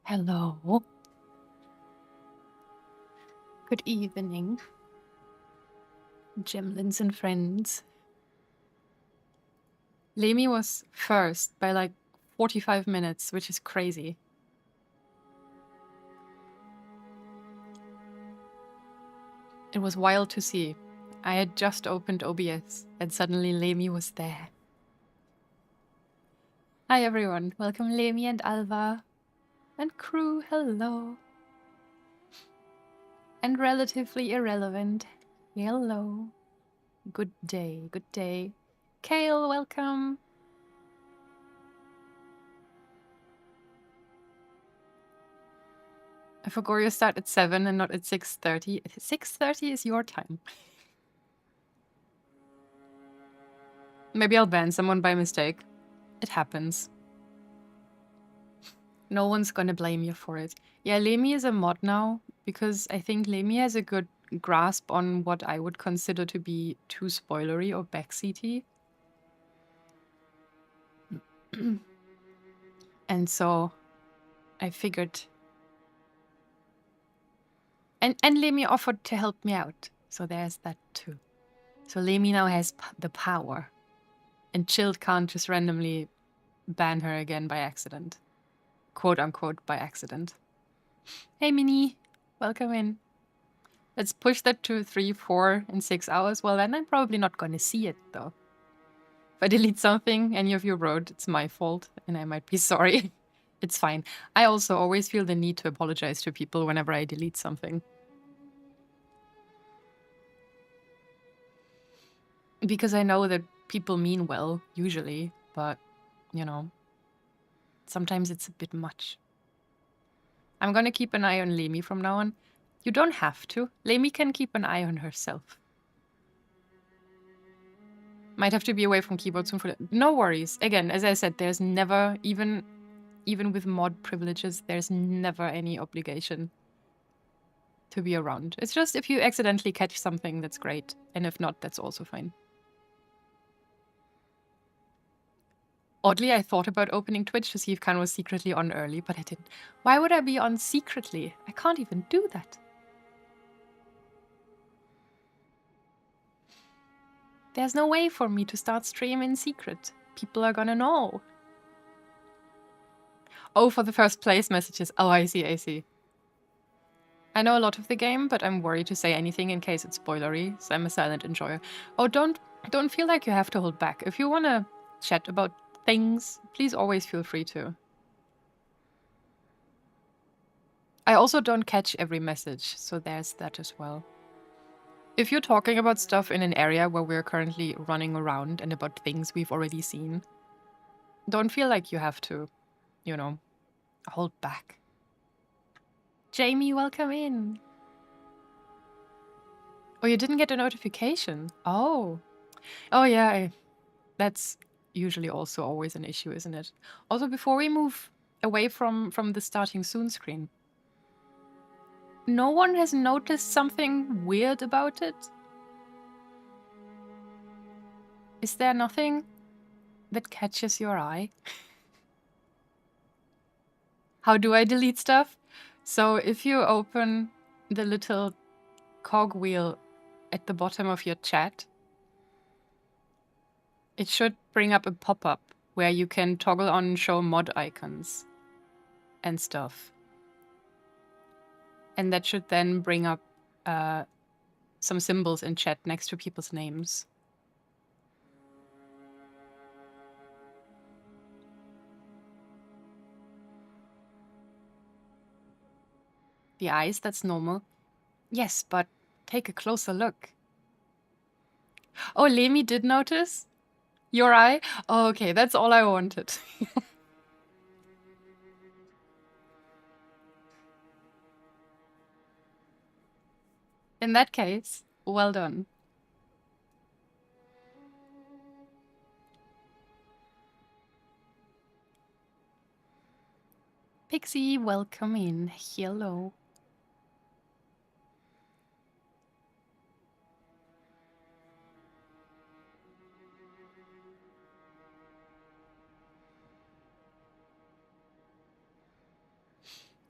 Hello. Good evening, Gemlins and friends. Lemi was first by like 45 minutes, which is crazy. It was wild to see. I had just opened OBS and suddenly Lemi was there. Hi everyone, welcome Lemi and Alva. And crew, hello. And relatively irrelevant, hello. Good day, good day. Kale, welcome. I forgot you start at 7 and not at 6:30. 6:30 is your time. Maybe I'll ban someone by mistake. It happens. No one's gonna blame you for it. Yeah, Lemi is a mod now because I think Lemi has a good grasp on what I would consider to be too spoilery or backseaty. And so I figured... And Lemi offered to help me out. So there's that too. So Lemi now has the power. And Chilled can't just randomly ban her again by accident. Quote unquote by accident. Hey Minnie, welcome in. Let's push that to 3, 4, and 6 hours. Well, then I'm probably not going to see it, though. If I delete something any of you wrote, it's my fault, and I might be sorry. It's fine. I also always feel the need to apologize to people whenever I delete something. Because I know that people mean well, usually, but, you know, sometimes it's a bit much. I'm going to keep an eye on Lemi from now on. You don't have to. Lemi can keep an eye on herself. Might have to be away from keyboard soon for that. No worries. Again, as I said, there's never, even with mod privileges, there's never any obligation to be around. It's just if you accidentally catch something, that's great. And if not, that's also fine. Oddly, I thought about opening Twitch to see if Khan was secretly on early, but I didn't. Why would I be on secretly? I can't even do that. There's no way for me to start stream in secret. People are gonna know. Oh, for the first place messages. Oh, I see, I see. I know a lot of the game, but I'm worried to say anything in case it's spoilery, so I'm a silent enjoyer. Oh, don't feel like you have to hold back. If you want to chat about things, please always feel free to. I also don't catch every message, so there's that as well. If you're talking about stuff in an area where we're currently running around and about things we've already seen, don't feel like you have to, you know, hold back. Jamie, welcome in. Oh, you didn't get a notification? Oh. Oh, yeah. That's usually also always an issue, isn't it? Also, before we move away from the starting soon screen, no one has noticed something weird about it? Is there nothing that catches your eye? How do I delete stuff? So if you open the little cogwheel at the bottom of your chat, it should bring up a pop-up where you can toggle on and show mod icons and stuff. And that should then bring up some symbols in chat next to people's names. The eyes, that's normal. Yes, but take a closer look. Oh, Lemi did notice? Your eye? Oh, okay, that's all I wanted. In that case, well done. Pixie, welcome in. Hello.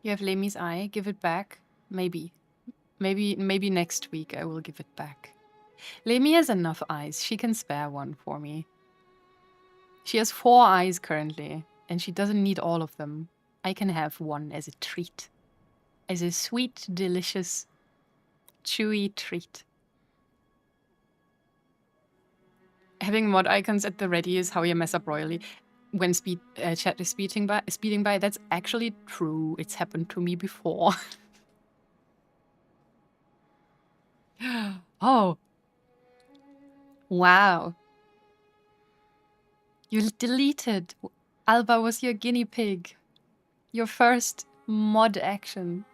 You have Lemi's eye. Give it back. Maybe. Maybe next week I will give it back. Lemi has enough eyes. She can spare one for me. She has 4 eyes currently, and she doesn't need all of them. I can have one as a treat. As a sweet, delicious, chewy treat. Having mod icons at the ready is how you mess up royally. When chat is speeding by, that's actually true. It's happened to me before. Oh. Wow. You deleted. Alba was your guinea pig. Your first mod action.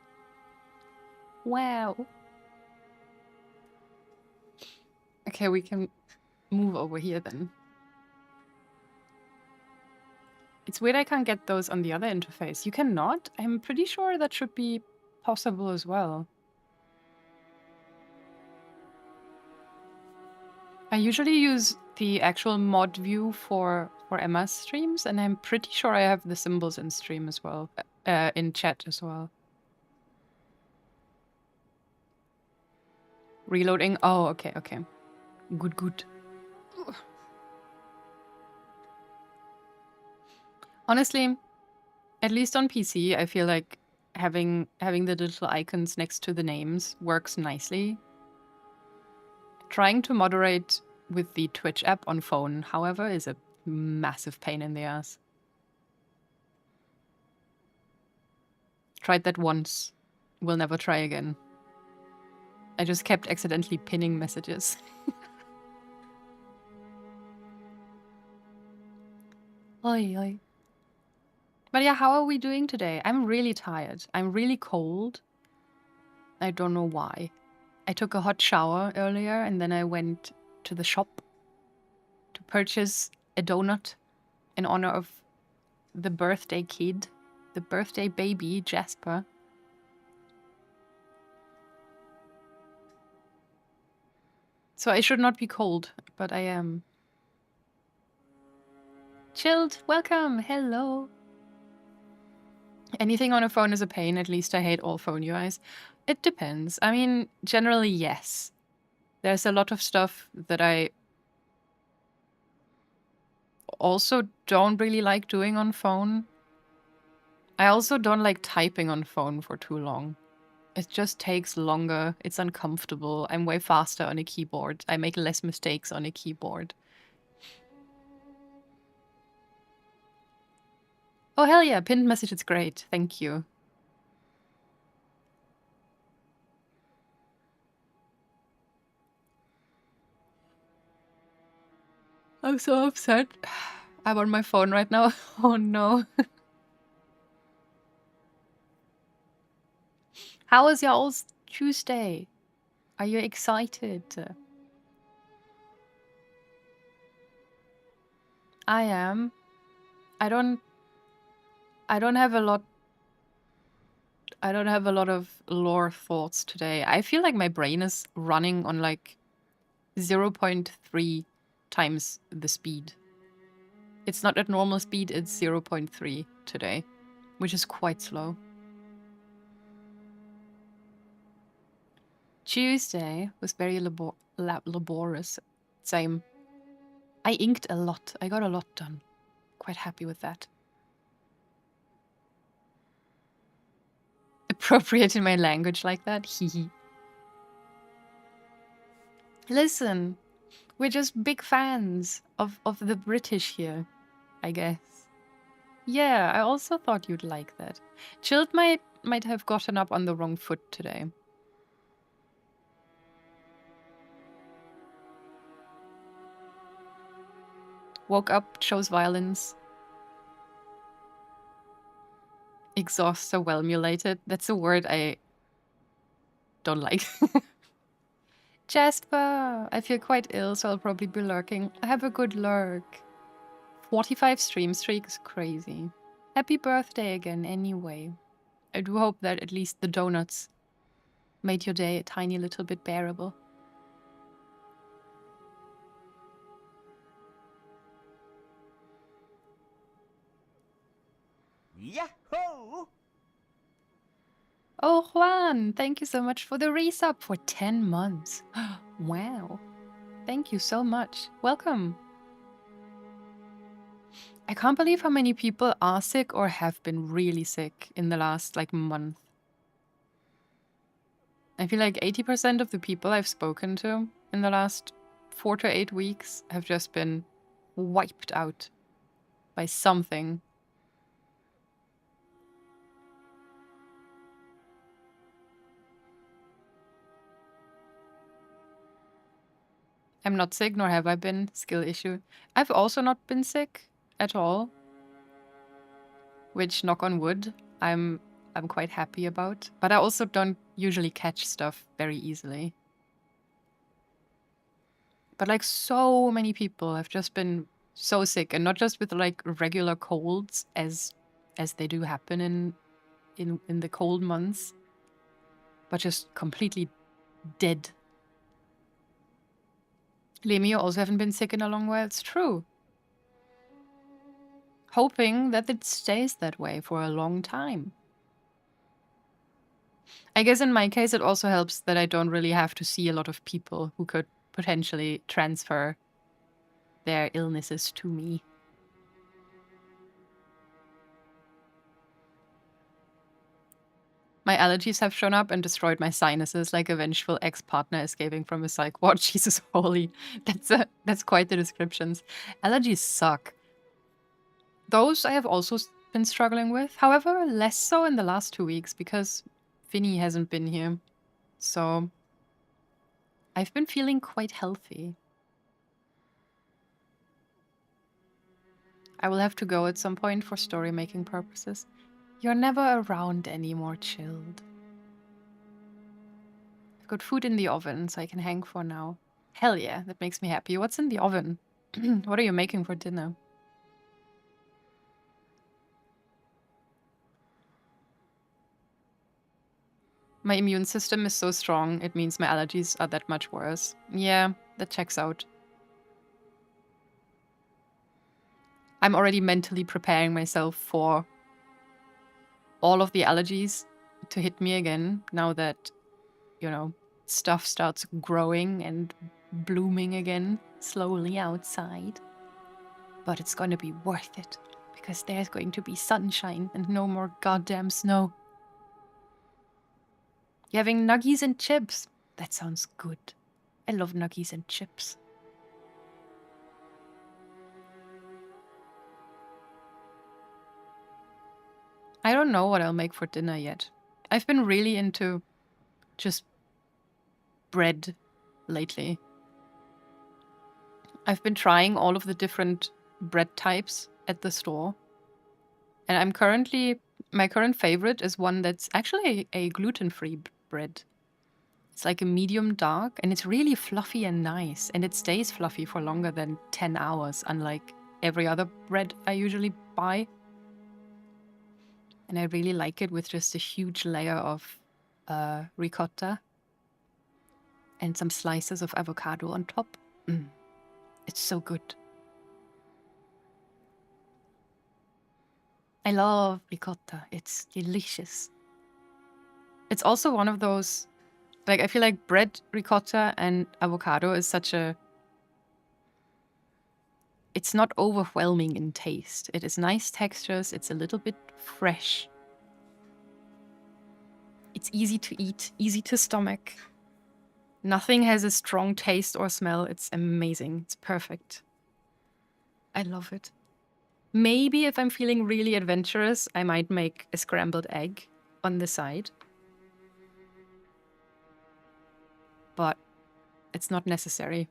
Wow. Okay, we can move over here then. It's weird I can't get those on the other interface. You cannot? I'm pretty sure that should be possible as well. I usually use the actual mod view for Emma's streams, and I'm pretty sure I have the symbols in stream as well, in chat as well. Reloading. Oh, okay, okay. Good. Honestly, at least on PC, I feel like having the little icons next to the names works nicely. Trying to moderate with the Twitch app on phone, however, is a massive pain in the ass. Tried that once. Will never try again. I just kept accidentally pinning messages. Oi, oi. But yeah, how are we doing today? I'm really tired. I'm really cold. I don't know why. I took a hot shower earlier and then I went to the shop to purchase a donut in honor of the birthday kid, the birthday baby, Jasper. So I should not be cold, but I am. Chilled, welcome, hello. Anything on a phone is a pain, at least I hate all phone UIs. It depends. I mean, generally, yes. There's a lot of stuff that I also don't really like doing on phone. I also don't like typing on phone for too long. It just takes longer. It's uncomfortable. I'm way faster on a keyboard. I make less mistakes on a keyboard. Oh, hell yeah. Pinned message is great. Thank you. I'm so upset. I'm on my phone right now. Oh no. How was y'all's Tuesday? Are you excited? I am. I don't have a lot. I don't have a lot of lore thoughts today. I feel like my brain is running on like 0.3 times the speed. It's not at normal speed, it's 0.3 today, which is quite slow. Tuesday was very laborious. Same. I inked a lot. I got a lot done. Quite happy with that. Appropriate in my language like that? Hehe. Listen, we're just big fans of the British here, I guess. Yeah, I also thought you'd like that. Chilled might have gotten up on the wrong foot today. Woke up, chose violence. Exhaust so well mulated. That's a word I don't like. Jasper! I feel quite ill, so I'll probably be lurking. Have a good lurk. 45 stream streak is crazy. Happy birthday again, anyway. I do hope that at least the donuts made your day a tiny little bit bearable. Yahoo! Oh, Juan, thank you so much for the resub for 10 months. Wow. Thank you so much. Welcome. I can't believe how many people are sick or have been really sick in the last month. I feel like 80% of the people I've spoken to in the last 4 to 8 weeks have just been wiped out by something. I'm not sick, nor have I been. Skill issue. I've also not been sick at all, which, knock on wood, I'm quite happy about. But I also don't usually catch stuff very easily. But so many people have just been so sick, and not just with regular colds as they do happen in the cold months, but just completely dead. Lemmy, you also haven't been sick in a long while. It's true. Hoping that it stays that way for a long time. I guess in my case, it also helps that I don't really have to see a lot of people who could potentially transfer their illnesses to me. My allergies have shown up and destroyed my sinuses like a vengeful ex-partner escaping from a psych ward. Jesus holy. That's quite the descriptions. Allergies suck. Those I have also been struggling with. However, less so in the last 2 weeks because Vinny hasn't been here. So I've been feeling quite healthy. I will have to go at some point for story-making purposes. You're never around anymore, Chilled. I've got food in the oven, so I can hang for now. Hell yeah, that makes me happy. What's in the oven? What are you making for dinner? My immune system is so strong, it means my allergies are that much worse. Yeah, that checks out. I'm already mentally preparing myself for all of the allergies to hit me again now that, stuff starts growing and blooming again slowly outside. But it's gonna be worth it because there's going to be sunshine and no more goddamn snow. You're having nuggies and chips. That sounds good. I love nuggies and chips. I don't know what I'll make for dinner yet. I've been really into just bread lately. I've been trying all of the different bread types at the store. And my current favorite is one that's actually a gluten-free bread. It's like a medium dark, and it's really fluffy and nice, and it stays fluffy for longer than 10 hours, unlike every other bread I usually buy. And I really like it with just a huge layer of ricotta and some slices of avocado on top. It's so good. I love ricotta. It's delicious. It's also one of those, I feel like bread, ricotta, and avocado is it's not overwhelming in taste. It is nice textures. It's a little bit fresh. It's easy to eat, easy to stomach. Nothing has a strong taste or smell. It's amazing. It's perfect. I love it. Maybe if I'm feeling really adventurous, I might make a scrambled egg on the side. But it's not necessary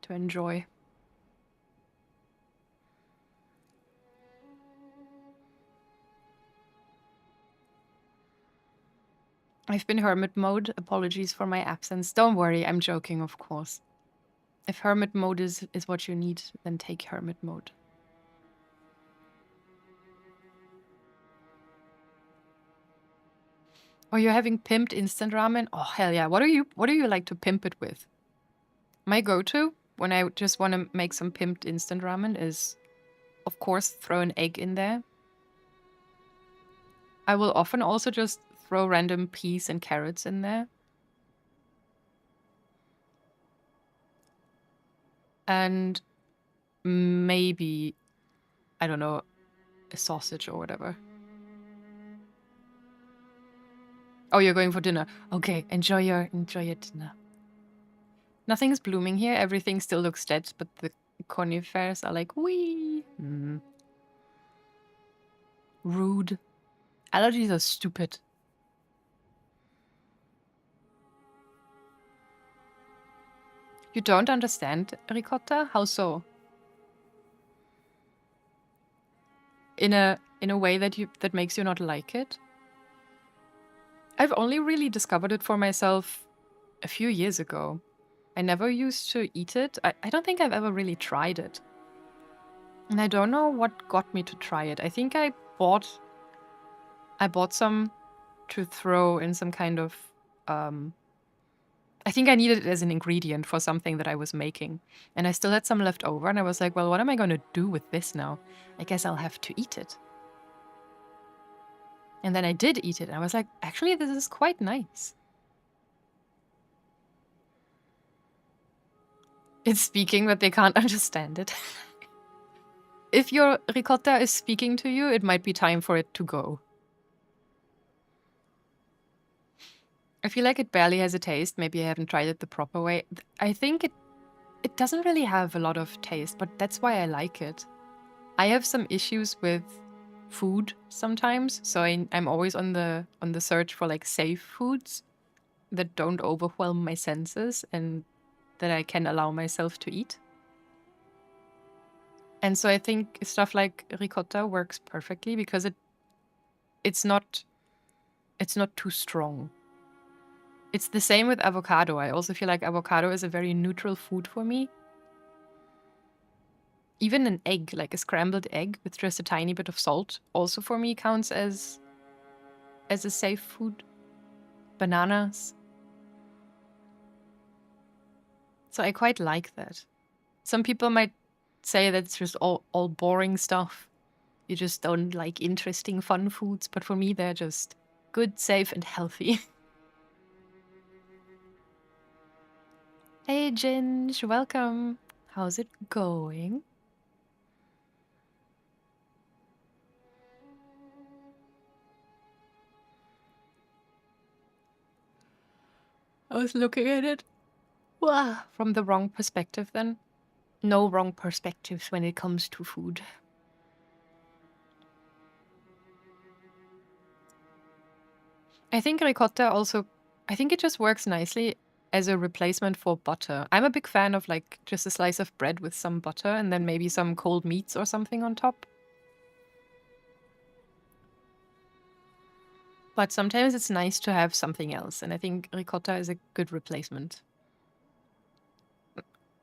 to enjoy. I've been hermit mode. Apologies for my absence. Don't worry, I'm joking, of course. If hermit mode is what you need, then take hermit mode. Or you're having pimped instant ramen? Oh, hell yeah. What do you like to pimp it with? My go-to when I just want to make some pimped instant ramen is, of course, throw an egg in there. I will often also just throw random peas and carrots in there. And maybe, I don't know, a sausage or whatever. Oh, you're going for dinner. Okay, enjoy your dinner. Nothing's blooming here. Everything still looks dead, but the conifers are like, wee. Rude. Allergies are stupid. You don't understand ricotta? How so? In a way that makes you not like it? I've only really discovered it for myself a few years ago. I never used to eat it. I don't think I've ever really tried it. And I don't know what got me to try it. I think I bought some to throw in some kind of I think I needed it as an ingredient for something that I was making. And I still had some left over, and I was like, well, what am I going to do with this now? I guess I'll have to eat it. And then I did eat it, and I was like, actually, this is quite nice. It's speaking, but they can't understand it. If your ricotta is speaking to you, it might be time for it to go. I feel like it barely has a taste. Maybe I haven't tried it the proper way. I think it doesn't really have a lot of taste, but that's why I like it. I have some issues with food sometimes, so I'm always on the search for like safe foods that don't overwhelm my senses and that I can allow myself to eat. And so I think stuff like ricotta works perfectly because it's not too strong. It's the same with avocado. I also feel like avocado is a very neutral food for me. Even an egg, like a scrambled egg with just a tiny bit of salt, also for me counts as a safe food. Bananas. So I quite like that. Some people might say that it's just all boring stuff. You just don't like interesting, fun foods. But for me, they're just good, safe, and healthy. Hey, Ginge, welcome. How's it going? I was looking at it from the wrong perspective then. No wrong perspectives when it comes to food. I think ricotta also, I think it just works nicely as a replacement for butter. I'm a big fan of like just a slice of bread with some butter and then maybe some cold meats or something on top. But sometimes it's nice to have something else, and I think ricotta is a good replacement.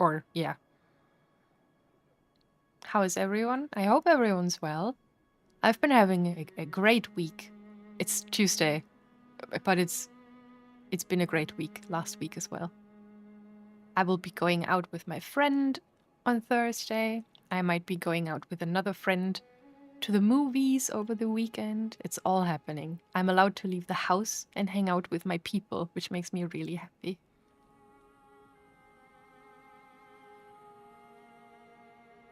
Or, yeah. How is everyone? I hope everyone's well. I've been having a great week. It's Tuesday, but it's been a great week last week as well. I will be going out with my friend on Thursday. I might be going out with another friend to the movies over the weekend. It's all happening. I'm allowed to leave the house and hang out with my people, which makes me really happy.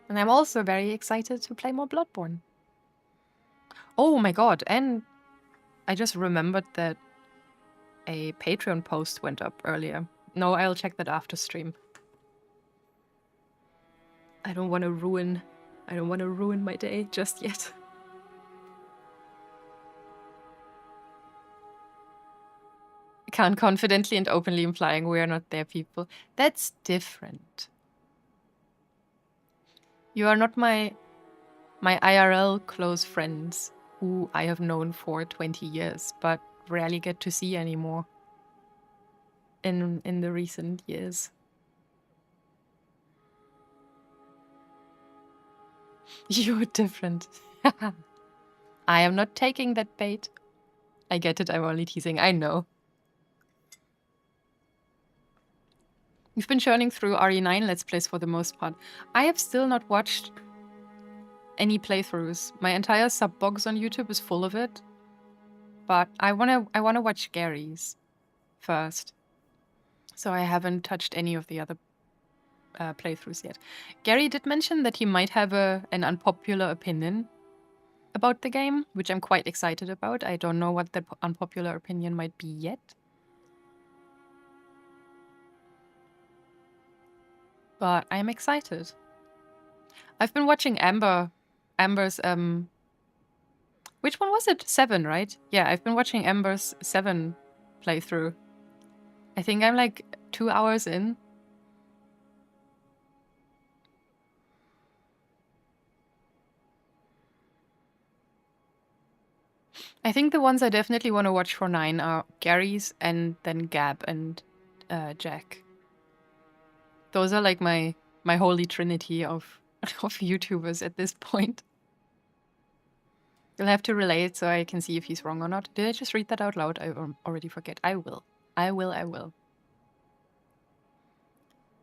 And I'm also very excited to play more Bloodborne. Oh my god, and I just remembered that a Patreon post went up earlier. No, I'll check that after stream. I don't want to ruin my day just yet. Can't confidently and openly implying we are not their people. That's different. You are not my IRL close friends who I have known for 20 years, but rarely get to see anymore in the recent years. You're different. I am not taking that bait. I get it, I'm only teasing, I know. We've been churning through RE9 Let's Plays for the most part. I have still not watched any playthroughs. My entire sub box on YouTube is full of it. But I wanna watch Gary's first. So I haven't touched any of the other playthroughs yet. Gary did mention that he might have an unpopular opinion about the game, which I'm quite excited about. I don't know what that unpopular opinion might be yet. But I'm excited. I've been watching Amber's which one was it? 7, right? Yeah, I've been watching Amber's 7 playthrough. I think I'm like 2 hours in. I think the ones I definitely want to watch for 9 are Gary's and then Gab and Jack. Those are like my holy trinity of YouTubers at this point. You'll have to relay it so I can see if he's wrong or not. Did I just read that out loud? I already forget. I will. You're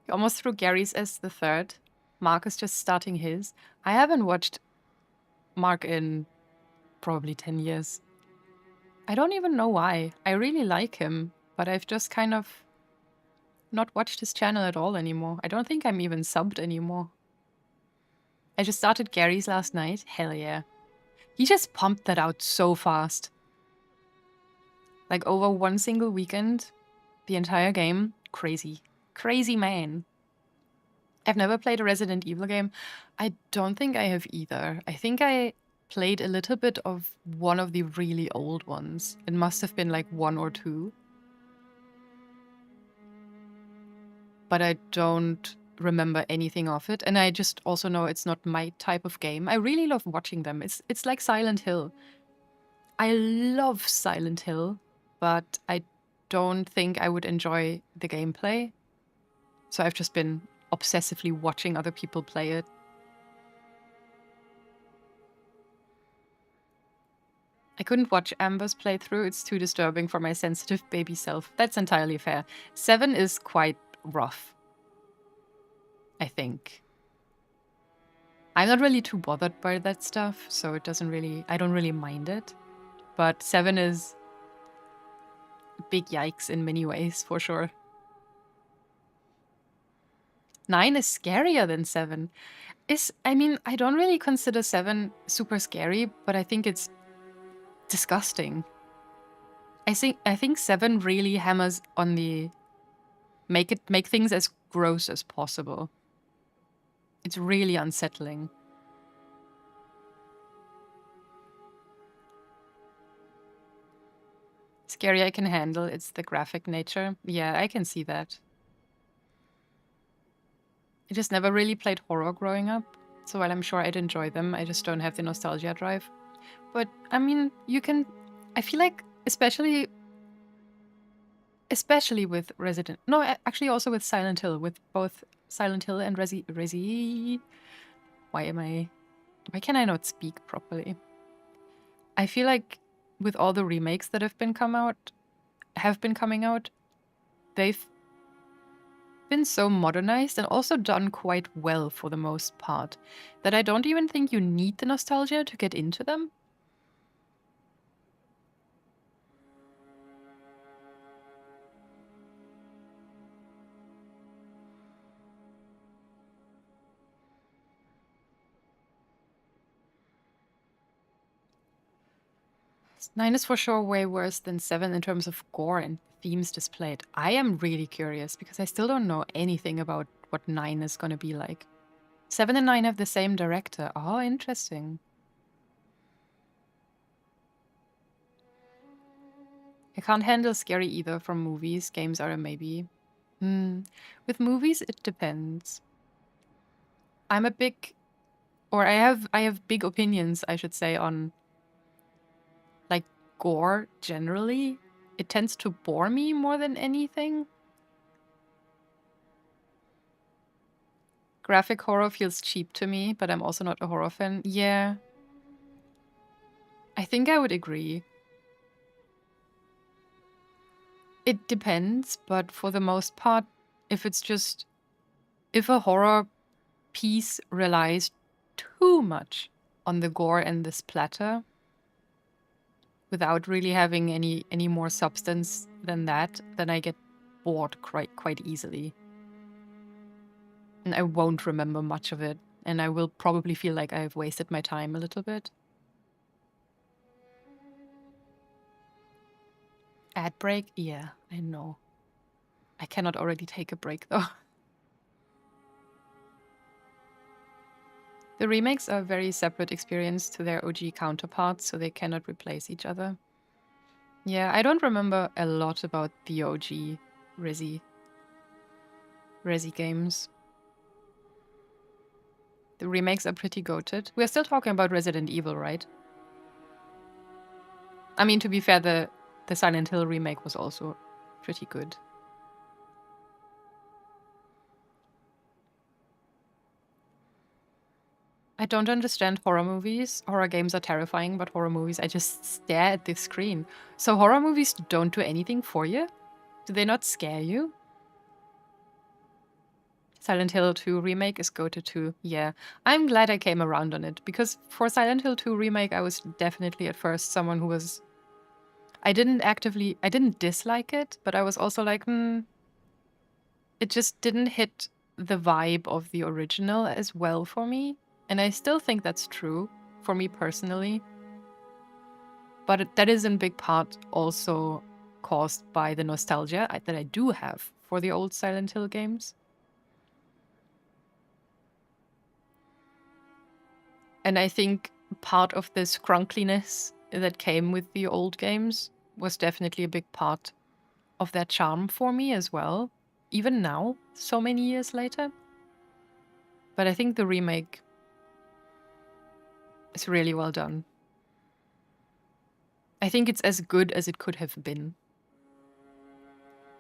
almost through Gary's as the 3rd. Mark is just starting his. I haven't watched Mark in probably 10 years. I don't even know why. I really like him, but I've just kind of not watched his channel at all anymore. I don't think I'm even subbed anymore. I just started Gary's last night. Hell yeah. He just pumped that out so fast. Like over one single weekend, the entire game. Crazy. Crazy man. I've never played a Resident Evil game. I don't think I have either. I think I played a little bit of one of the really old ones. It must have been like 1 or 2. But I don't remember anything of it. And I just also know it's not my type of game. I really love watching them. It's like Silent Hill. I love Silent Hill, but I don't think I would enjoy the gameplay. So I've just been obsessively watching other people play it. I couldn't watch Amber's playthrough. It's too disturbing for my sensitive baby self. That's entirely fair. 7 is quite rough, I think. I'm not really too bothered by that stuff, so I don't really mind it. But 7 is big yikes in many ways, for sure. 9 is scarier than 7. I don't really consider 7 super scary, but I think it's disgusting. I think 7 really hammers on the make things as gross as possible. It's really unsettling. Scary I can handle, it's the graphic nature. Yeah, I can see that. I just never really played horror growing up, so while I'm sure I'd enjoy them, I just don't have the nostalgia drive. But, I mean, I feel like, especially with Resident... No, actually also with Silent Hill, with both Silent Hill and Resi... Why can I not speak properly? I feel like with all the remakes that have been coming out, they've been so modernized and also done quite well for the most part that I don't even think you need the nostalgia to get into them. Nine is for sure way worse than 7 in terms of gore and themes displayed. I am really curious because I still don't know anything about what 9 is going to be like. 7 and 9 have the same director. Oh, interesting. I can't handle scary either from movies. Games are a maybe. With movies, it depends. I have big opinions, I should say, on like gore generally. It tends to bore me more than anything. Graphic horror feels cheap to me, but I'm also not a horror fan. Yeah. I think I would agree. It depends, but for the most part, if a horror piece relies too much on the gore and the splatter, without really having any more substance than that, then I get bored quite easily. And I won't remember much of it, and I will probably feel like I've wasted my time a little bit. Ad break? Yeah, I know. I cannot already take a break though. The remakes are a very separate experience to their OG counterparts, so they cannot replace each other. Yeah, I don't remember a lot about the OG Resi games. The remakes are pretty goated. We're still talking about Resident Evil, right? I mean, to be fair, the Silent Hill remake was also pretty good. I don't understand horror movies. Horror games are terrifying, but horror movies, I just stare at the screen. So horror movies don't do anything for you? Do they not scare you? Silent Hill 2 remake is goated too. Yeah, I'm glad I came around on it, because for Silent Hill 2 remake, I was definitely at first someone who was... I didn't dislike it, but I was also like, it just didn't hit the vibe of the original as well for me. And I still think that's true for me personally. But that is in big part also caused by the nostalgia that I do have for the old Silent Hill games. And I think part of this crunkliness that came with the old games was definitely a big part of that charm for me as well, even now, so many years later. But I think the remake is really well done. I think it's as good as it could have been.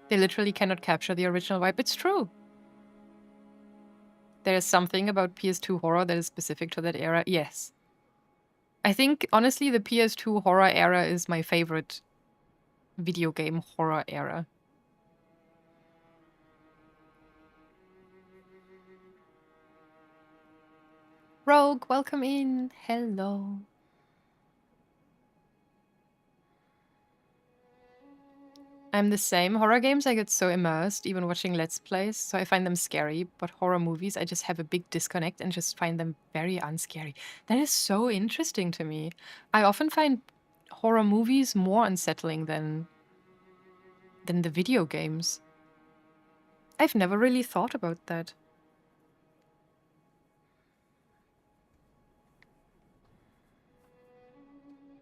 They literally cannot capture the original vibe. It's true. There is something about PS2 horror that is specific to that era. Yes. I think, honestly, the PS2 horror era is my favorite video game horror era. Rogue, welcome in. Hello. I'm the same. Horror games, I get so immersed, even watching Let's Plays, so I find them scary. But horror movies, I just have a big disconnect and just find them very unscary. That is so interesting to me. I often find horror movies more unsettling than the video games. I've never really thought about that.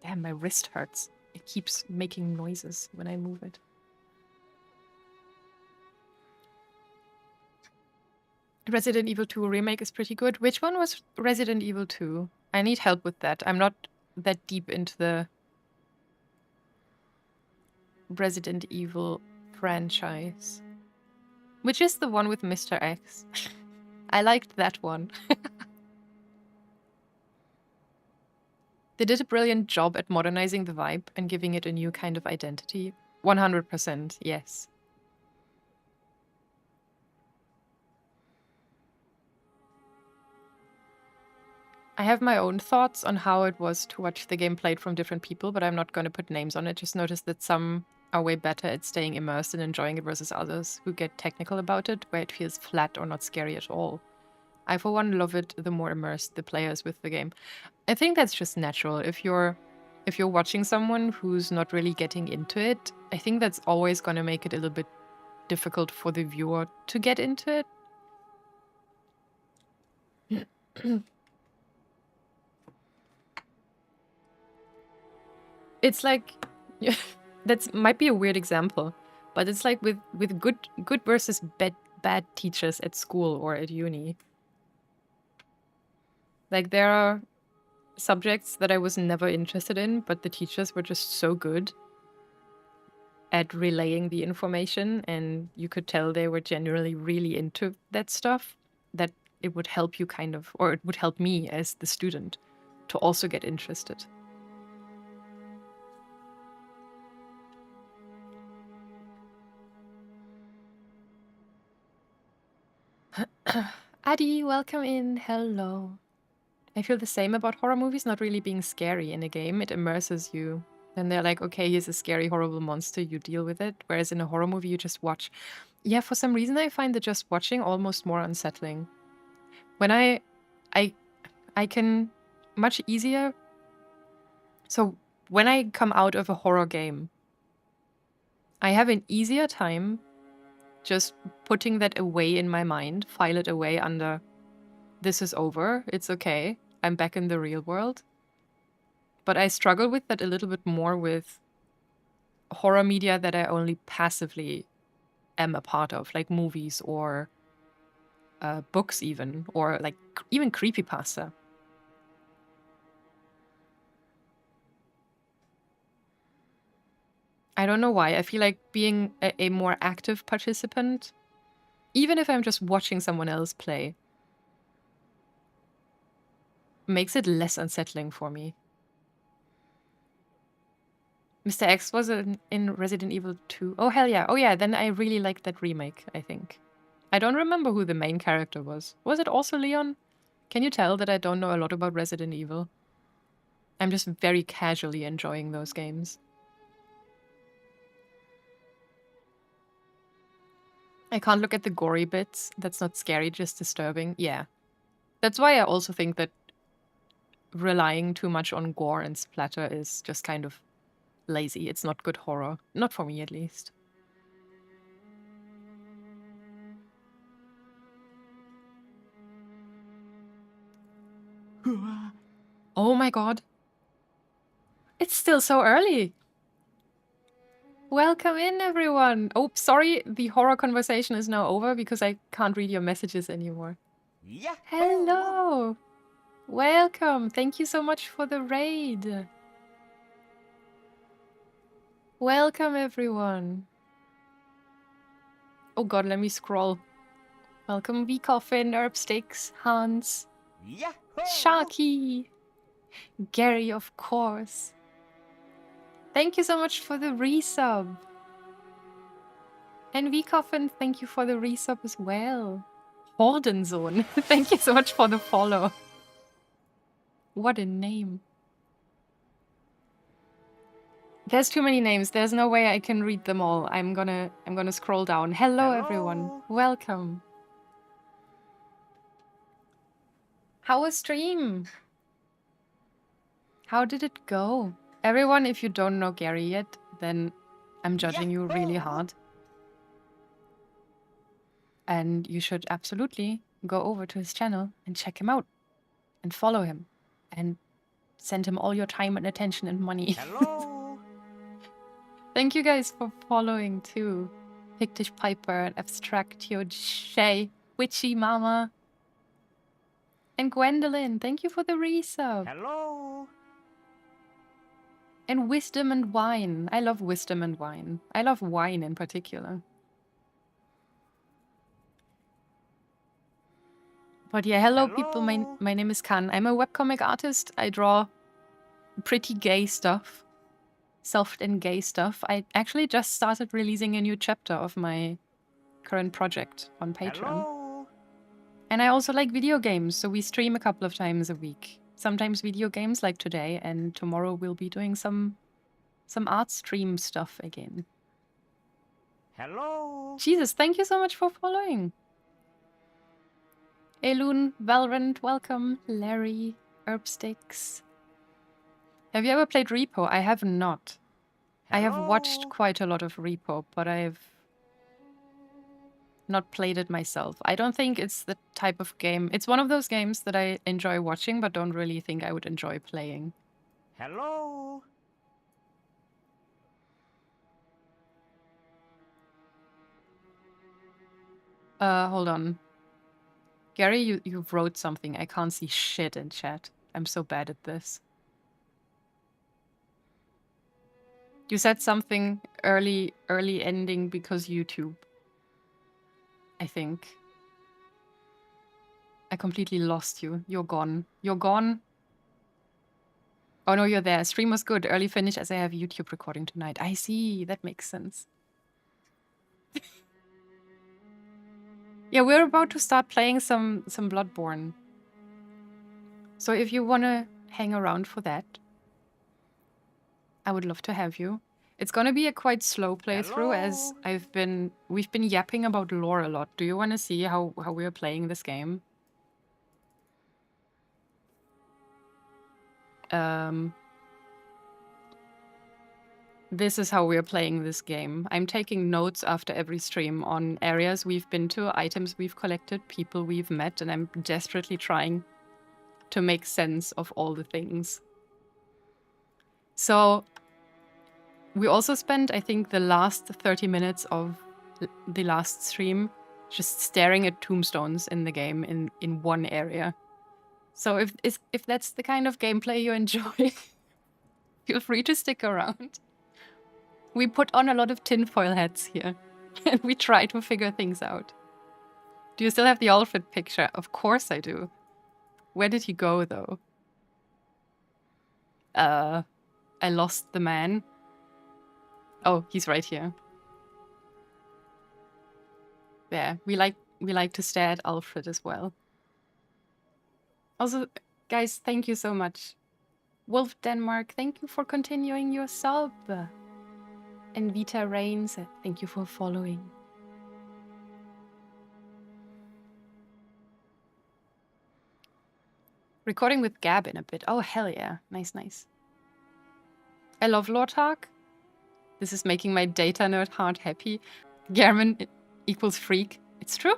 Damn, my wrist hurts. It keeps making noises when I move it. Resident Evil 2 remake is pretty good. Which one was Resident Evil 2? I need help with that. I'm not that deep into the Resident Evil franchise. Which is the one with Mr. X? I liked that one. They did a brilliant job at modernizing the vibe and giving it a new kind of identity. 100%, yes. I have my own thoughts on how it was to watch the game played from different people, but I'm not going to put names on it. Just notice that some are way better at staying immersed and enjoying it versus others who get technical about it, where it feels flat or not scary at all. I, for one, love it the more immersed the player is with the game. I think that's just natural. If you're watching someone who's not really getting into it, I think that's always going to make it a little bit difficult for the viewer to get into it. It's like that might be a weird example, but it's like with good versus bad teachers at school or at uni. Like there are subjects that I was never interested in, but the teachers were just so good at relaying the information, and you could tell they were genuinely really into that stuff, that it would help you kind of, or it would help me as the student to also get interested. Adi, welcome in. Hello. I feel the same about horror movies not really being scary in a game. It immerses you Then they're like, okay, here's a scary, horrible monster, you deal with it. Whereas in a horror movie, you just watch. Yeah, for some reason, I find the just watching almost more unsettling. When I can much easier. So when I come out of a horror game, I have an easier time just putting that away in my mind, file it away under, this is over, it's okay, I'm back in the real world. But I struggle with that a little bit more with horror media that I only passively am a part of, like movies or books even, or like even creepypasta. I don't know why. I feel like being a more active participant, even if I'm just watching someone else play, makes it less unsettling for me. Mr. X was in Resident Evil 2. Oh, hell yeah. Oh, yeah. Then I really liked that remake, I think. I don't remember who the main character was. Was it also Leon? Can you tell that I don't know a lot about Resident Evil? I'm just very casually enjoying those games. I can't look at the gory bits. That's not scary, just disturbing. Yeah. That's why I also think that relying too much on gore and splatter is just kind of lazy. It's not good horror. Not for me, at least. Oh my god. It's still so early. Welcome in, everyone. Oh, sorry, the horror conversation is now over because I can't read your messages anymore. Yeah. Hello. Welcome. Thank you so much for the raid. Welcome, everyone. Oh god, let me scroll. Welcome, V-Coffin, Herbsticks, Hans, Yeah. Sharky, Gary, of course. Thank you so much for the resub. And V-Coffin, thank you for the resub as well. Hordenzone, thank you so much for the follow. What a name. There's too many names. There's no way I can read them all. I'm gonna scroll down. Hello, everyone. Welcome. How was stream? How did it go? Everyone, if you don't know Gary yet, then I'm judging you really hard. And you should absolutely go over to his channel and check him out. And follow him. And send him all your time and attention and money. Hello. Thank you guys for following too. Pictish Piper, Abstractio Shay, Witchy Mama, and Gwendolyn. Thank you for the resub. Hello. And Wisdom and Wine. I love Wisdom and Wine. I love wine in particular. But yeah, hello people. My name is Kan. I'm a webcomic artist. I draw pretty gay stuff. Soft and gay stuff. I actually just started releasing a new chapter of my current project on Patreon. Hello. And I also like video games, so we stream a couple of times a week. Sometimes video games like today, and tomorrow we'll be doing some art stream stuff again. Hello. Jesus, thank you so much for following. Elun, Valorant, welcome. Larry, Herbsticks. Have you ever played Repo? I have not. I have watched quite a lot of Repo, but I've not played it myself. I don't think it's the type of game. It's one of those games that I enjoy watching, but don't really think I would enjoy playing. Hello. Hold on. Gary, you wrote something. I can't see shit in chat. I'm so bad at this. You said something early ending because YouTube. I think. I completely lost you. You're gone. You're gone. Oh no, you're there. Stream was good. Early finish as I have YouTube recording tonight. I see. That makes sense. Yeah, we're about to start playing some Bloodborne. So if you want to hang around for that. I would love to have you. It's gonna be a quite slow playthrough as Hello? we've been yapping about lore a lot. Do you want to see how we're playing this game? This is how we're playing this game. I'm taking notes after every stream on areas we've been to, items we've collected, people we've met, and I'm desperately trying to make sense of all the things. So we also spent, I think, the last 30 minutes of the last stream just staring at tombstones in the game in one area. So if that's the kind of gameplay you enjoy, feel free to stick around. We put on a lot of tinfoil hats here, and we try to figure things out. Do you still have the Alfred picture? Of course I do. Where did he go, though? I lost the man. Oh, he's right here. There. We like to stare at Alfred as well. Also, guys, thank you so much. Wolf Denmark, thank you for continuing your sub. And Vita Reigns, thank you for following. Recording with Gab in a bit. Oh, hell yeah. Nice, nice. I love Lore Talk. This is making my data nerd heart happy. Garmin equals freak. It's true.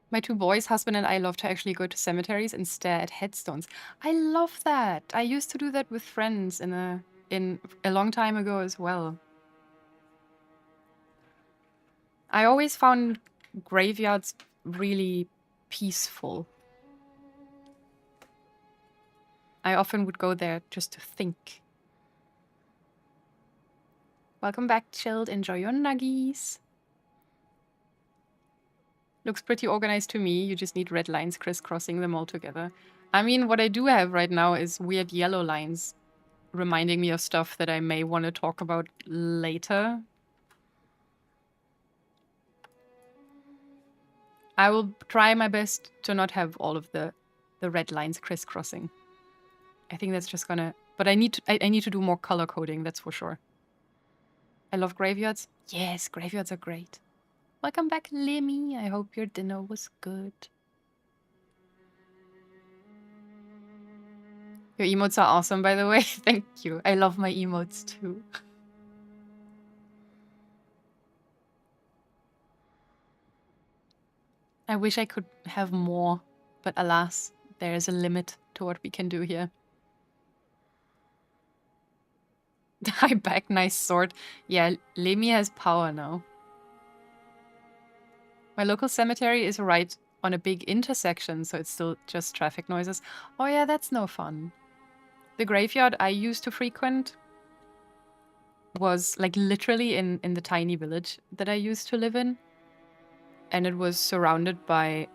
My two boys, husband and I, love to actually go to cemeteries and stare at headstones. I love that. I used to do that with friends in a long time ago as well. I always found graveyards really peaceful. I often would go there just to think. Welcome back, Chilled. Enjoy your nuggies. Looks pretty organized to me. You just need red lines crisscrossing them all together. I mean, what I do have right now is weird yellow lines reminding me of stuff that I may want to talk about later. I will try my best to not have all of the red lines crisscrossing. I think that's just gonna... But I need to do more color coding, that's for sure. I love graveyards. Yes, graveyards are great. Welcome back, Lemmy. I hope your dinner was good. Your emotes are awesome, by the way. Thank you. I love my emotes too. I wish I could have more, but alas, there is a limit to what we can do here. Die back, nice sword. Yeah, Lemmy has power now. My local cemetery is right on a big intersection, so it's still just traffic noises. Oh yeah, that's no fun. The graveyard I used to frequent was like literally in the tiny village that I used to live in. And it was surrounded by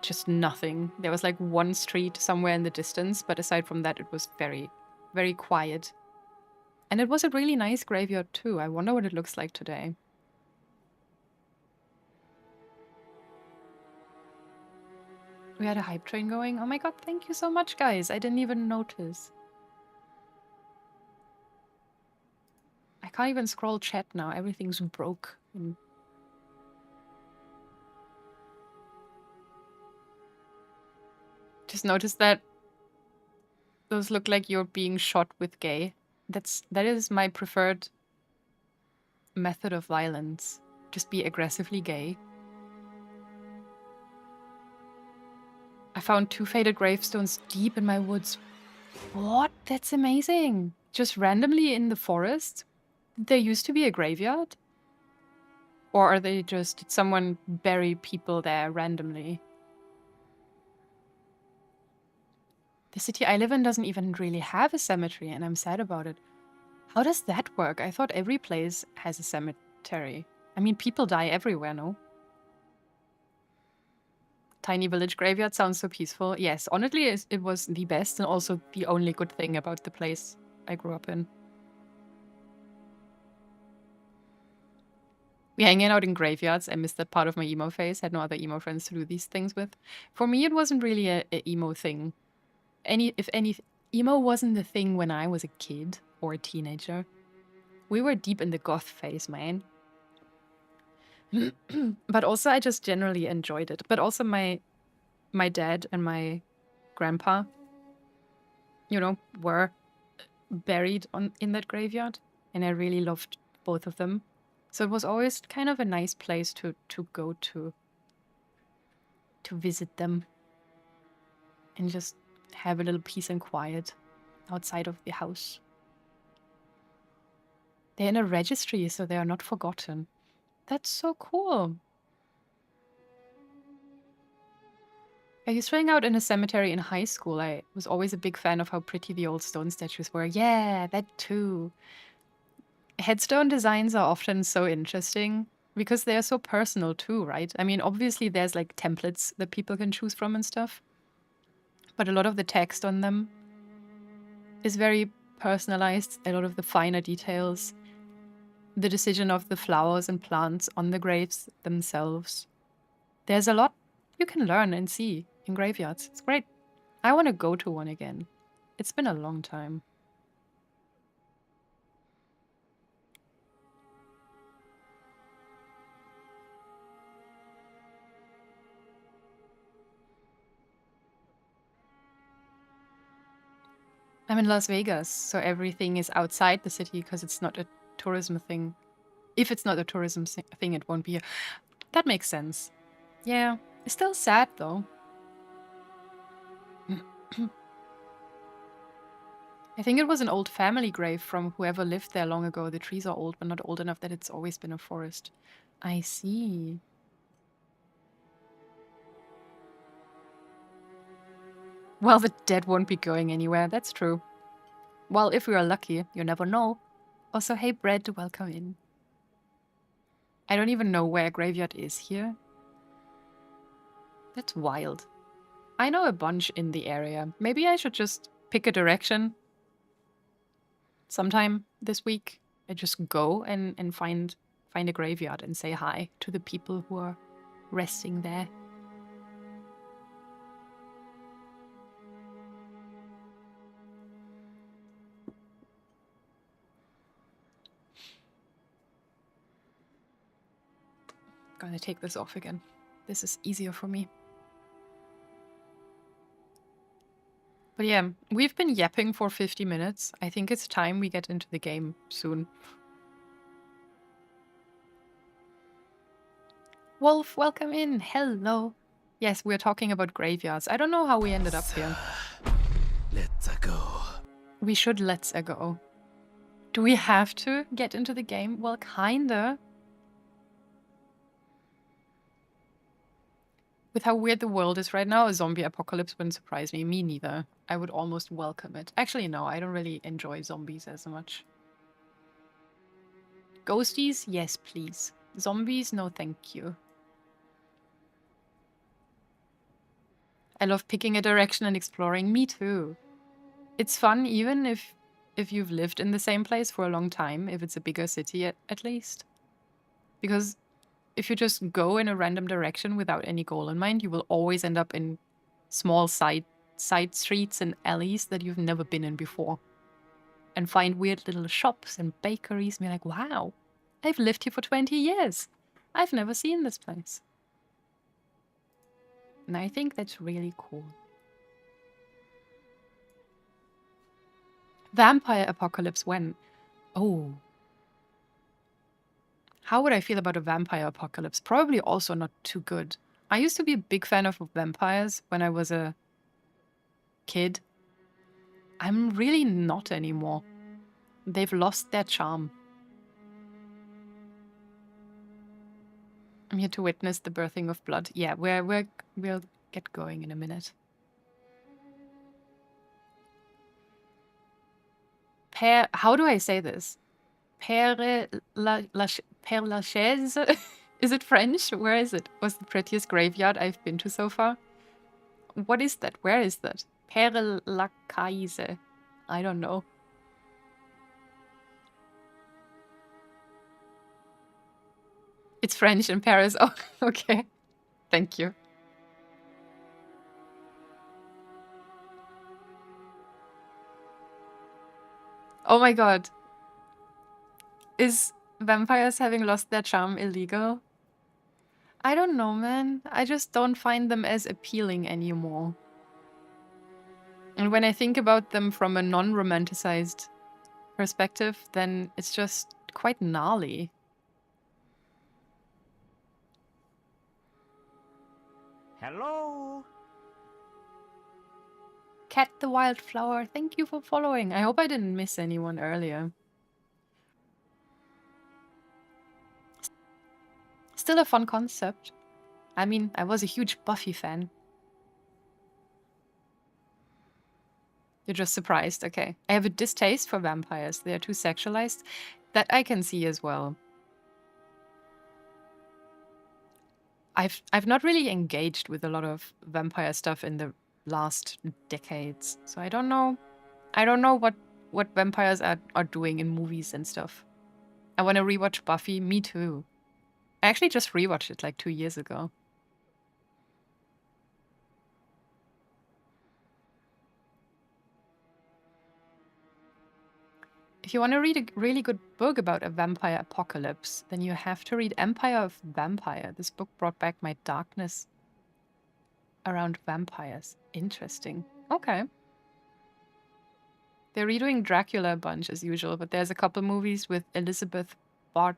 just nothing. There was like one street somewhere in the distance, but aside from that, it was very, very quiet. And it was a really nice graveyard too. I wonder what it looks like today. We had a hype train going. Oh my god, thank you so much, guys. I didn't even notice. I can't even scroll chat now. Everything's broke. Just noticed that those look like you're being shot with gay. That is my preferred method of violence. Just be aggressively gay. I found 2 faded gravestones deep in my woods. What? That's amazing. Just randomly in the forest? Did there used to be a graveyard? Or are they just... Did someone bury people there randomly? The city I live in doesn't even really have a cemetery, and I'm sad about it. How does that work? I thought every place has a cemetery. I mean, people die everywhere, no? Tiny village graveyard sounds so peaceful. Yes, honestly, it was the best and also the only good thing about the place I grew up in. We hanging out in graveyards. I missed that part of my emo phase. Had no other emo friends to do these things with. For me, it wasn't really a emo thing. If any, emo wasn't the thing when I was a kid or a teenager. We were deep in the goth phase, man. But also, I just generally enjoyed it. But also, my dad and my grandpa, were buried in that graveyard, and I really loved both of them. So it was always kind of a nice place to go to visit them and just have a little peace and quiet outside of the house. They're in a registry, so they are not forgotten. That's so cool. I used to hang out in a cemetery in high school. I was always a big fan of how pretty the old stone statues were. Yeah, that too. Headstone designs are often so interesting because they are so personal too, right? I mean, obviously there's like templates that people can choose from and stuff, but a lot of the text on them is very personalized. A lot of the finer details, the decision of the flowers and plants on the graves themselves. There's a lot you can learn and see in graveyards. It's great. I want to go to one again. It's been a long time. I'm in Las Vegas, so everything is outside the city because it's not a tourism thing. If it's not a tourism thing, it won't be. That makes sense. Yeah, it's still sad though. I think it was an old family grave from whoever lived there long ago. The trees are old, but not old enough that it's always been a forest. I see. Well, the dead won't be going anywhere. That's true. Well, if we are lucky, you never know. Also, hey, Brett, welcome in. I don't even know where a graveyard is here. That's wild. I know a bunch in the area. Maybe I should just pick a direction sometime this week. I just go and find a graveyard and say hi to the people who are resting there. Gonna take this off again. This is easier for me. But yeah, we've been yapping for 50 minutes. I think it's time we get into the game soon. Wolf, welcome in. Hello. Yes, we're talking about graveyards. I don't know how we ended up here. Let's go. We should let's go. Do we have to get into the game? Well, kinda. With how weird the world is right now, a zombie apocalypse wouldn't surprise me. Me neither. I would almost welcome it. Actually, no, I don't really enjoy zombies as much. Ghosties? Yes, please. Zombies? No, thank you. I love picking a direction and exploring. Me too. It's fun even if you've lived in the same place for a long time, if it's a bigger city at least. Because if you just go in a random direction without any goal in mind, you will always end up in small side streets and alleys that you've never been in before. And find weird little shops and bakeries and be like, wow, I've lived here for 20 years. I've never seen this place. And I think that's really cool. Vampire apocalypse when? Oh. How would I feel about a vampire apocalypse? Probably also not too good. I used to be a big fan of vampires when I was a kid. I'm really not anymore. They've lost their charm. I'm here to witness the birthing of blood. Yeah, we'll get going in a minute. How do I say this? Père Lachaise? Is it French? Where is it? Was the prettiest graveyard I've been to so far? What is that? Where is that? Père Lachaise. I don't know. It's French in Paris. Oh, okay. Thank you. Oh my god. Is vampires having lost their charm illegal? I don't know, man. I just don't find them as appealing anymore. And when I think about them from a non-romanticized perspective, then it's just quite gnarly. Hello. Cat the Wildflower, thank you for following. I hope I didn't miss anyone earlier. Still a fun concept. I mean, I was a huge Buffy fan. You're just surprised, okay. I have a distaste for vampires. They are too sexualized. That I can see as well. I've not really engaged with a lot of vampire stuff in the last decades. So I don't know. I don't know what vampires are doing in movies and stuff. I want to rewatch Buffy. Me too. I actually just rewatched it like 2 years ago. If you want to read a really good book about a vampire apocalypse, then you have to read Empire of Vampire. This book brought back my darkness around vampires. Interesting. Okay. They're redoing Dracula a bunch as usual, but there's a couple movies with Elizabeth Bathory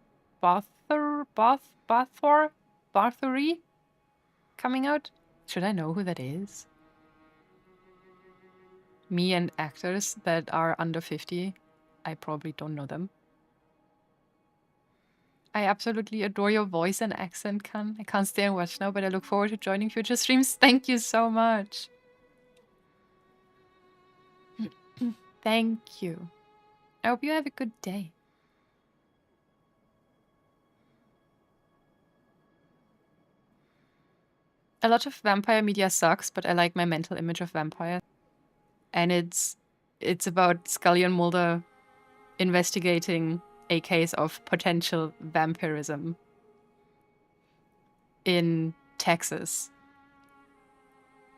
coming out. Should I know who that is? Me and actors that are under 50. I probably don't know them. I absolutely adore your voice and accent, Kan. I can't stay and watch now, but I look forward to joining future streams. Thank you so much. Thank you. I hope you have a good day. A lot of vampire media sucks, but I like my mental image of vampire. And it's about Scully and Mulder investigating a case of potential vampirism in Texas.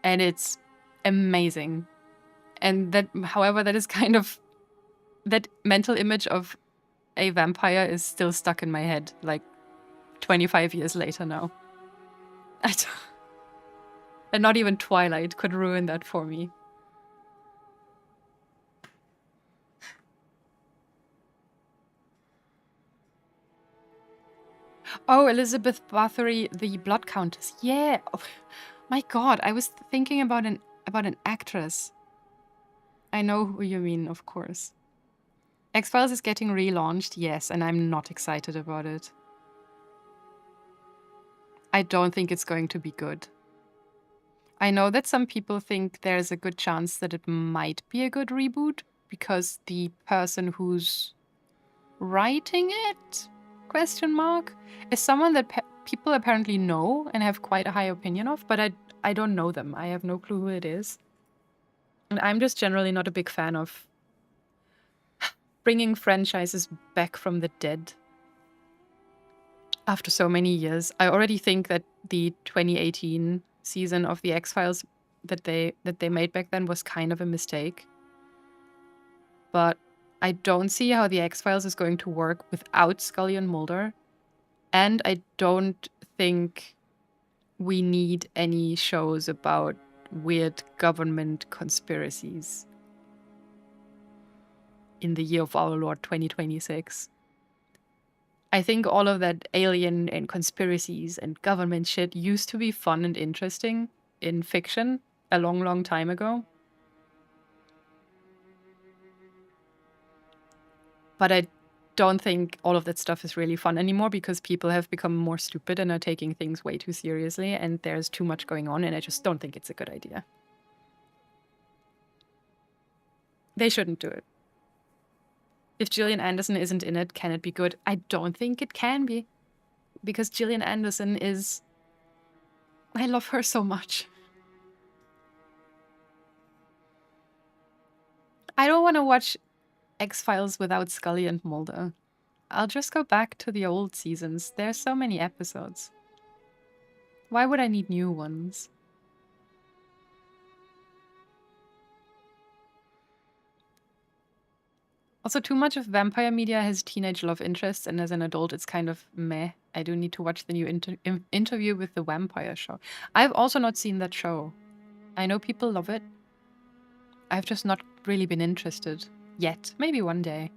And it's amazing. And that, however, that is kind of, that mental image of a vampire is still stuck in my head, like 25 years later now. And not even Twilight could ruin that for me. Oh, Elizabeth Bathory, the Blood Countess. Yeah. Oh, my God, I was thinking about an actress. I know who you mean, of course. X-Files is getting relaunched, yes, and I'm not excited about it. I don't think it's going to be good. I know that some people think there's a good chance that it might be a good reboot because the person who's writing it, is someone that people apparently know and have quite a high opinion of, but I don't know them. I have no clue who it is. And I'm just generally not a big fan of bringing franchises back from the dead after so many years. I already think that the 2018 season of the X-Files that they made back then was kind of a mistake. But I don't see how the X-Files is going to work without Scully and Mulder. And I don't think we need any shows about weird government conspiracies in the year of our Lord 2026. I think all of that alien and conspiracies and government shit used to be fun and interesting in fiction a long, long time ago. But I don't think all of that stuff is really fun anymore because people have become more stupid and are taking things way too seriously, and there's too much going on, and I just don't think it's a good idea. They shouldn't do it. If Gillian Anderson isn't in it, can it be good? I don't think it can be. Because Gillian Anderson is... I love her so much. I don't want to watch X-Files without Scully and Mulder. I'll just go back to the old seasons. There's so many episodes. Why would I need new ones? Also, too much of vampire media has teenage love interests, and as an adult, it's kind of meh. I do need to watch the new interview with the vampire show. I've also not seen that show. I know people love it. I've just not really been interested yet. Maybe one day.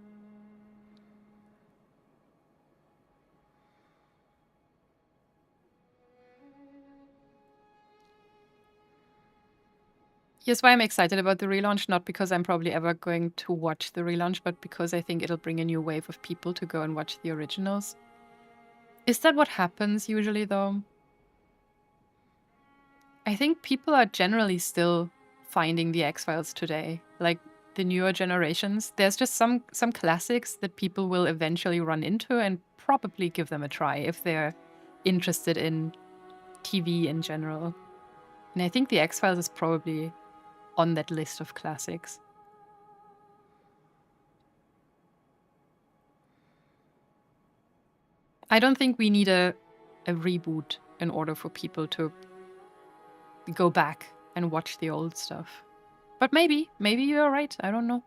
Here's why I'm excited about the relaunch, not because I'm probably ever going to watch the relaunch, but because I think it'll bring a new wave of people to go and watch the originals. Is that what happens usually, though? I think people are generally still finding the X-Files today. Like, the newer generations, there's just some classics that people will eventually run into and probably give them a try if they're interested in TV in general. And I think the X-Files is probably on that list of classics. I don't think we need a reboot in order for people to go back and watch the old stuff. But maybe you're right. I don't know.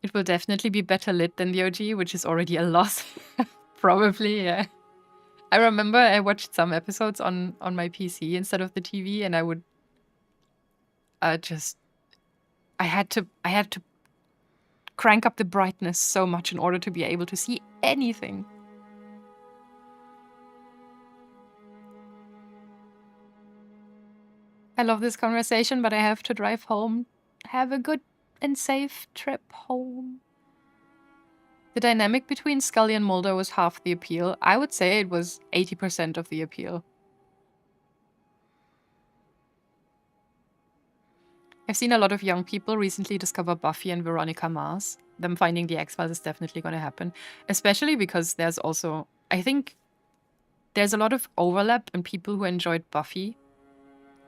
It will definitely be better lit than the OG, which is already a loss. Probably, yeah. I remember I watched some episodes on my PC instead of the TV, and I would I had to crank up the brightness so much in order to be able to see anything. I love this conversation, but I have to drive home. Have a good and safe trip home. The dynamic between Scully and Mulder was half the appeal. I would say it was 80% of the appeal. I've seen a lot of young people recently discover Buffy and Veronica Mars. Them finding the X-Files is definitely going to happen. Especially because there's also... I think there's a lot of overlap in people who enjoyed Buffy,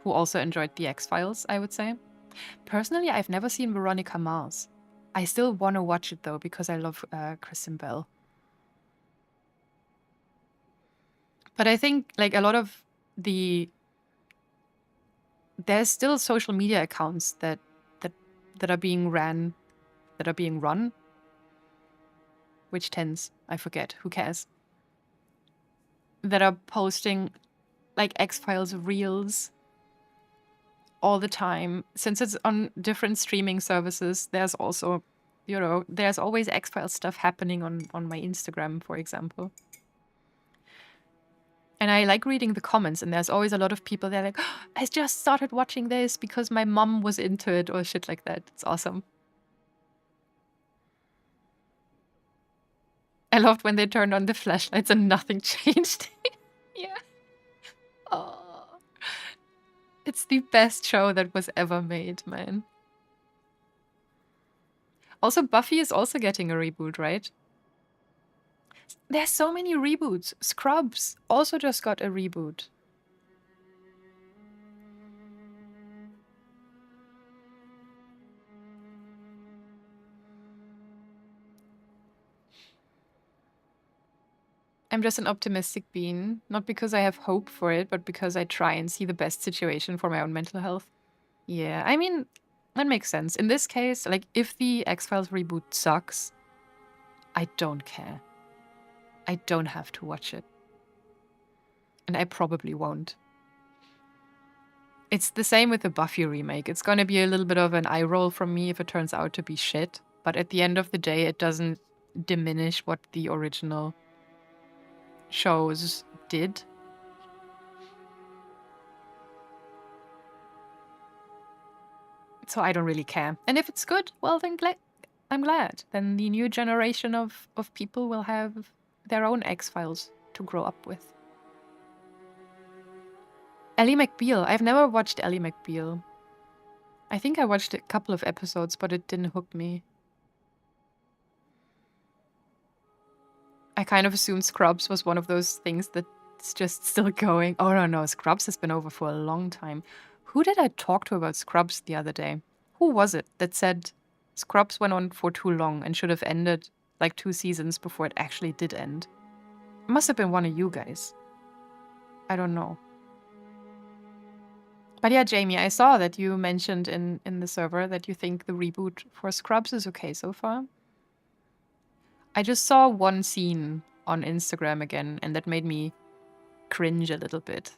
who also enjoyed the X-Files, I would say. Personally, I've never seen Veronica Mars. I still want to watch it, though, because I love Kristen Bell. But I think, like, a lot of the... There's still social media accounts that are being run. Which tense? I forget. Who cares? That are posting, like, X-Files reels all the time. Since it's on different streaming services, there's also, you know, there's always X-Files stuff happening on my Instagram, for example. And I like reading the comments, and there's always a lot of people that are like, oh, I just started watching this because my mom was into it, or shit like that. It's awesome. I loved when they turned on the flashlights and nothing changed. Yeah. Oh. It's the best show that was ever made, man. Also, Buffy is also getting a reboot, right? There's so many reboots. Scrubs also just got a reboot. I'm just an optimistic being, not because I have hope for it, but because I try and see the best situation for my own mental health. Yeah, I mean, that makes sense. In this case, like, if the X-Files reboot sucks, I don't care. I don't have to watch it. And I probably won't. It's the same with the Buffy remake. It's gonna be a little bit of an eye roll from me if it turns out to be shit. But at the end of the day, it doesn't diminish what the original shows did. So I don't really care. And if it's good, well, then I'm glad. Then the new generation of people will have their own X-Files to grow up with. Ally McBeal. I've never watched Ally McBeal. I think I watched a couple of episodes, but it didn't hook me. I kind of assumed Scrubs was one of those things that's just still going. Oh, no, Scrubs has been over for a long time. Who did I talk to about Scrubs the other day? Who was it that said Scrubs went on for too long and should have ended like 2 seasons before it actually did end. It must have been one of you guys. I don't know. But yeah, Jamie, I saw that you mentioned in the server that you think the reboot for Scrubs is okay so far. I just saw one scene on Instagram again, and that made me cringe a little bit.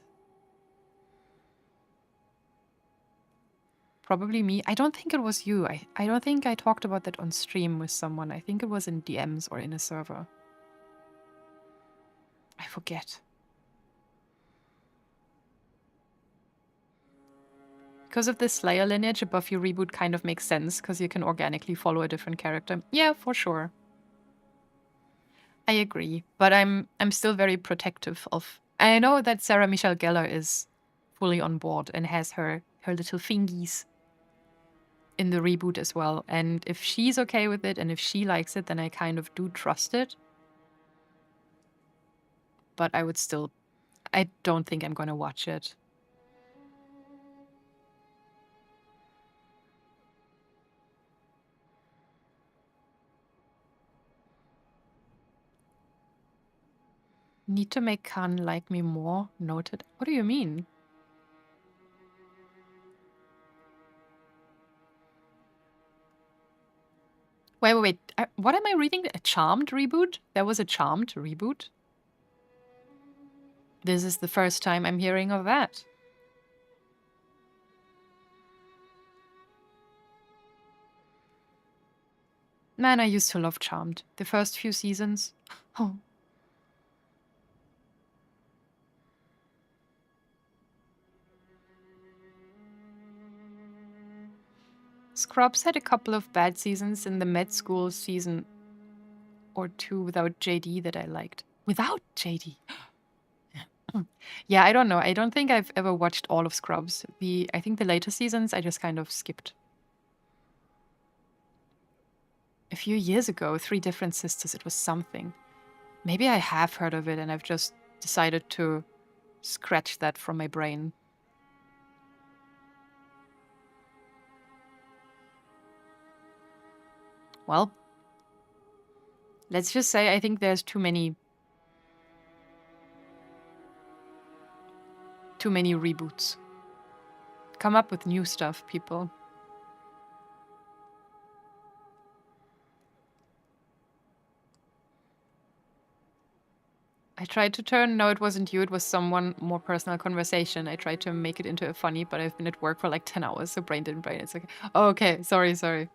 Probably me. I don't think it was you. I don't think I talked about that on stream with someone. I think it was in DMs or in a server. I forget. Because of the Slayer lineage, a Buffy reboot kind of makes sense because you can organically follow a different character. Yeah, for sure. I agree, but I'm still very protective of. I know that Sarah Michelle Gellar is fully on board and has her little fingies in the reboot as well. And if she's okay with it and if she likes it, then I kind of do trust it. But I don't think I'm gonna watch it. Need to make Khan like me more. Noted. What do you mean? Wait. What am I reading? A Charmed reboot? There was a Charmed reboot? This is the first time I'm hearing of that. Man, I used to love Charmed. The first few seasons. Oh. Scrubs had a couple of bad seasons in the med school season or 2 without JD that I liked. Without JD? Yeah, I don't know. I don't think I've ever watched all of Scrubs. I think the later seasons I just kind of skipped. A few years ago, 3 Different Sisters, it was something. Maybe I have heard of it and I've just decided to scratch that from my brain. Well, let's just say I think there's too many reboots. Come up with new stuff, people. I tried to turn, no, it wasn't you, it was someone more personal conversation. I tried to make it into a funny, but I've been at work for like 10 hours, so brain didn't brain. It's okay. Oh, okay, sorry.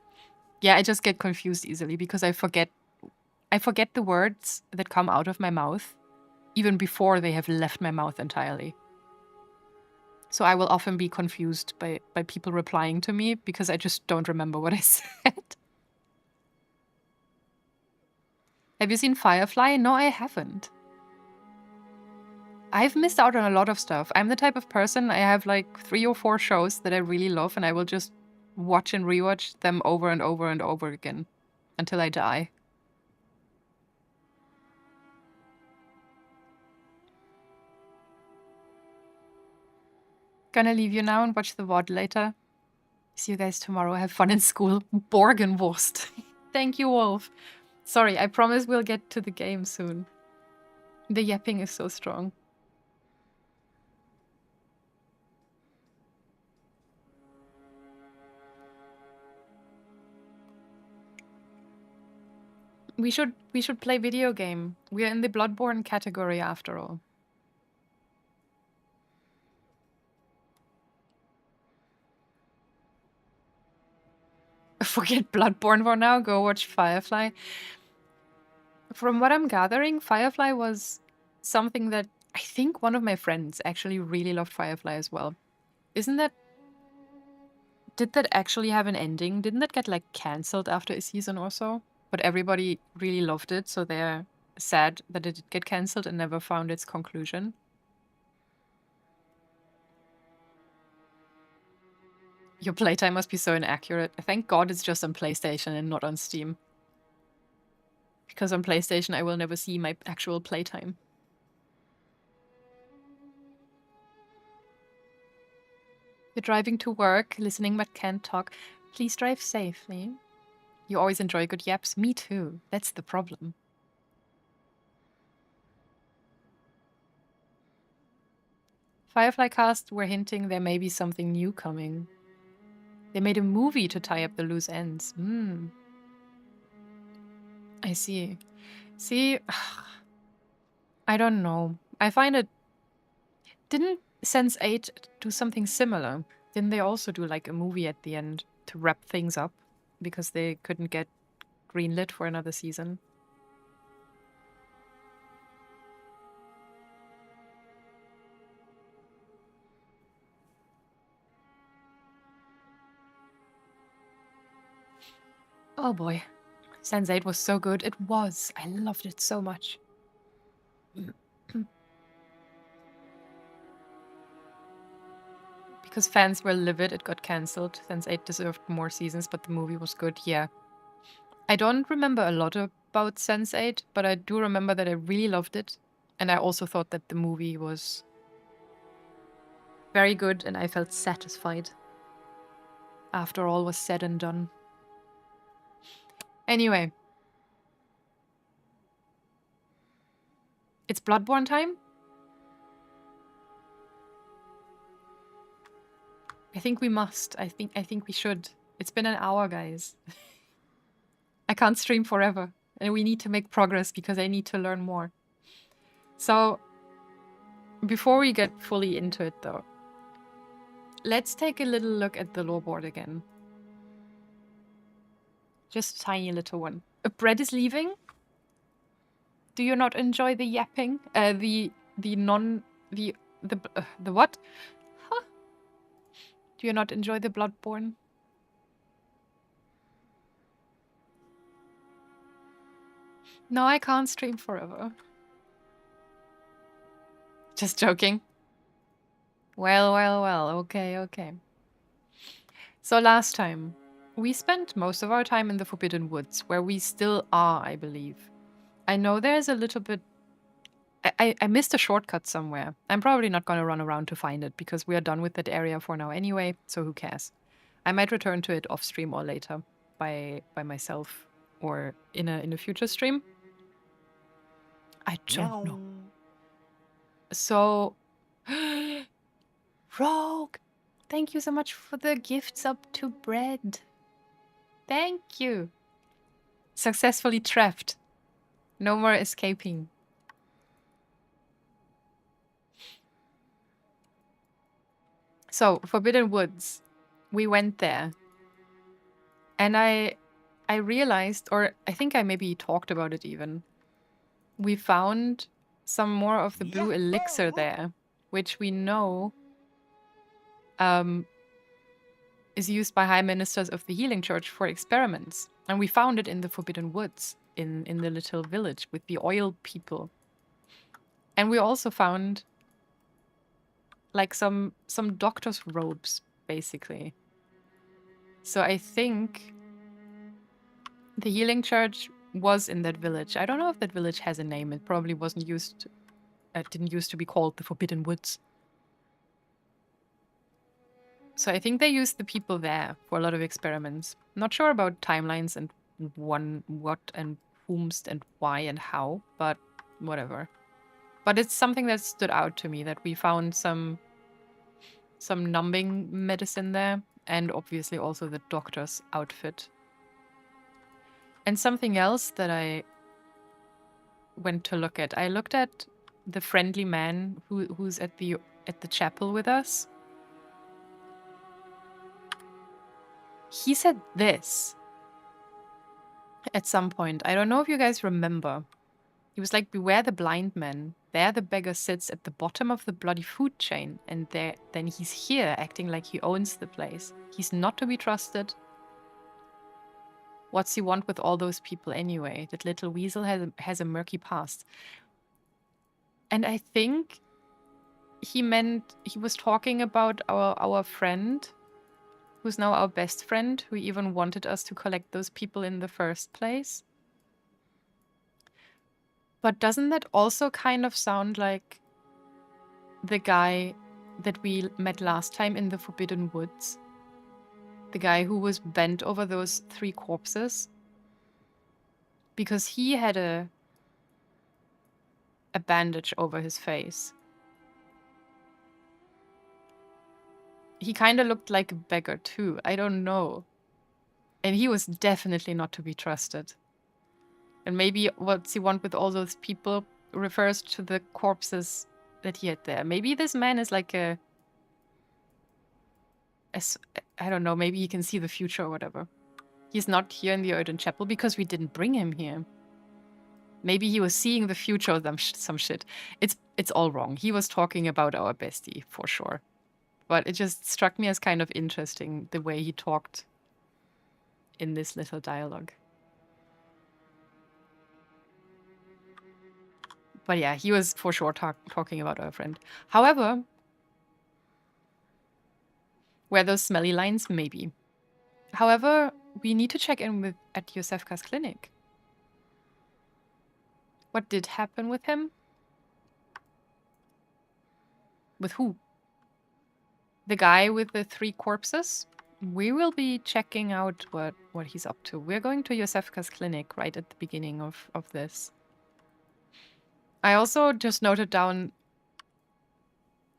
Yeah, I just get confused easily because I forget the words that come out of my mouth even before they have left my mouth entirely. So I will often be confused by people replying to me because I just don't remember what I said. Have you seen Firefly? No, I haven't. I've missed out on a lot of stuff. I'm the type of person, I have like 3 or 4 shows that I really love and I will just watch and rewatch them over and over and over again until I die. Gonna leave you now and watch the VOD later. See you guys tomorrow. Have fun in school. Borgenwurst. Thank you, Wolf. Sorry, I promise we'll get to the game soon. The yapping is so strong. We should play video game. We're in the Bloodborne category after all. Forget Bloodborne for now, go watch Firefly. From what I'm gathering, Firefly was something that I think one of my friends actually really loved Firefly as well. Did that actually have an ending? Didn't that get like cancelled after a season or so? But everybody really loved it, so they're sad that it did get cancelled and never found its conclusion. Your playtime must be so inaccurate. Thank God it's just on PlayStation and not on Steam. Because on PlayStation I will never see my actual playtime. You're driving to work, listening but can't talk. Please drive safely. You always enjoy good yaps? Me too. That's the problem. Firefly cast were hinting there may be something new coming. They made a movie to tie up the loose ends. I see. See, I don't know. I find it... Didn't Sense8 do something similar? Didn't they also do like a movie at the end to wrap things up because they couldn't get greenlit for another season? Oh boy. Sense8 was so good. It was. I loved it so much. Because fans were livid, it got cancelled. Sense8 deserved more seasons, but the movie was good, yeah. I don't remember a lot about Sense8, but I do remember that I really loved it. And I also thought that the movie was very good, and I felt satisfied after all was said and done. Anyway. It's Bloodborne time? I think we must. I think we should. It's been an hour, guys. I can't stream forever. And we need to make progress because I need to learn more. So, before we get fully into it though, let's take a little look at the lore board again. Just a tiny little one. Brett is leaving? Do you not enjoy the yapping? The what? Huh? Do you not enjoy the Bloodborne? No, I can't stream forever. Just joking. Well, okay. So last time, we spent most of our time in the Forbidden Woods, where we still are, I believe. I know there's a little bit... I missed a shortcut somewhere. I'm probably not going to run around to find it, because we are done with that area for now anyway, so who cares? I might return to it off-stream or later, by myself, or in a future stream. I don't know. So... Rogue! Thank you so much for the gifts up to bread. Thank you. Successfully trapped. No more escaping. So, Forbidden Woods. We went there. And I realized, or I think I maybe talked about it even. We found some more of the blue elixir there, which we know is used by high ministers of the Healing Church for experiments. And we found it in the Forbidden Woods, in the little village with the oil people. And we also found like some doctor's robes, basically. So I think the Healing Church was in that village. I don't know if that village has a name. It probably wasn't used... It didn't used to be called the Forbidden Woods. So I think they used the people there for a lot of experiments. Not sure about timelines and what and whomst and why and how, but whatever. But it's something that stood out to me, that we found some numbing medicine there, and obviously also the doctor's outfit. And something else that I went to look at. I looked at the friendly man who's at the chapel with us. He said this at some point. I don't know if you guys remember. He was like, beware the blind man. There the beggar sits at the bottom of the bloody food chain, and then he's here acting like he owns the place. He's not to be trusted. What's he want with all those people anyway? That little weasel has a murky past. And I think he was talking about our friend, who's now our best friend, who even wanted us to collect those people in the first place. But doesn't that also kind of sound like the guy that we met last time in the Forbidden Woods? The guy who was bent over those 3 corpses? because he had a bandage over his face. He kind of looked like a beggar too. I don't know. And he was definitely not to be trusted. And maybe what he want with all those people refers to the corpses that he had there. Maybe this man is like I don't know, maybe he can see the future or whatever. He's not here in the Earthen Chapel because we didn't bring him here. Maybe he was seeing the future or some shit. It's all wrong. He was talking about our bestie, for sure. But it just struck me as kind of interesting, the way he talked in this little dialogue. But yeah, he was for sure talking about our friend. However, were those smelly lines? Maybe. However, we need to check in at Yosefka's clinic. What did happen with him? With who? The guy with the 3 corpses? We will be checking out what he's up to. We're going to Yosefka's clinic right at the beginning of this. I also just noted down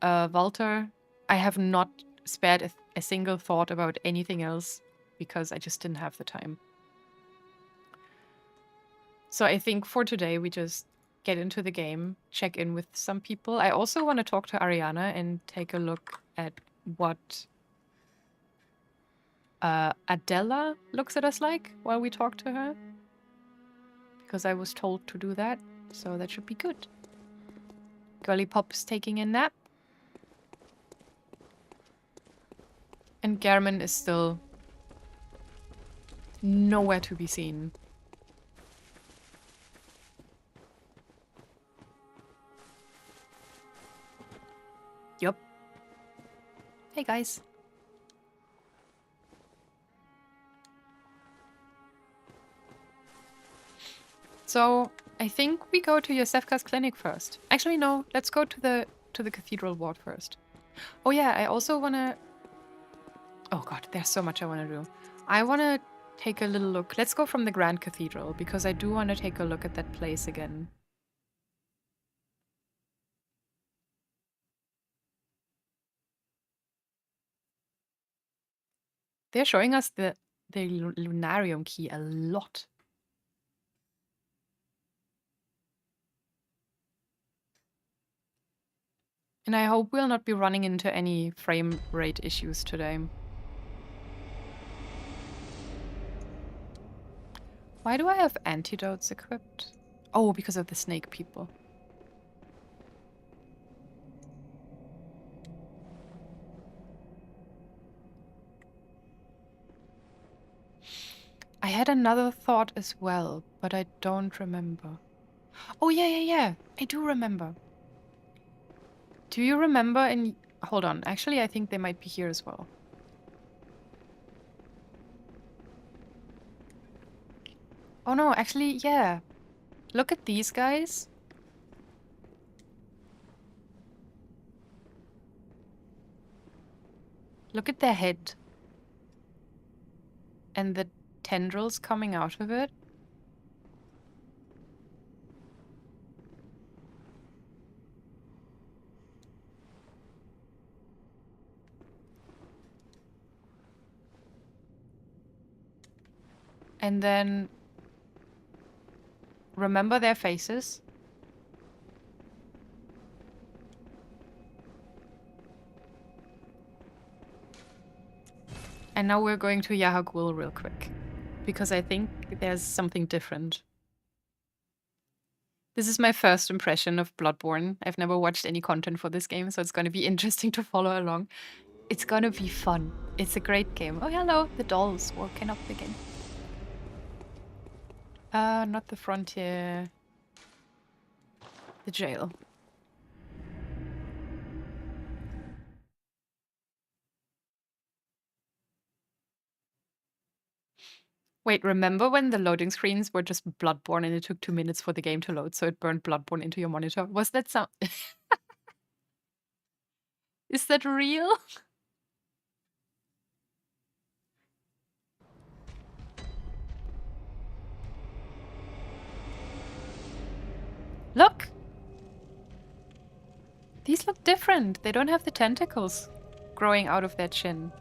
Walter. I have not spared a single thought about anything else because I just didn't have the time. So I think for today we just get into the game, check in with some people. I also want to talk to Ariana and take a look at what Adela looks at us like while we talk to her. Because I was told to do that, so that should be good. Girly Pop's taking a nap. And Gehrman is still nowhere to be seen. Yup. Hey guys. So I think we go to Yosefka's clinic first. Actually, no. Let's go to the cathedral ward first. Oh yeah, I also wanna. Oh god, there's so much I wanna do. I wanna take a little look. Let's go from the Grand Cathedral because I do wanna take a look at that place again. They're showing us the Lunarium key a lot. And I hope we'll not be running into any frame rate issues today. Why do I have antidotes equipped? Oh, because of the snake people. I had another thought as well, but I don't remember. Oh, yeah. I do remember. Do you remember in... Hold on. Actually, I think they might be here as well. Oh, no. Actually, yeah. Look at these guys. Look at their head. And the tendrils coming out of it. And then remember their faces. And now we're going to Yahar'gul real quick. Because I think there's something different. This is my first impression of Bloodborne. I've never watched any content for this game, so it's going to be interesting to follow along. It's going to be fun. It's a great game. Oh, hello. The dolls woken up again. Not the frontier. The jail. Wait, remember when the loading screens were just Bloodborne and it took 2 minutes for the game to load, so it burned Bloodborne into your monitor? Was that sound? Is that real? Look! These look different. They don't have the tentacles growing out of their chin.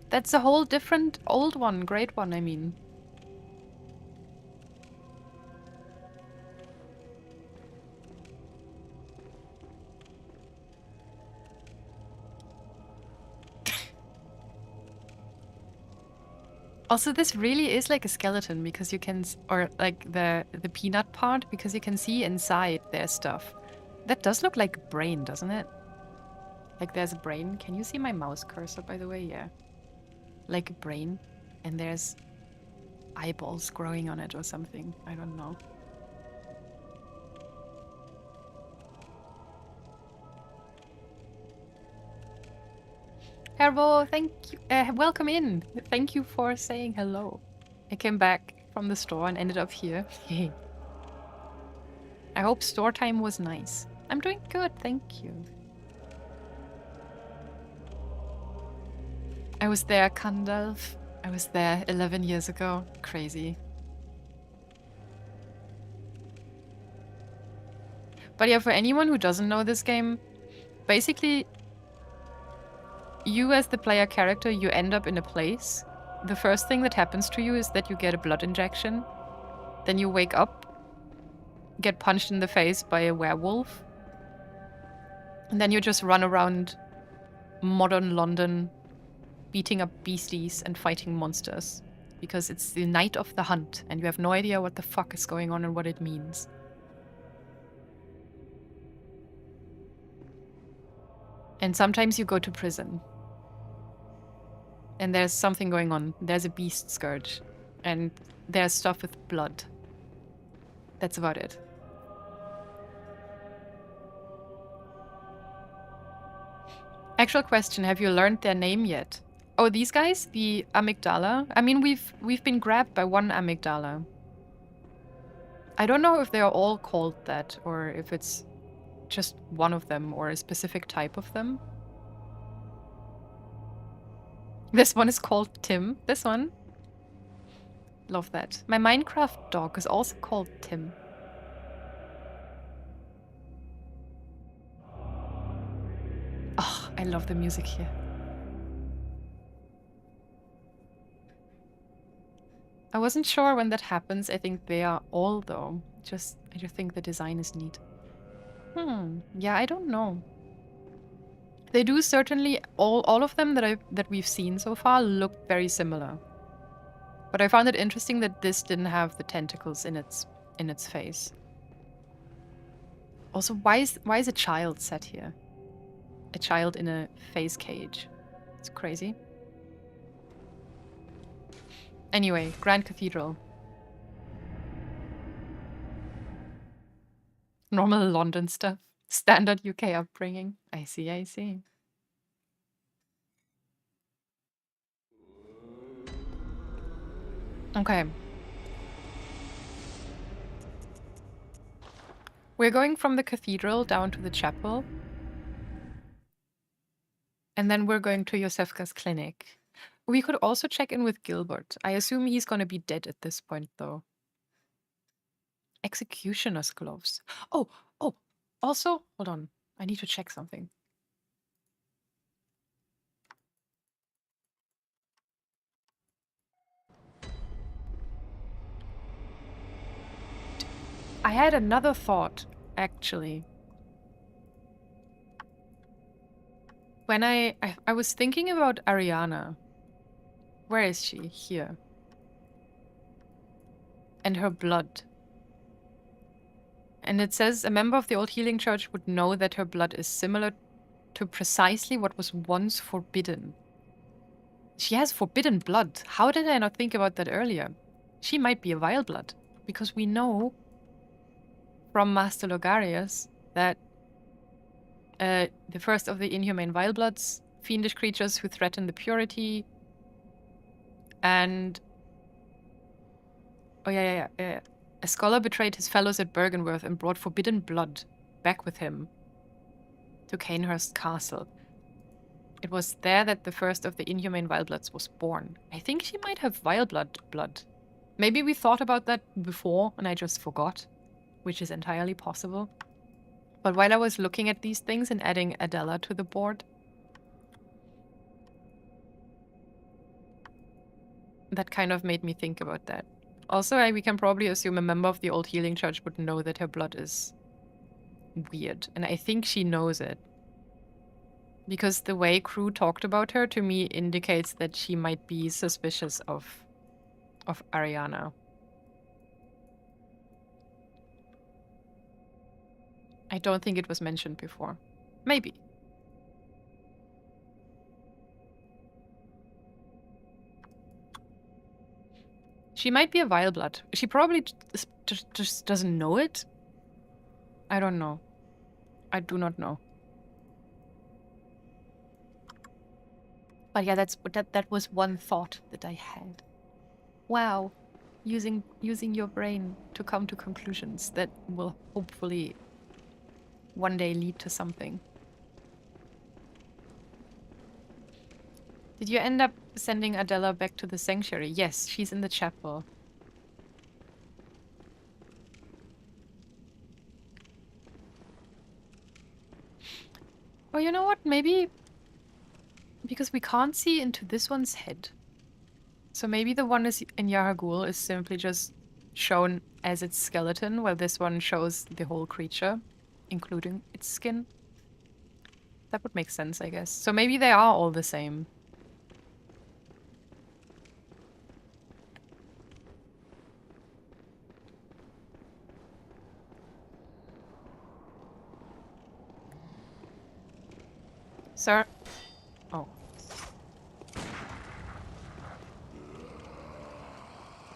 That's a whole different old one, great one, I mean. Also, this really is like a skeleton because you can, or like the peanut part, because you can see inside their stuff. That does look like a brain, doesn't it? Like there's a brain. Can you see my mouse cursor, by the way? Yeah. Like a brain. And there's eyeballs growing on it or something. I don't know. Herbo, thank you. Welcome in. Thank you for saying hello. I came back from the store and ended up here. I hope store time was nice. I'm doing good, thank you. I was there, Kandalf. I was there 11 years ago. Crazy. But yeah, for anyone who doesn't know this game, basically, you as the player character, you end up in a place. The first thing that happens to you is that you get a blood injection. Then you wake up, get punched in the face by a werewolf. And then you just run around modern London, beating up beasties and fighting monsters. Because it's the night of the hunt, and you have no idea what the fuck is going on and what it means. And sometimes you go to prison. And there's something going on. There's a beast scourge. And there's stuff with blood. That's about it. Actual question, have you learned their name yet? Oh, these guys? The amygdala? I mean, we've been grabbed by one amygdala. I don't know if they are all called that, or if it's just one of them, or a specific type of them. This one is called Tim. This one. Love that. My Minecraft dog is also called Tim. Oh, I love the music here. I wasn't sure when that happens. I think they are all, though. I just think the design is neat. Yeah, I don't know. They do certainly, all of them that we've seen so far look very similar. But I found it interesting that this didn't have the tentacles in its face. Also, why is a child set here? A child in a face cage. It's crazy. Anyway, Grand Cathedral. Normal London stuff. Standard UK upbringing. I see, I see. Okay. We're going from the cathedral down to the chapel. And then we're going to Josefka's clinic. We could also check in with Gilbert. I assume he's gonna be dead at this point, though. Executioner's gloves. Oh, also, hold on. I need to check something. I had another thought, actually. When I was thinking about Ariana. Where is she? Here. And her blood. And it says a member of the Old Healing Church would know that her blood is similar to precisely what was once forbidden. She has forbidden blood. How did I not think about that earlier? She might be a vile blood. Because we know from Master Logarius that the first of the inhumane vile bloods, fiendish creatures who threaten the purity, and... Oh, yeah. A scholar betrayed his fellows at Bergenworth and brought forbidden blood back with him to Cainhurst Castle. It was there that the first of the inhumane Wilebloods was born. I think she might have Vileblood blood. Maybe we thought about that before and I just forgot, which is entirely possible. But while I was looking at these things and adding Adela to the board, that kind of made me think about that. Also, we can probably assume a member of the Old Healing Church would know that her blood is weird. And I think she knows it. Because the way Crew talked about her to me indicates that she might be suspicious of Ariana. I don't think it was mentioned before. Maybe. She might be a Vileblood. She probably just doesn't know it. I don't know. I do not know. But yeah, that was one thought that I had. Wow. Using your brain to come to conclusions that will hopefully one day lead to something. Did you end up sending Adela back to the sanctuary? Yes, she's in the chapel. Oh, you know what? Maybe because we can't see into this one's head. So maybe the one is in Yaragul is simply just shown as its skeleton, while this one shows the whole creature, including its skin. That would make sense, I guess. So maybe they are all the same. Sir? Oh.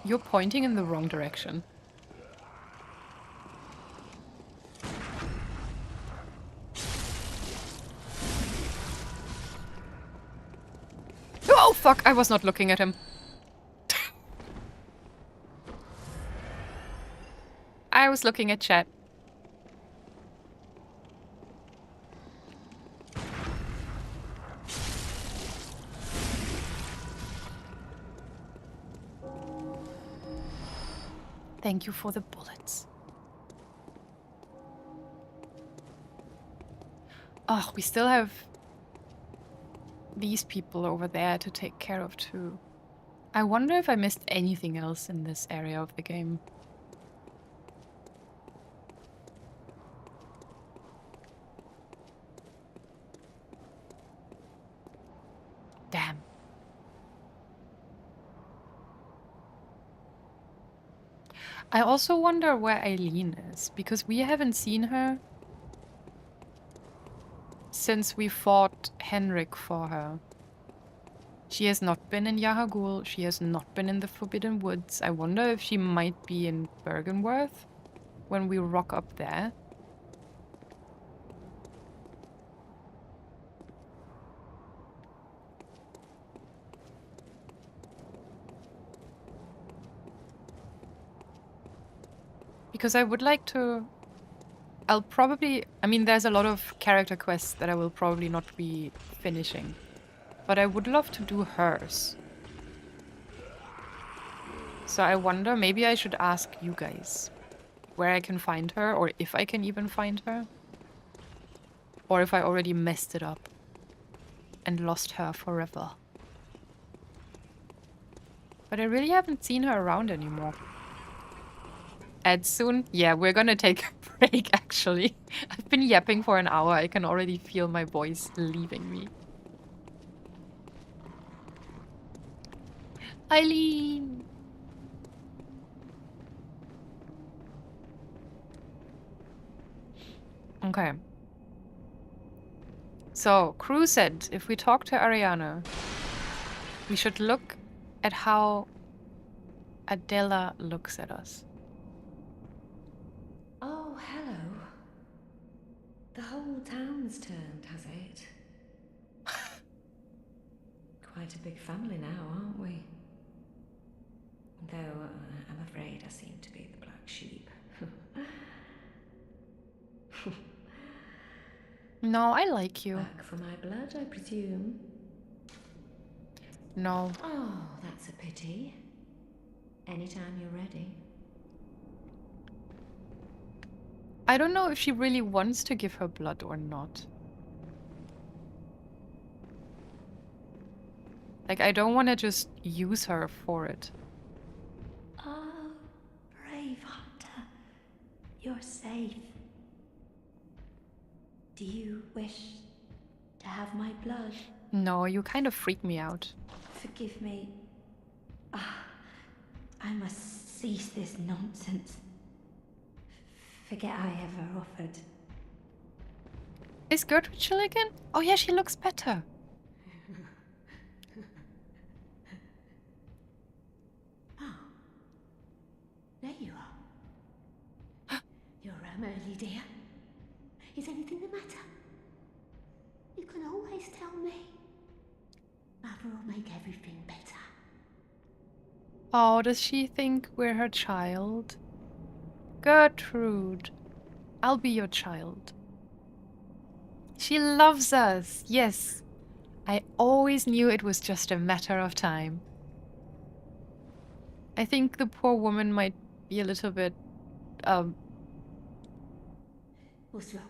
You're pointing in the wrong direction. Oh, fuck! I was not looking at him. I was looking at chat. Thank you for the bullets. Oh, we still have these people over there to take care of too. I wonder if I missed anything else in this area of the game. Damn. I also wonder where Eileen is, because we haven't seen her since we fought Henrik for her. She has not been in Yahagul, she has not been in the Forbidden Woods. I wonder if she might be in Bergenworth when we rock up there. Because I would like to... I'll probably... I mean, there's a lot of character quests that I will probably not be finishing. But I would love to do hers. So I wonder, maybe I should ask you guys where I can find her, or if I can even find her. Or if I already messed it up and lost her forever. But I really haven't seen her around anymore. Ed soon? Yeah, we're gonna take a break, actually. I've been yapping for an hour. I can already feel my voice leaving me. Eileen! Okay. So, Crew said if we talk to Ariana, we should look at how Adela looks at us. Oh, hello. The whole town's turned, has it? Quite a big family now, aren't we? Though I'm afraid I seem to be the black sheep. No, I like you. Back for my blood, I presume. No. Oh, that's a pity. Anytime you're ready. I don't know if she really wants to give her blood or not. Like, I don't want to just use her for it. Oh, brave hunter. You're safe. Do you wish to have my blood? No, you kind of freak me out. Forgive me. I must cease this nonsense. Forget I ever offered. Is Gertrude chill again? Oh yeah, she looks better. Oh, there you are. You're early, dear. Is anything the matter? You can always tell me. Mother will make everything better. Oh, does she think we're her child? Gertrude, I'll be your child. She loves us, yes. I always knew it was just a matter of time. I think the poor woman might be a little bit, What's wrong?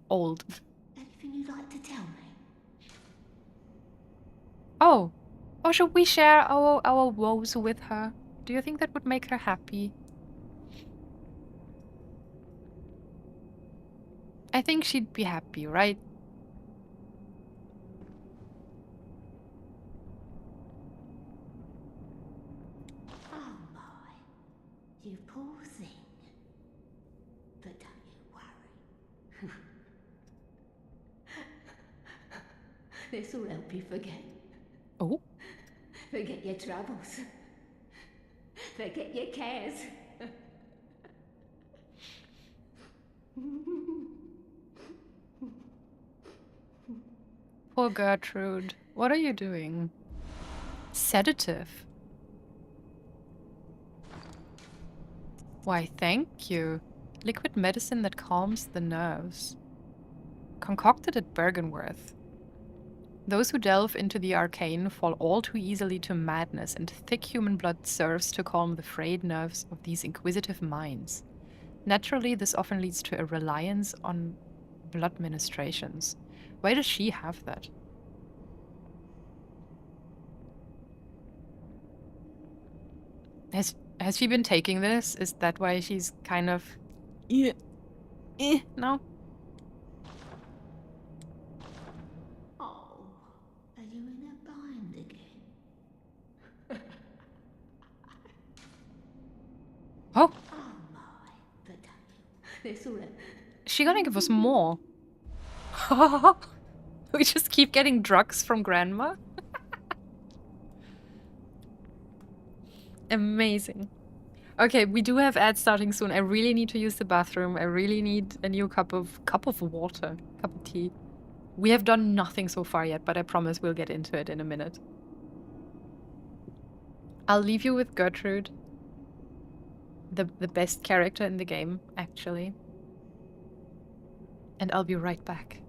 old. Anything you'd like to tell me? Oh. Oh, should we share our woes with her? Do you think that would make her happy? I think she'd be happy, right? Oh my, you poor thing. But don't you worry. This will help you forget. Oh. Forget your troubles. Forget your cares. Poor Gertrude. What are you doing? Sedative. Why, thank you. Liquid medicine that calms the nerves. Concocted at Bergenworth. Those who delve into the arcane fall all too easily to madness, and thick human blood serves to calm the frayed nerves of these inquisitive minds. Naturally, this often leads to a reliance on blood ministrations. Why does she have that? Has she been taking this? Is that why she's kind of... No? Oh, are you in a bind again? Oh, Oh my, but don't you? This will help. is she gonna give us more? We just keep getting drugs from Grandma? Amazing. Okay, we do have ads starting soon. I really need to use the bathroom. I really need a new cup of water, cup of tea. We have done nothing so far yet, but I promise we'll get into it in a minute. I'll leave you with Gertrude. The best character in the game, actually. And I'll be right back.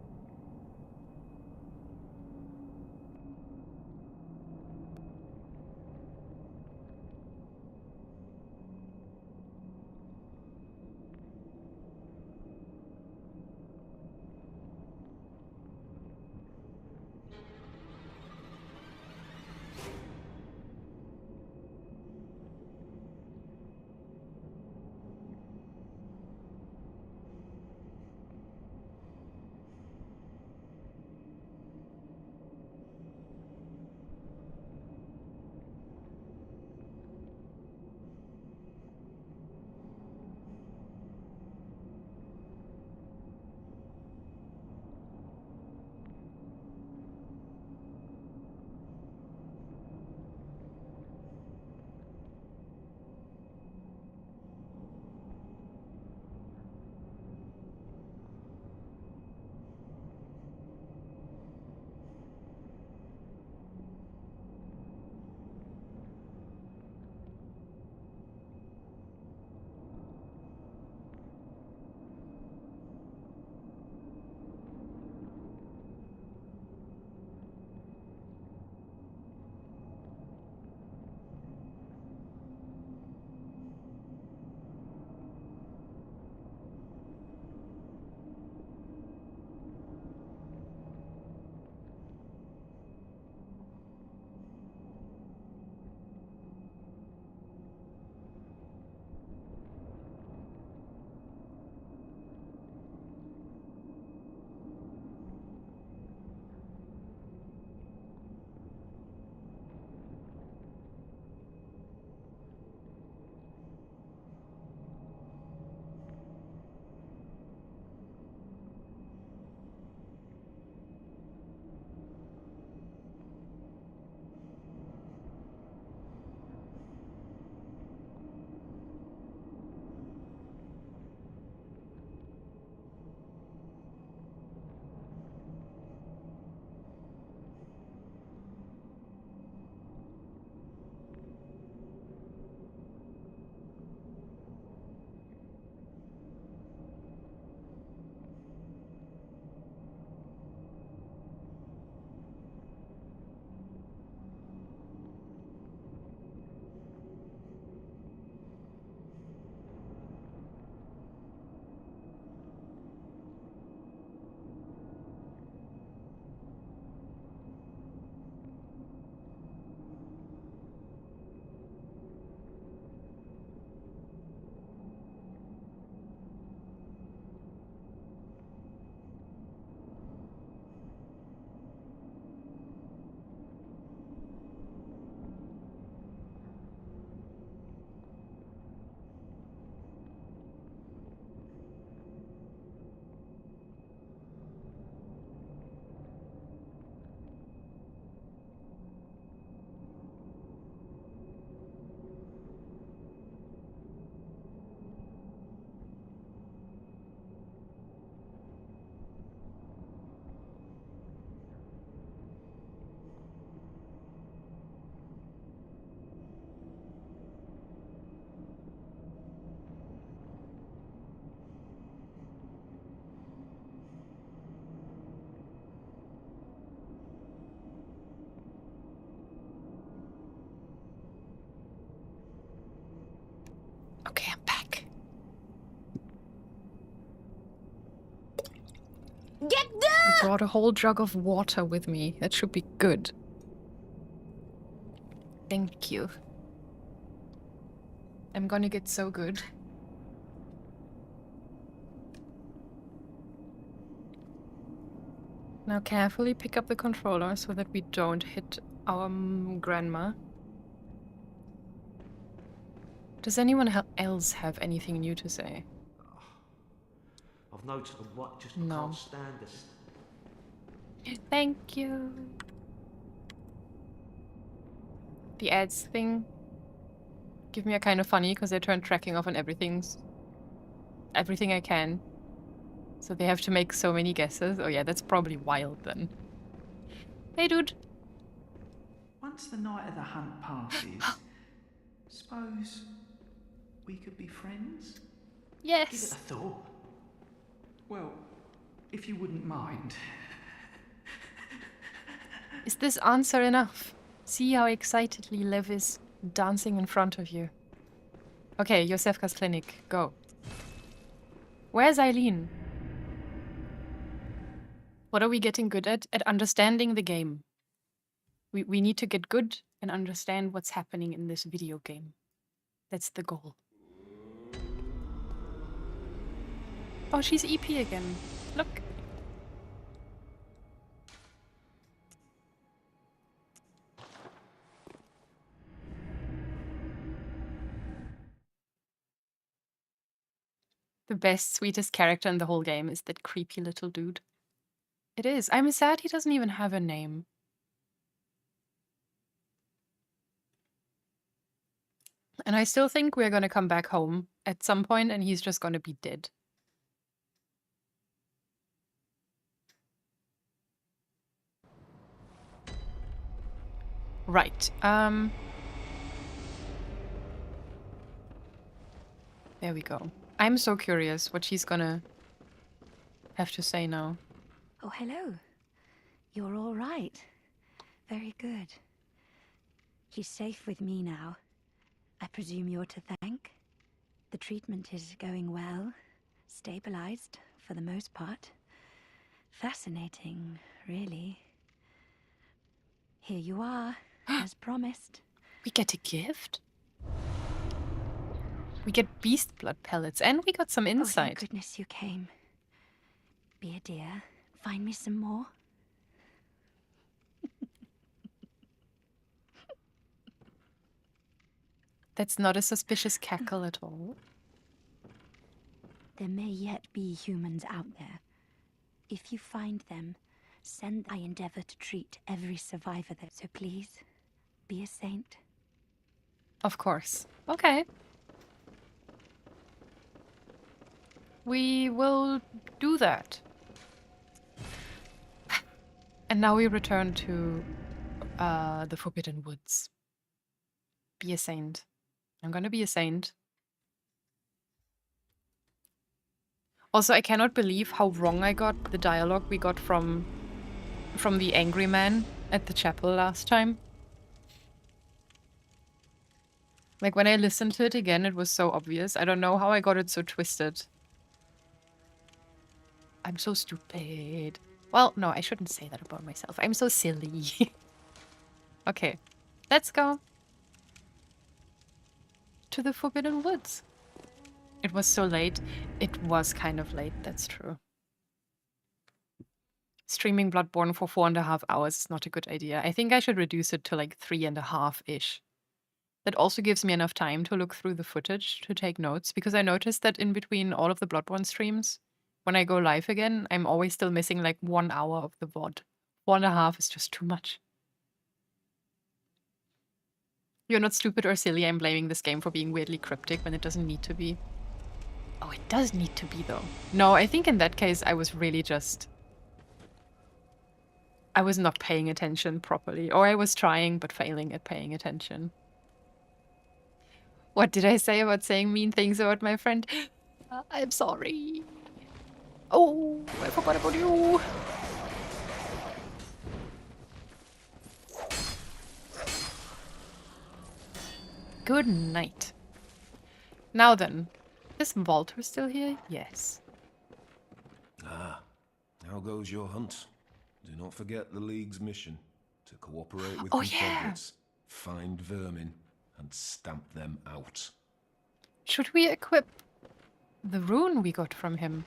Get I brought a whole jug of water with me. That should be good. Thank you. I'm gonna get so good. Now carefully pick up the controller so that we don't hit our grandma. Does anyone else have anything new to say? I've noticed what just No. can't stand this. Thank you. The ads thing give me a kind of funny because they turn tracking off on everything I can. So they have to make so many guesses. Oh yeah, that's probably wild then. Hey dude. Once the night of the hunt passes, suppose we could be friends? Give it Yes. a thought. Well, if you wouldn't mind. Is this answer enough? See how excitedly Lev is dancing in front of you. Okay, Yosefka's clinic. Go. Where's Eileen? What are we getting good at? At understanding the game. We need to get good and understand what's happening in this video game. That's the goal. Oh, she's EP again. Look. The best, sweetest character in the whole game is that creepy little dude. It is. I'm sad he doesn't even have a name. And I still think we're gonna come back home at some point and he's just gonna be dead. Right. There we go. I'm so curious what she's gonna have to say now. Oh, hello. You're all right. Very good. He's safe with me now. I presume you're to thank. The treatment is going well. Stabilized, for the most part. Fascinating, really. Here you are, as promised. We get a gift? We get beast blood pellets and we got some Oh, thank insight. goodness you came. Be a dear. Find me some more. That's not a suspicious cackle at all. There may yet be humans out there. If you find them, I endeavor to treat every survivor there. So please, be a saint. Of course. Okay. We will do that. And now we return to the Forbidden Woods. Be a saint. I'm gonna be a saint. Also, I cannot believe how wrong I got the dialogue we got from the angry man at the chapel last time. Like, when I listened to it again, it was so obvious. I don't know how I got it so twisted. I'm so stupid. Well, no, I shouldn't say that about myself. I'm so silly. Okay, let's go to the Forbidden Woods. It was so late. It was kind of late, that's true. Streaming Bloodborne for 4.5 hours is not a good idea. I think I should reduce it to like 3.5-ish. That also gives me enough time to look through the footage to take notes, because I noticed that in between all of the Bloodborne streams, when I go live again, I'm always still missing like 1 hour of the VOD. 4.5 is just too much. You're not stupid or silly. I'm blaming this game for being weirdly cryptic when it doesn't need to be. Oh, it does need to be, though. No, I think in that case, I was really just... I was not paying attention properly. Or I was trying, but failing at paying attention. What did I say about saying mean things about my friend? I'm sorry. Oh, I forgot about you. Good night. Now then, is Walter still here? Yes. Ah, How goes your hunt? Do not forget the League's mission to cooperate with Oh, yeah. Confederates, find vermin, and stamp them out. Should we equip the rune we got from him?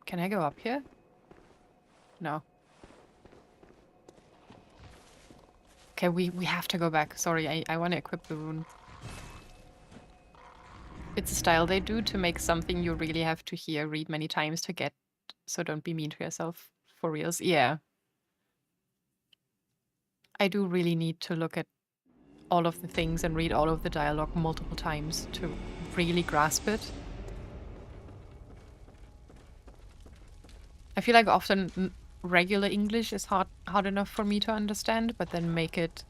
Can I go up here? No. Okay, we have to go back. Sorry, I want to equip the rune. It's a style they do to make something you really have to read many times to get. So don't be mean to yourself. For reals. Yeah. I do really need to look at all of the things and read all of the dialogue multiple times to really grasp it. I feel like often regular English is hard enough for me to understand, but then make it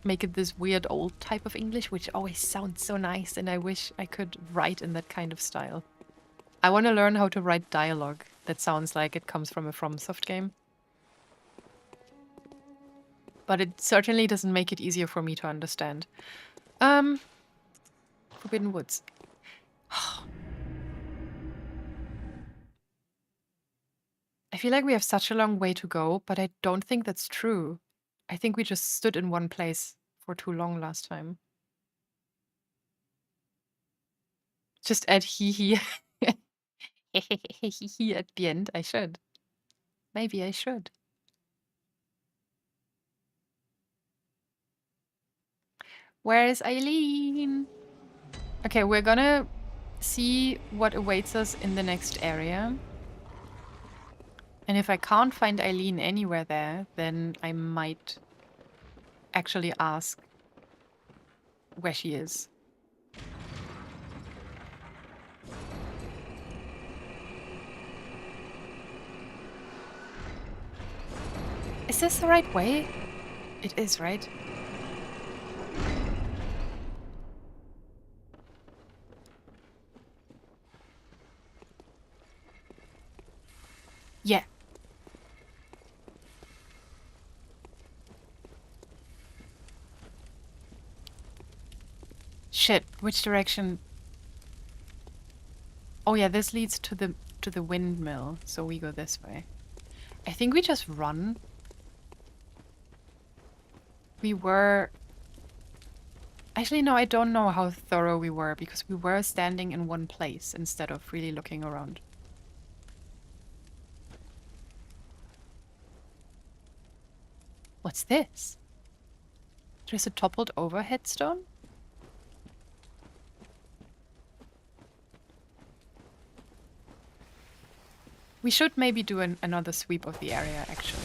this weird old type of English, which always sounds so nice, and I wish I could write in that kind of style. I want to learn how to write dialogue that sounds like it comes from a FromSoft game. But it certainly doesn't make it easier for me to understand. Forbidden Woods. I feel like we have such a long way to go, but I don't think that's true. I think we just stood in one place for too long last time. Just add hee at the end. I should. Maybe I should. Where is Eileen? Okay, we're gonna see what awaits us in the next area. And if I can't find Eileen anywhere there, then I might actually ask where she is. Is this the right way? It is, right? Yeah. Shit, which direction? Oh yeah, this leads to the windmill, so we go this way. I think we just run. We were... Actually, no, I don't know how thorough we were, because we were standing in one place instead of really looking around. What's this? There's a toppled over headstone? We should maybe do another sweep of the area, actually.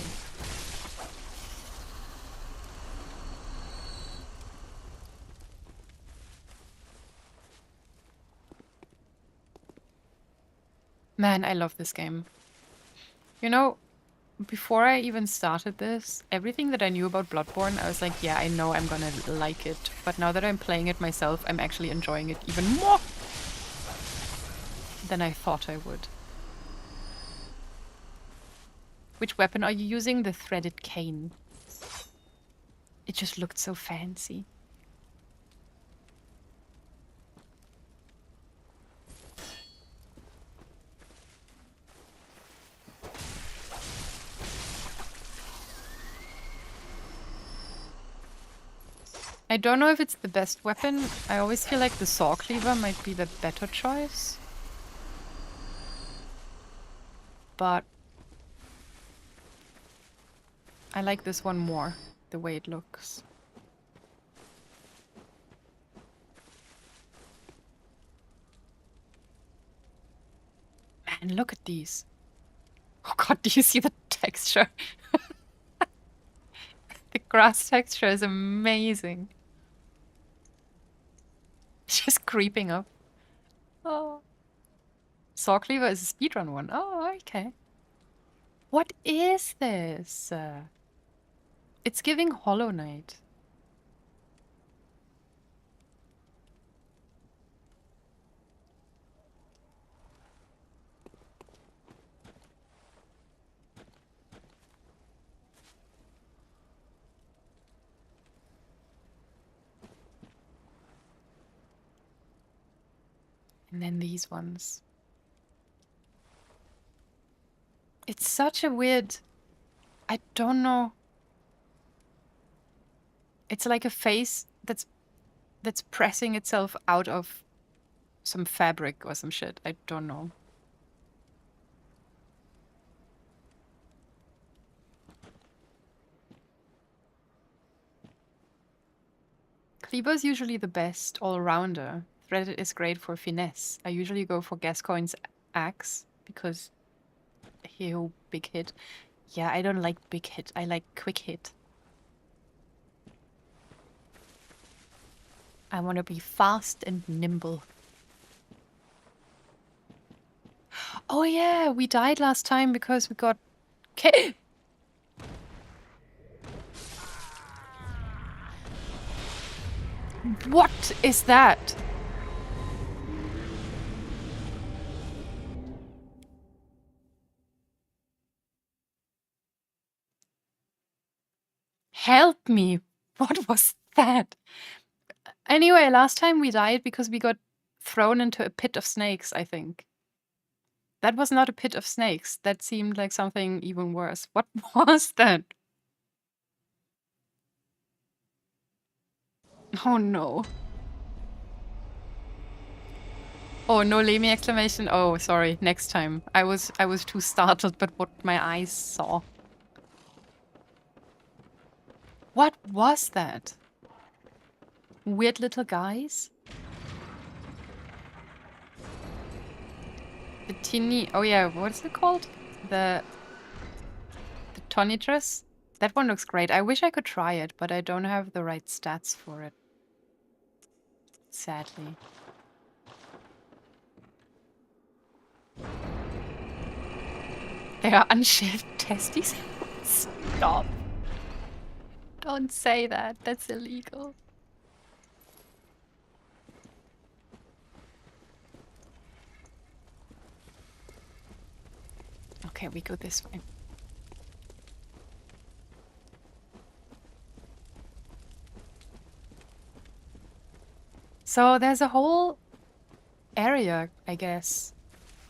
Man, I love this game. You know, before I even started this, everything that I knew about Bloodborne, I was like, yeah, I know I'm gonna like it. But now that I'm playing it myself, I'm actually enjoying it even more than I thought I would. Which weapon are you using? The threaded cane. It just looked so fancy. I don't know if it's the best weapon. I always feel like the saw cleaver might be the better choice. But I like this one more, the way it looks. Man, look at these. Oh god, do you see the texture? The grass texture is amazing. It's just creeping up. Oh. Saw cleaver is a speedrun one. Oh, okay. What is this? It's giving Hollow Knight. And then these ones. It's such a weird... I don't know. It's like a face that's pressing itself out of some fabric or some shit. I don't know. Kleber's usually the best all-rounder. Threaded is great for finesse. I usually go for Gascoigne's axe because he'll big hit. Yeah, I don't like big hit. I like quick hit. I want to be fast and nimble. Oh yeah, we died last time because we got... What is that? Help me! What was that? Anyway, last time we died because we got thrown into a pit of snakes, I think. That was not a pit of snakes. That seemed like something even worse. What was that? Oh no. Oh no, Lemmy exclamation. Oh, sorry. Next time. I was too startled by what my eyes saw. What was that? Weird little guys? The tinny... Oh yeah, what is it called? The Tonitrus? That one looks great. I wish I could try it, but I don't have the right stats for it. Sadly. They are unshaved testes? Stop. Don't say that. That's illegal. Okay, we go this way. So there's a whole area, I guess,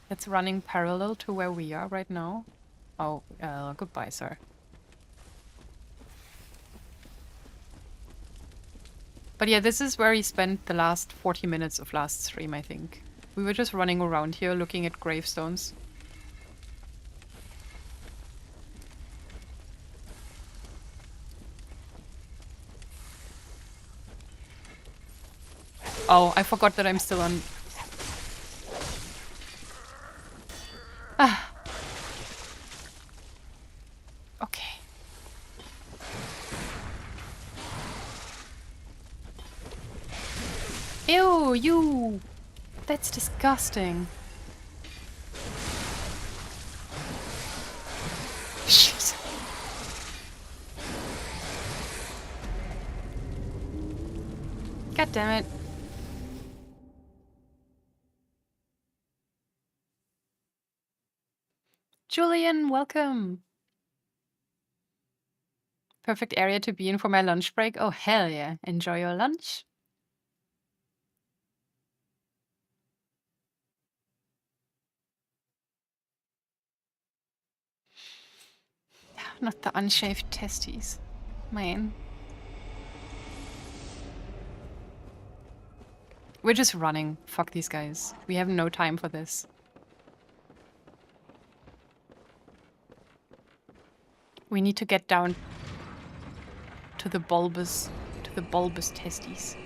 that's running parallel to where we are right now. Oh, goodbye, sir. But yeah, this is where he spent the last 40 minutes of last stream, I think. We were just running around here looking at gravestones. Oh, I forgot that I'm still on... Ah. Okay. Ew, you! That's disgusting. Shit. God damn it. Julian, welcome. Perfect area to be in for my lunch break. Oh, hell yeah. Enjoy your lunch. Not the unshaved testes. Man. We're just running. Fuck these guys. We have no time for this. We need to get down to the bulbous testes.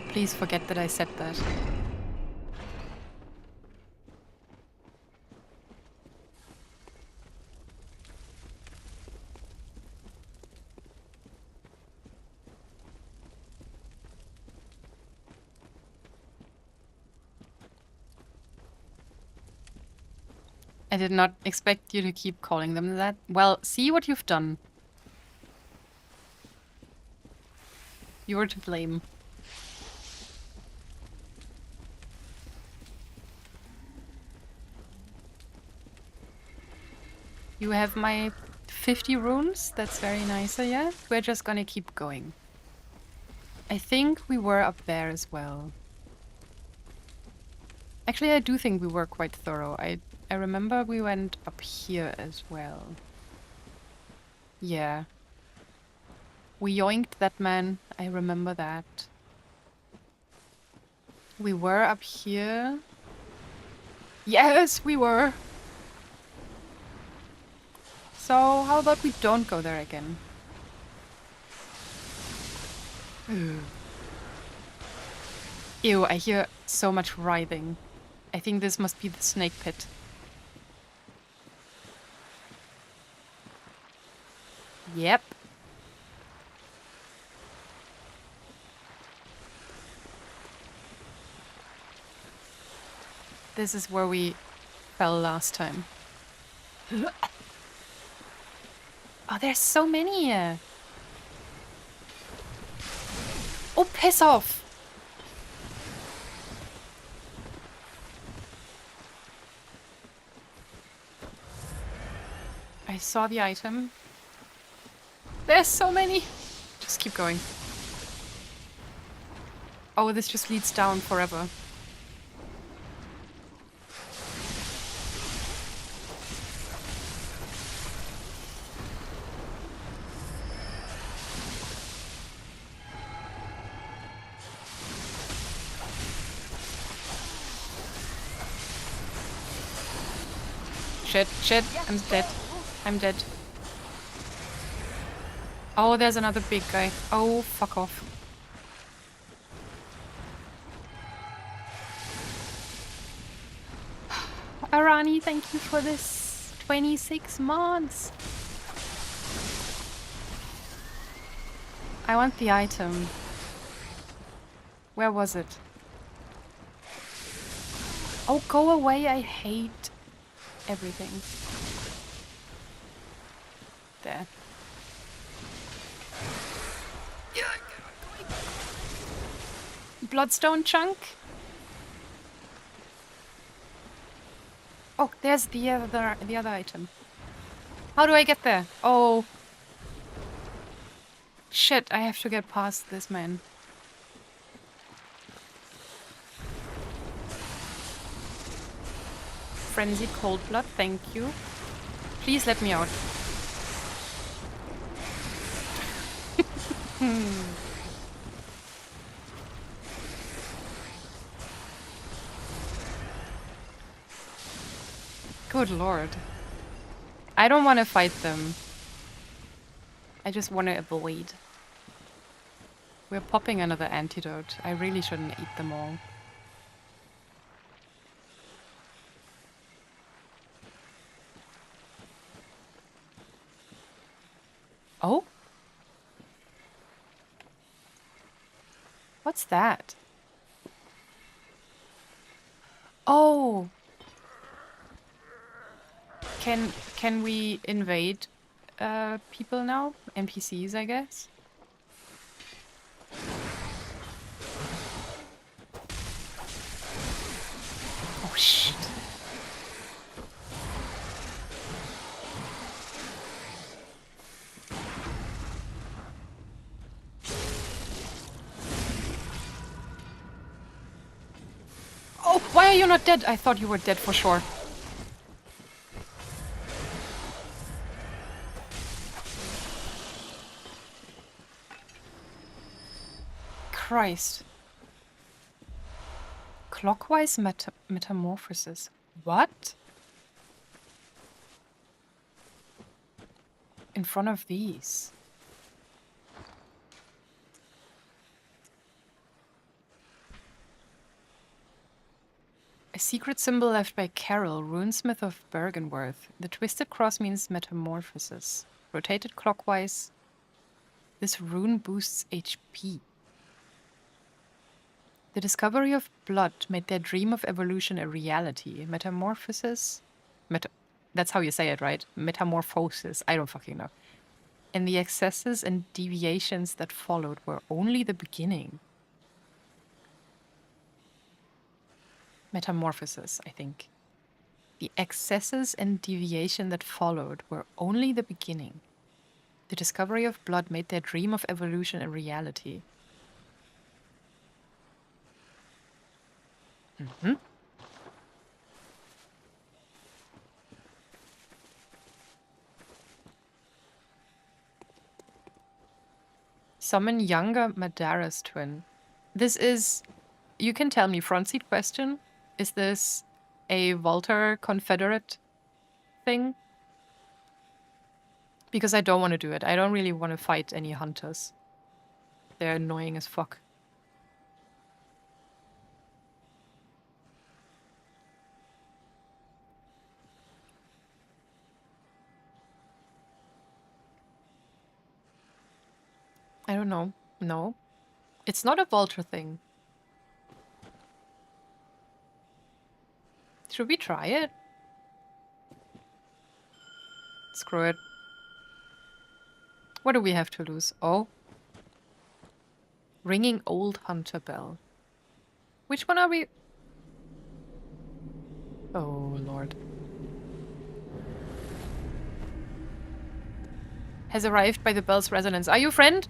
Please forget that I said that. I did not expect you to keep calling them that. Well, see what you've done. You were to blame. You have my 50 runes. That's very nice of you. We're just gonna keep going. I think we were up there as well. Actually, I do think we were quite thorough. I remember we went up here as well. Yeah. We yoinked that man. I remember that. We were up here. Yes, we were. So, how about we don't go there again? Ew, I hear so much writhing. I think this must be the snake pit. Yep. This is where we fell last time. Oh, there's so many here. Oh, piss off! I saw the item. There's so many! Just keep going. Oh, this just leads down forever. Shit, shit, I'm dead. I'm dead. Oh, there's another big guy. Oh, fuck off. Arani, thank you for this 26 months. I want the item. Where was it? Oh, go away, I hate everything. There. Bloodstone chunk? Oh, there's the other item. How do I get there? Oh. Shit, I have to get past this man. Frenzied cold blood, thank you. Please let me out. Good lord. I don't want to fight them. I just want to avoid. We're popping another antidote. I really shouldn't eat them all. Oh? What's that? Oh! Can we invade people now? NPCs, I guess? Oh shit. Oh, why are you not dead? I thought you were dead for sure. Christ. Clockwise metamorphosis. What? In front of these. A secret symbol left by Carol, runesmith of Bergenworth. The twisted cross means metamorphosis. Rotated clockwise. This rune boosts HP. The discovery of blood made their dream of evolution a reality. Metamorphosis? That's how you say it, right? Metamorphosis. I don't fucking know. And the excesses and deviations that followed were only the beginning. Metamorphosis, I think. The excesses and deviation that followed were only the beginning. The discovery of blood made their dream of evolution a reality. Summon younger Madara's twin. This is... You can tell me, front seat question. Is this a Volter Confederate thing? Because I don't want to do it. I don't really want to fight any hunters. They're annoying as fuck. I don't know. No. It's not a Volter thing. Should we try it? Screw it. What do we have to lose? Oh. Ringing old hunter bell. Which one are we? Oh, Lord. Has arrived by the bell's resonance. Are you a friend?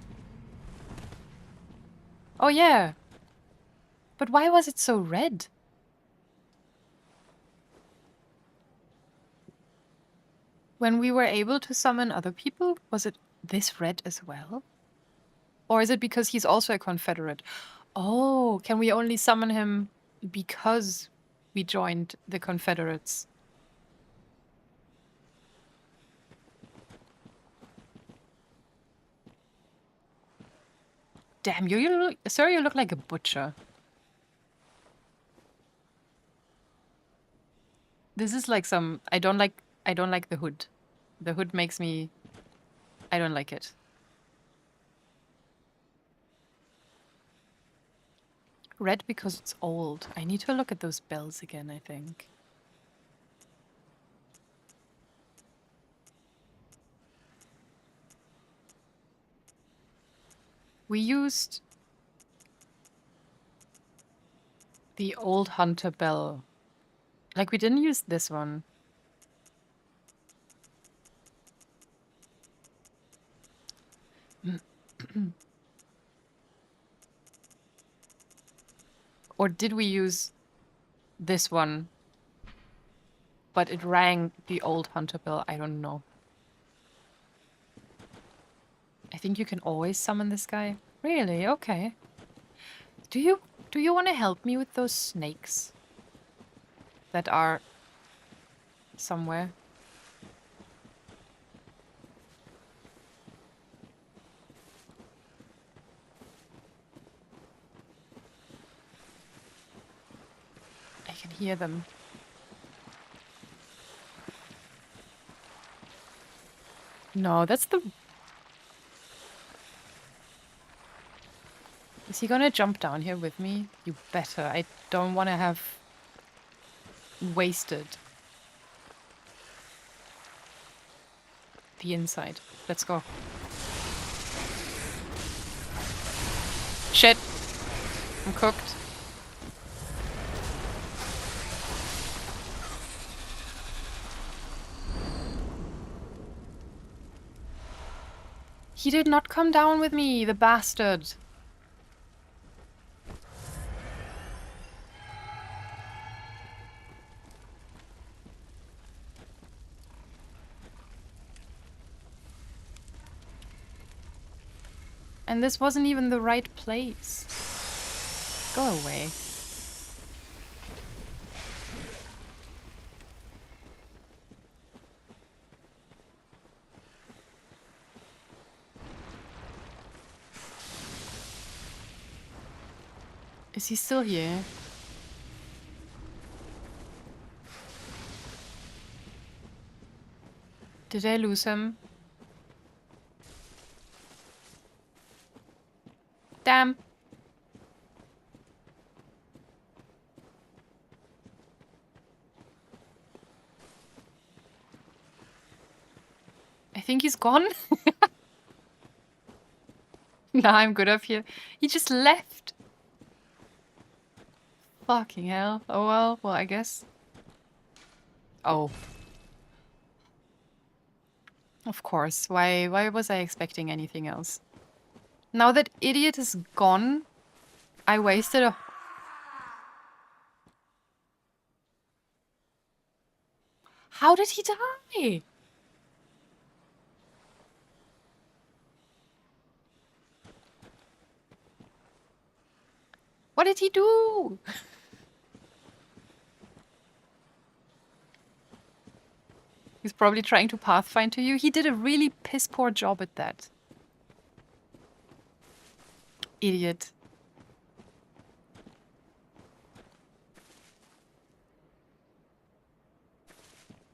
Oh, yeah. But why was it so red? When we were able to summon other people, was it this red as well? Or is it because he's also a Confederate? Oh, can we only summon him because we joined the Confederates? Damn, sir, you look like a butcher. This is like some... I don't like the hood. The hood makes me... I don't like it. Red because it's old. I need to look at those bells again, I think. We used the old hunter bell. Like, we didn't use this one. Or did we use this one? But it rang the old hunter bell. I don't know. I think you can always summon this guy. Really? Okay. Do you want to help me with those snakes that are somewhere? I can hear them. No, that's the... Is he gonna jump down here with me? You better. I don't want to have wasted the inside. Let's go. Shit. I'm cooked. He did not come down with me, the bastard. And this wasn't even the right place. Go away. Is he still here? Did I lose him? Damn. I think he's gone. Nah, I'm good up here. He just left. Fucking hell. Oh well, I guess. Oh. Of course. Why was I expecting anything else? Now that idiot is gone, I wasted a... How did he die? What did he do? He's probably trying to pathfind to you. He did a really piss poor job at that. Idiot.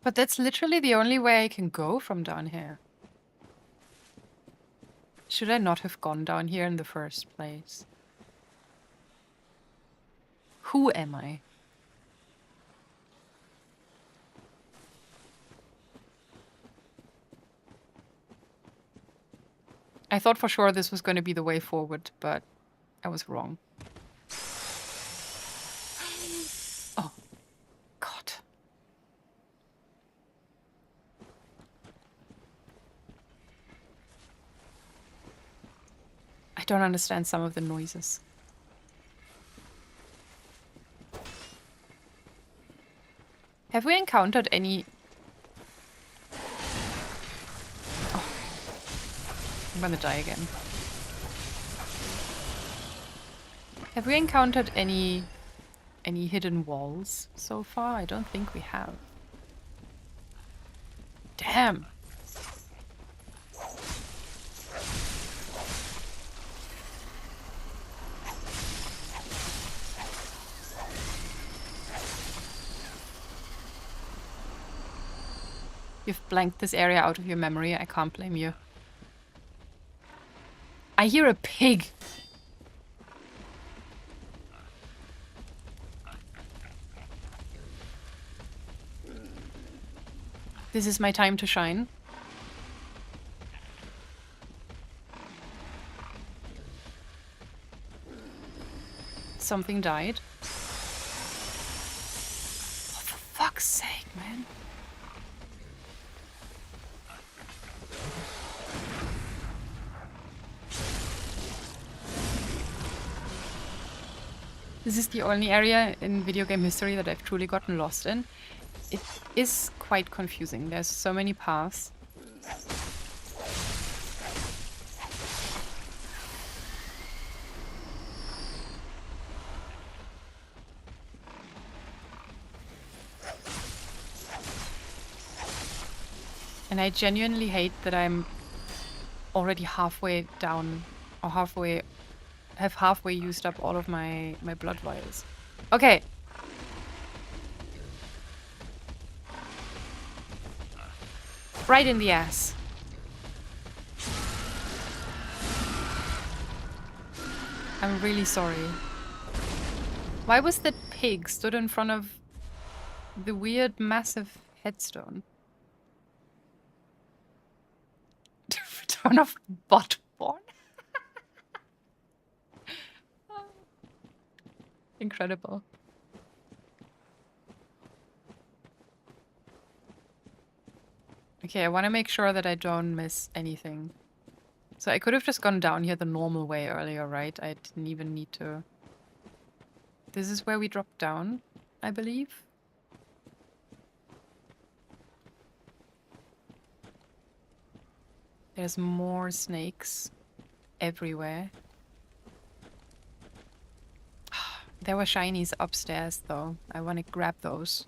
But that's literally the only way I can go from down here. Should I not have gone down here in the first place? Who am I? I thought for sure this was going to be the way forward, but I was wrong. Oh, God. I don't understand some of the noises. Have we encountered any... Oh. I'm gonna die again. Have we encountered any hidden walls so far? I don't think we have. Damn! You've blanked this area out of your memory. I can't blame you. I hear a pig. This is my time to shine. Something died. Oh, for fuck's sake, man. This is the only area in video game history that I've truly gotten lost in. It is quite confusing. There's so many paths. And I genuinely hate that I'm already halfway down, or have halfway used up all of my blood vials. Okay. Right in the ass. I'm really sorry. Why was that pig stood in front of the weird massive headstone? Return of Botborn? Incredible. Okay, I want to make sure that I don't miss anything. So I could have just gone down here the normal way earlier, right? I didn't even need to... This is where we dropped down, I believe. There's more snakes everywhere. There were shinies upstairs, though. I want to grab those.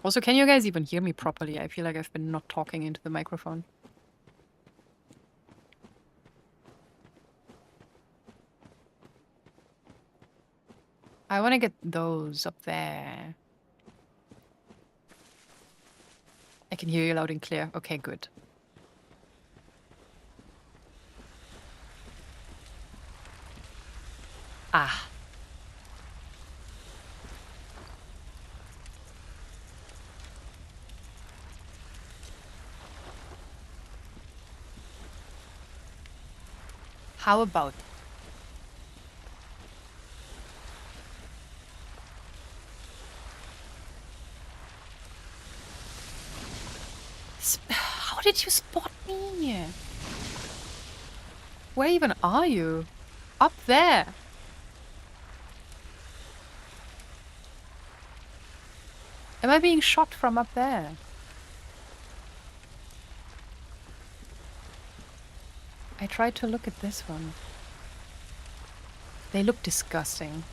Also, can you guys even hear me properly? I feel like I've been not talking into the microphone. I want to get those up there. I can hear you loud and clear. Okay, good. Ah. How about... How did you spot me? Where even are you? Up there. Am I being shot from up there? I tried to look at this one. They look disgusting.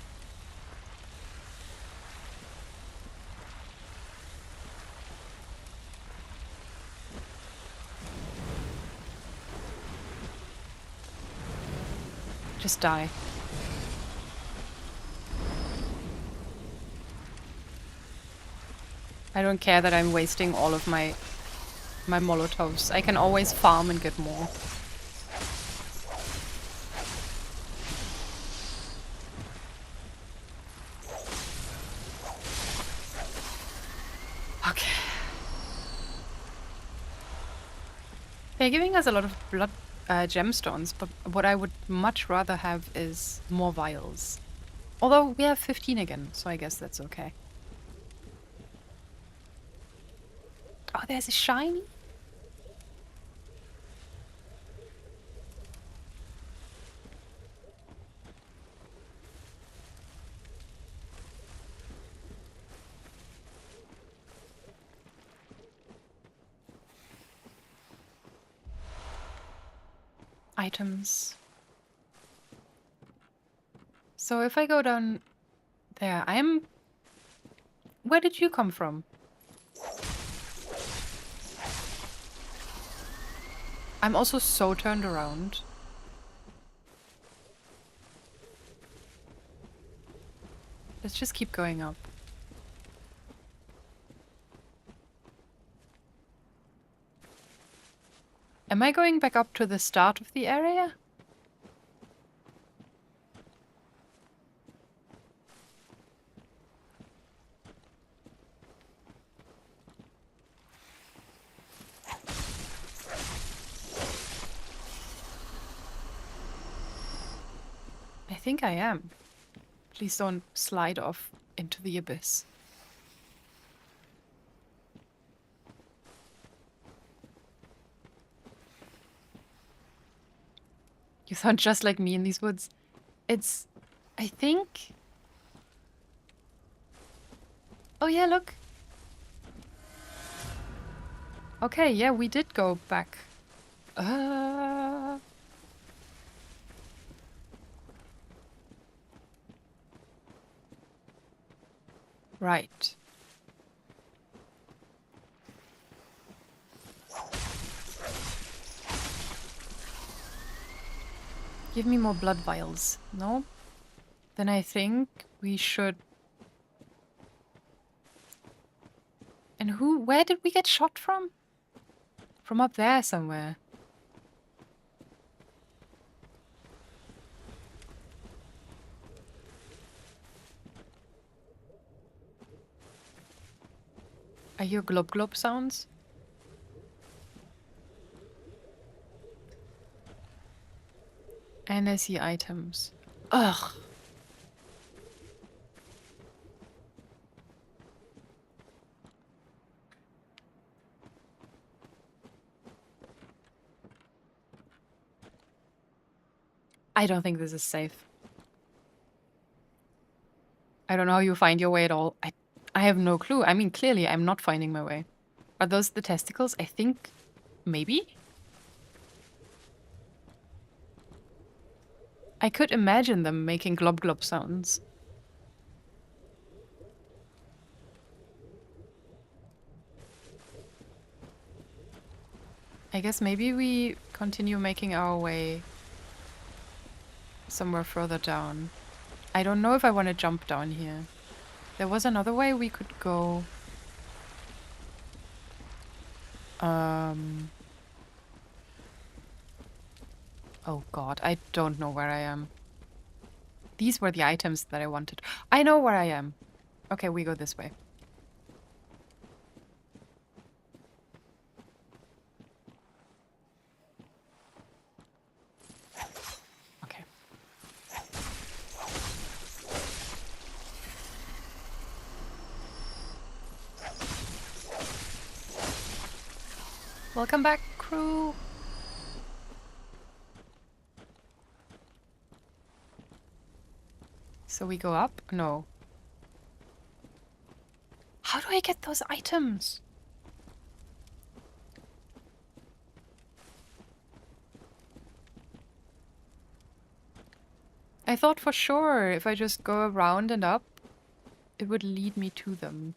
Just die. I don't care that I'm wasting all of my Molotovs. I can always farm and get more. Okay. They're giving us a lot of blood gemstones, but what I would much rather have is more vials. Although we have 15 again, so I guess that's okay. Oh, there's a shiny. Items. So if I go down there, I'm... Where did you come from? I'm also so turned around. Let's just keep going up. Am I going back up to the start of the area? I think I am. Please don't slide off into the abyss. You sound just like me in these woods. It's... I think... Oh yeah, look. Okay, yeah, we did go back. Right. Give me more blood vials. No? Then I think we should... And where did we get shot from? From up there somewhere. I hear glop glop sounds. And I see items. Ugh. I don't think this is safe. I don't know how you find your way at all. I have no clue. I mean, clearly I'm not finding my way. Are those the testicles? I think... Maybe? I could imagine them making glob glob sounds. I guess maybe we continue making our way somewhere further down. I don't know if I want to jump down here. There was another way we could go. Oh god, I don't know where I am. These were the items that I wanted. I know where I am. Okay, we go this way. Okay. Welcome back, crew. So we go up? No. How do I get those items? I thought for sure if I just go around and up, it would lead me to them.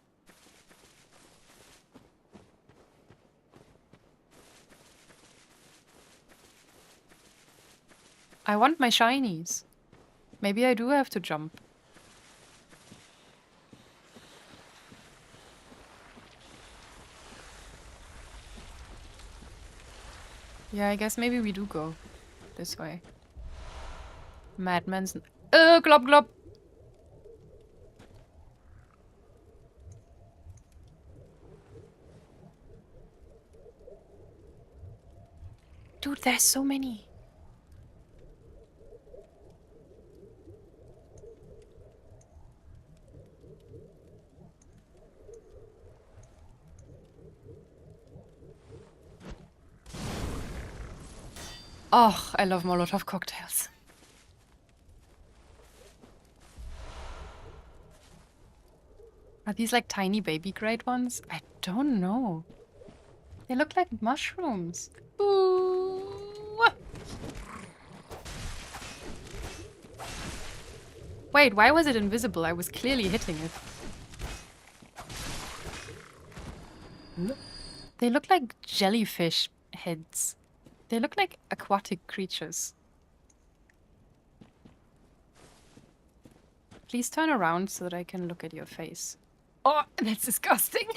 I want my shinies. Maybe I do have to jump. Yeah, I guess maybe we do go this way. Madman's... glop glop! Dude, there's so many. Oh, I love Molotov cocktails. Are these like tiny baby grade ones? I don't know. They look like mushrooms. Ooh. Wait, why was it invisible? I was clearly hitting it. They look like jellyfish heads. They look like aquatic creatures. Please turn around so that I can look at your face. Oh, that's disgusting.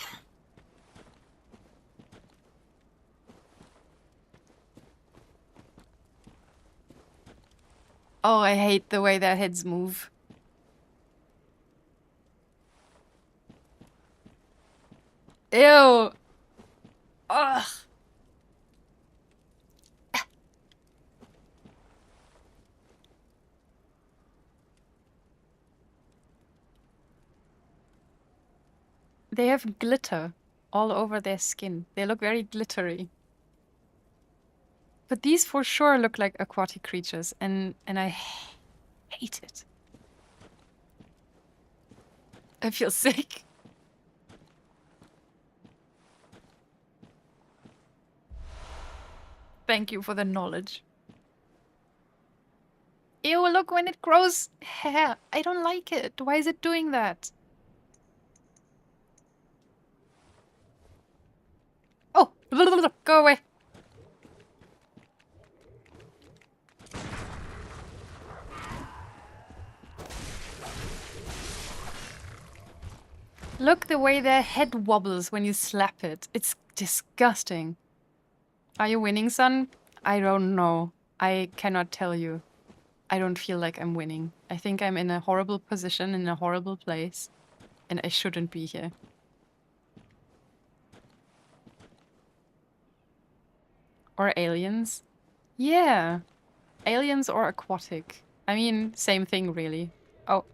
Oh, I hate the way their heads move. Ew. Ugh. They have glitter all over their skin. They look very glittery. But these for sure look like aquatic creatures, and I hate it. I feel sick. Thank you for the knowledge. Ew, look when it grows hair. I don't like it. Why is it doing that? Oh, go away. Look the way their head wobbles when you slap it. It's disgusting. Are you winning, son? I don't know. I cannot tell you. I don't feel like I'm winning. I think I'm in a horrible position, in a horrible place, and I shouldn't be here. Or aliens? Yeah. Aliens or aquatic. I mean, same thing, really. Oh.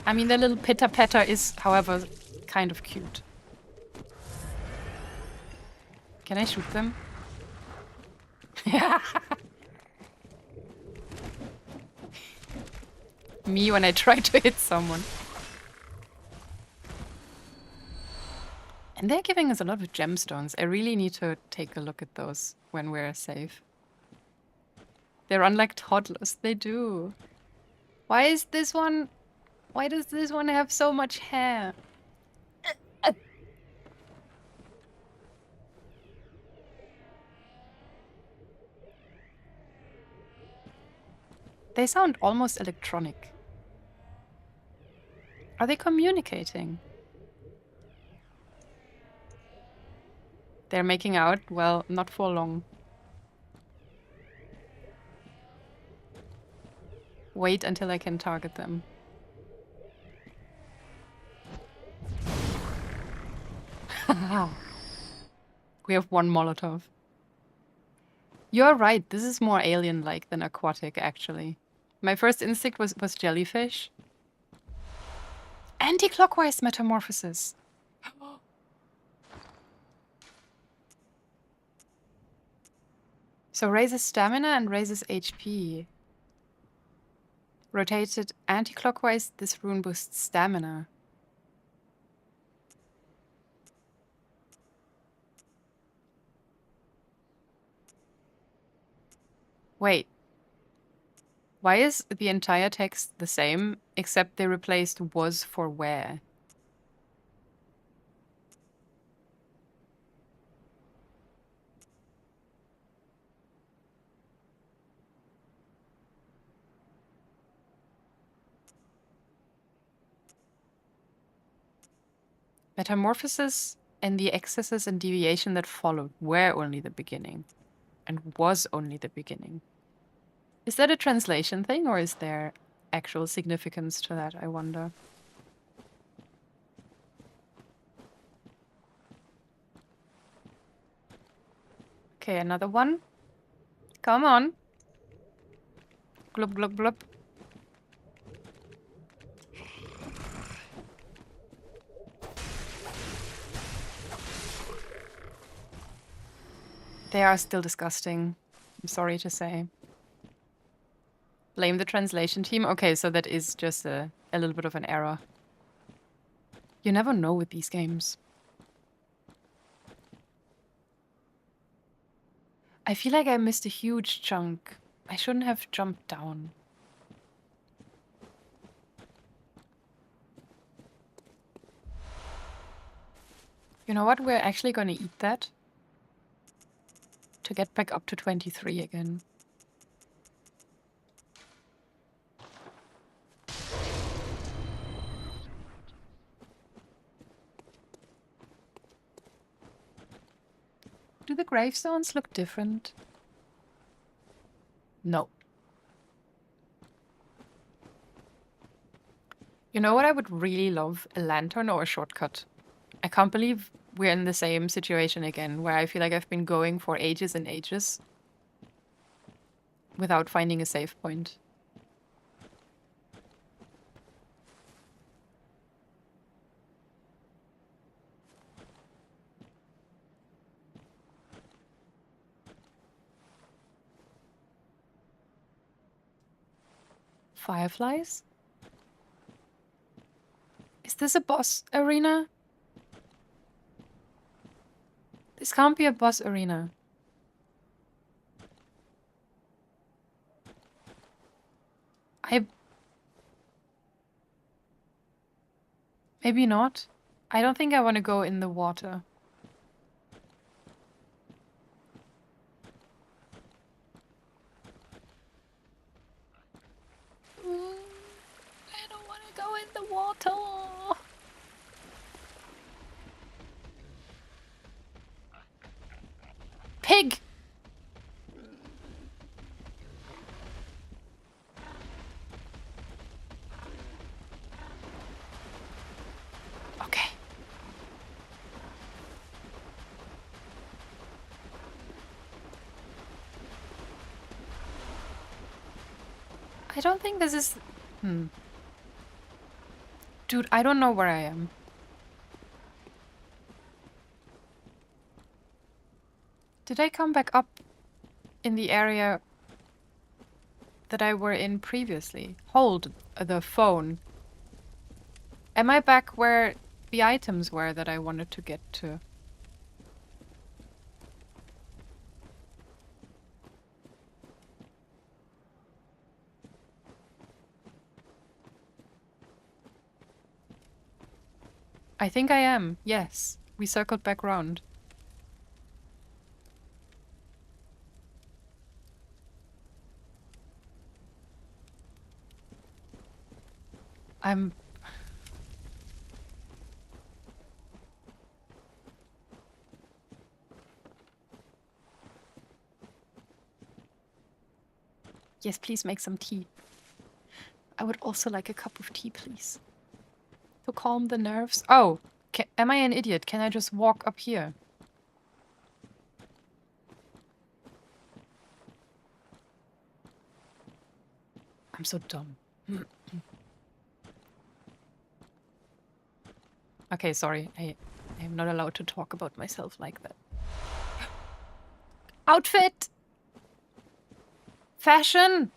I mean, the little pitter-patter is, however, kind of cute. Can I shoot them? Me when I try to hit someone. And they're giving us a lot of gemstones. I really need to take a look at those when we're safe. They run like toddlers. They do. Why is this one... Why does this one have so much hair? They sound almost electronic. Are they communicating? They're making out? Well, not for long. Wait until I can target them. We have one Molotov. You're right, this is more alien-like than aquatic, actually. My first instinct was jellyfish. Anti-clockwise metamorphosis. So raises stamina and raises HP. Rotated anti-clockwise, this rune boosts stamina. Wait. Why is the entire text the same, except they replaced was for where? Metamorphosis and the excesses and deviation that followed were only the beginning, and was only the beginning. Is that a translation thing, or is there actual significance to that, I wonder? Okay, another one. Come on. Glub, glub, glub. They are still disgusting. I'm sorry to say. Blame the translation team? Okay, so that is just a little bit of an error. You never know with these games. I feel like I missed a huge chunk. I shouldn't have jumped down. You know what? We're actually going to eat that to get back up to 23 again. Do the gravestones look different? No. You know what I would really love? A lantern or a shortcut. I can't believe we're in the same situation again, where I feel like I've been going for ages and ages without finding a save point. Fireflies? Is this a boss arena? This can't be a boss arena. Maybe not. I don't think I want to go in the water. I don't want to go in the water. Pig! Okay. I don't think this is... Dude, I don't know where I am. Did I come back up in the area that I were in previously? Hold the phone. Am I back where the items were that I wanted to get to? I think I am, yes. We circled back round. I'm... Yes, please make some tea. I would also like a cup of tea, please. To calm the nerves. Oh, am I an idiot? Can I just walk up here? I'm so dumb. Okay, sorry. I am not allowed to talk about myself like that. Outfit! Fashion!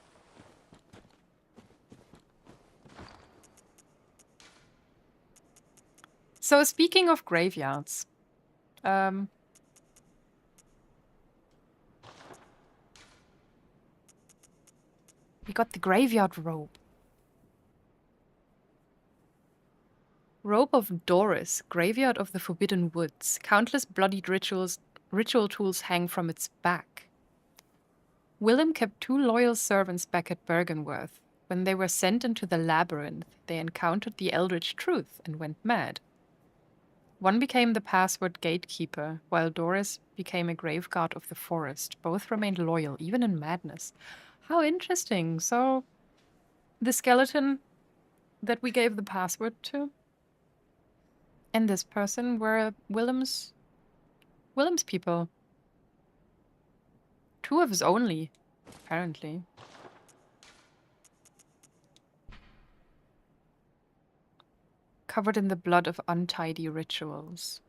So speaking of graveyards, We got the graveyard robe. Robe of Doris, Graveyard of the Forbidden Woods. Countless bloodied ritual tools hang from its back. Willem kept 2 loyal servants back at Bergenworth. When they were sent into the labyrinth, they encountered the Eldritch Truth and went mad. One became the password gatekeeper, while Doris became a graveguard of the forest. Both remained loyal, even in madness. How interesting. So, the skeleton that we gave the password to and this person were Willem's people. 2 of his only, apparently. Covered in the blood of untidy rituals.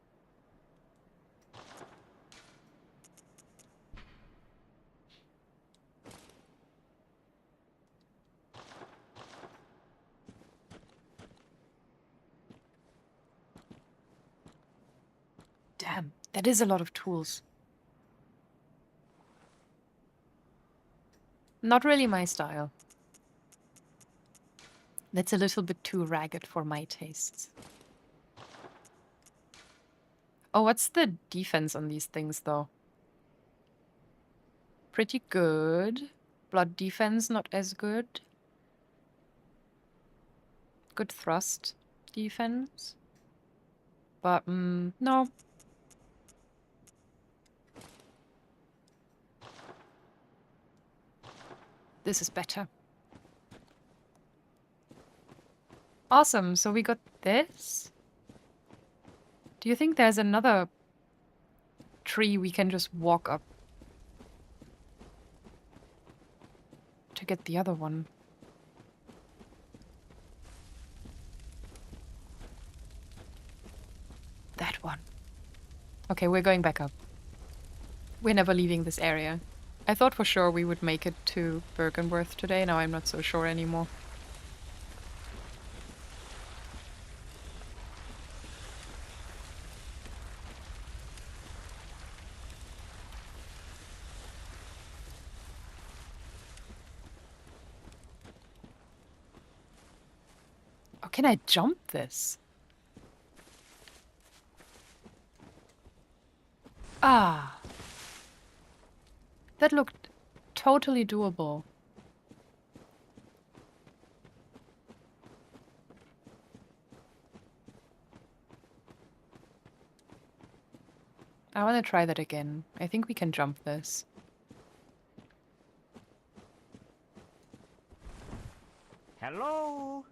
Damn, that is a lot of tools. Not really my style. That's a little bit too ragged for my tastes. Oh, what's the defense on these things, though? Pretty good. Blood defense, not as good. Good thrust defense. But, no. This is better. Awesome, so we got this. Do you think there's another tree we can just walk up to get the other one? That one. Okay, we're going back up. We're never leaving this area. I thought for sure we would make it to Bergenworth today. Now I'm not so sure anymore. Oh, can I jump this? Ah. That looked totally doable. I want to try that again. I think we can jump this. Hello?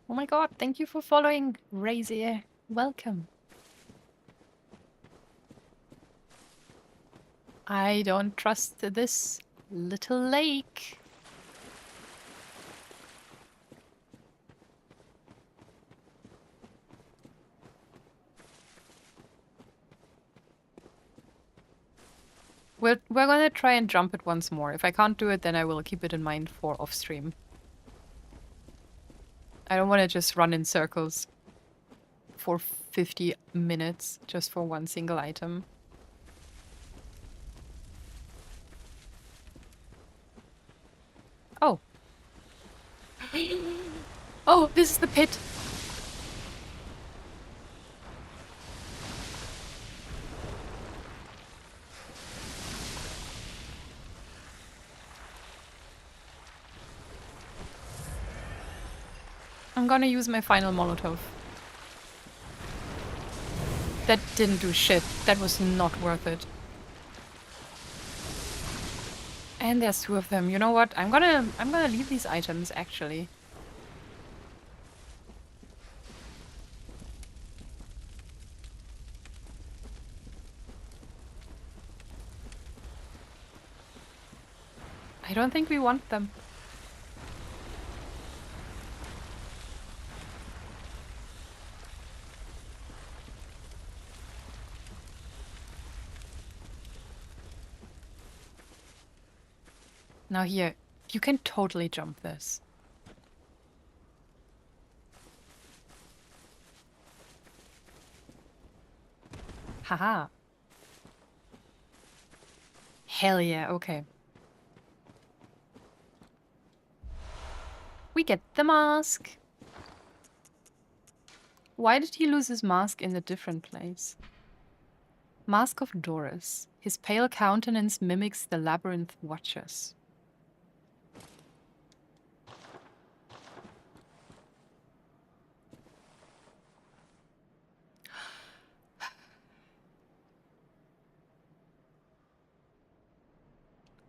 Oh my god, thank you for following, Razier. Welcome. I don't trust this little lake. We're gonna try and jump it once more. If I can't do it, then I will keep it in mind for off-stream. I don't want to just run in circles for 50 minutes just for one single item. Oh. Oh, this is the pit. I'm gonna use my final Molotov. That didn't do shit. That was not worth it. And there's 2 of them. You know what? I'm gonna leave these items actually. I don't think we want them. Now here, you can totally jump this. Haha. Hell yeah, okay. get the mask. Why did he lose his mask in a different place? Mask of Doris. His pale countenance mimics the labyrinth watchers.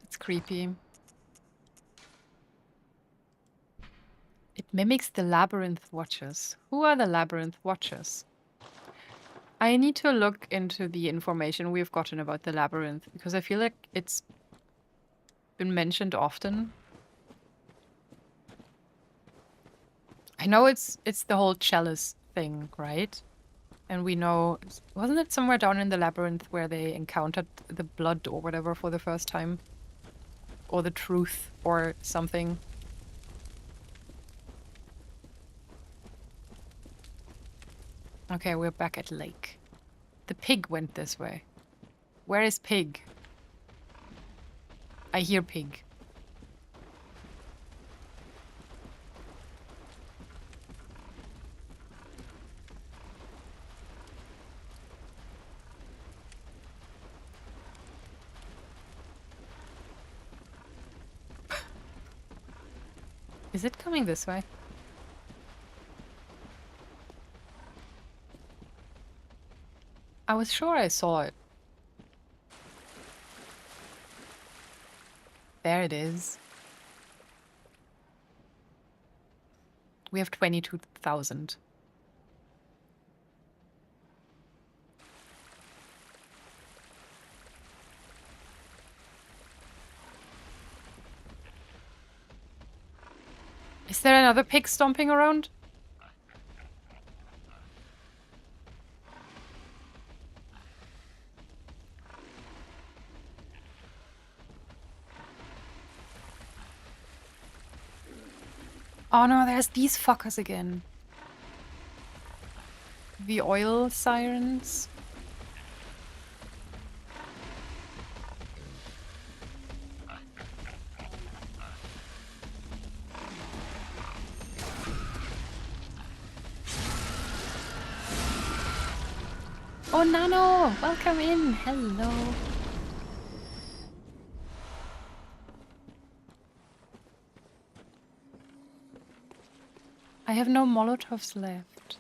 It's creepy. It mimics the labyrinth watchers. Who are the labyrinth watchers? I need to look into the information we've gotten about the labyrinth because I feel like it's been mentioned often. I know it's the whole chalice thing, right? And we know, wasn't it somewhere down in the labyrinth where they encountered the blood or whatever for the first time? Or the truth or something? Okay, we're back at lake. The pig went this way. Where is pig? I hear pig. Is it coming this way? I was sure I saw it. There it is. We have 22,000. Is there another pig stomping around? Oh no, there's these fuckers again. The oil sirens. Oh, Nano! Welcome in! Hello! I have no Molotovs left.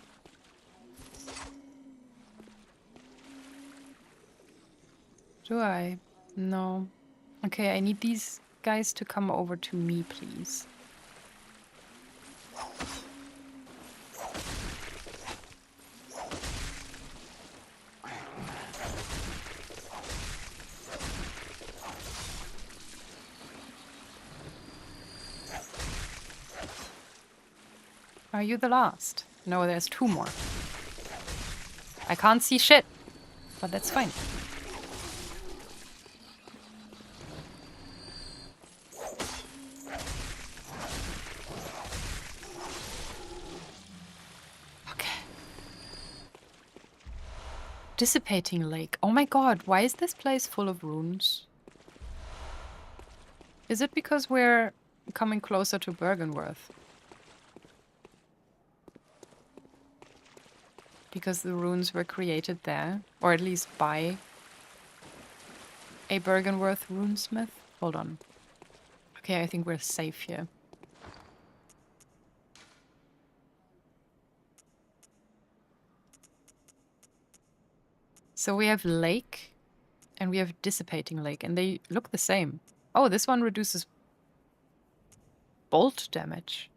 Do I? No. Okay, I need these guys to come over to me, please. Are you the last? No, there's two more. I can't see shit, but that's fine. Okay. Dissipating Lake. Oh my god, why is this place full of runes? Is it because we're coming closer to Bergenworth? Because the runes were created there, or at least by a Bergenworth runesmith? Hold on. Okay, I think we're safe here. So we have Lake, and we have Dissipating Lake, and they look the same. Oh, this one reduces bolt damage.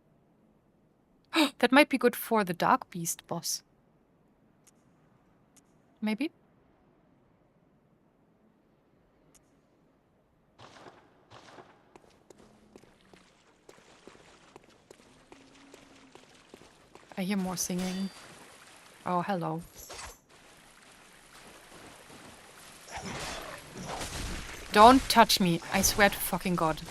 That might be good for the Dark Beast boss. Maybe? I hear more singing. Oh, hello. Don't touch me. I swear to fucking God.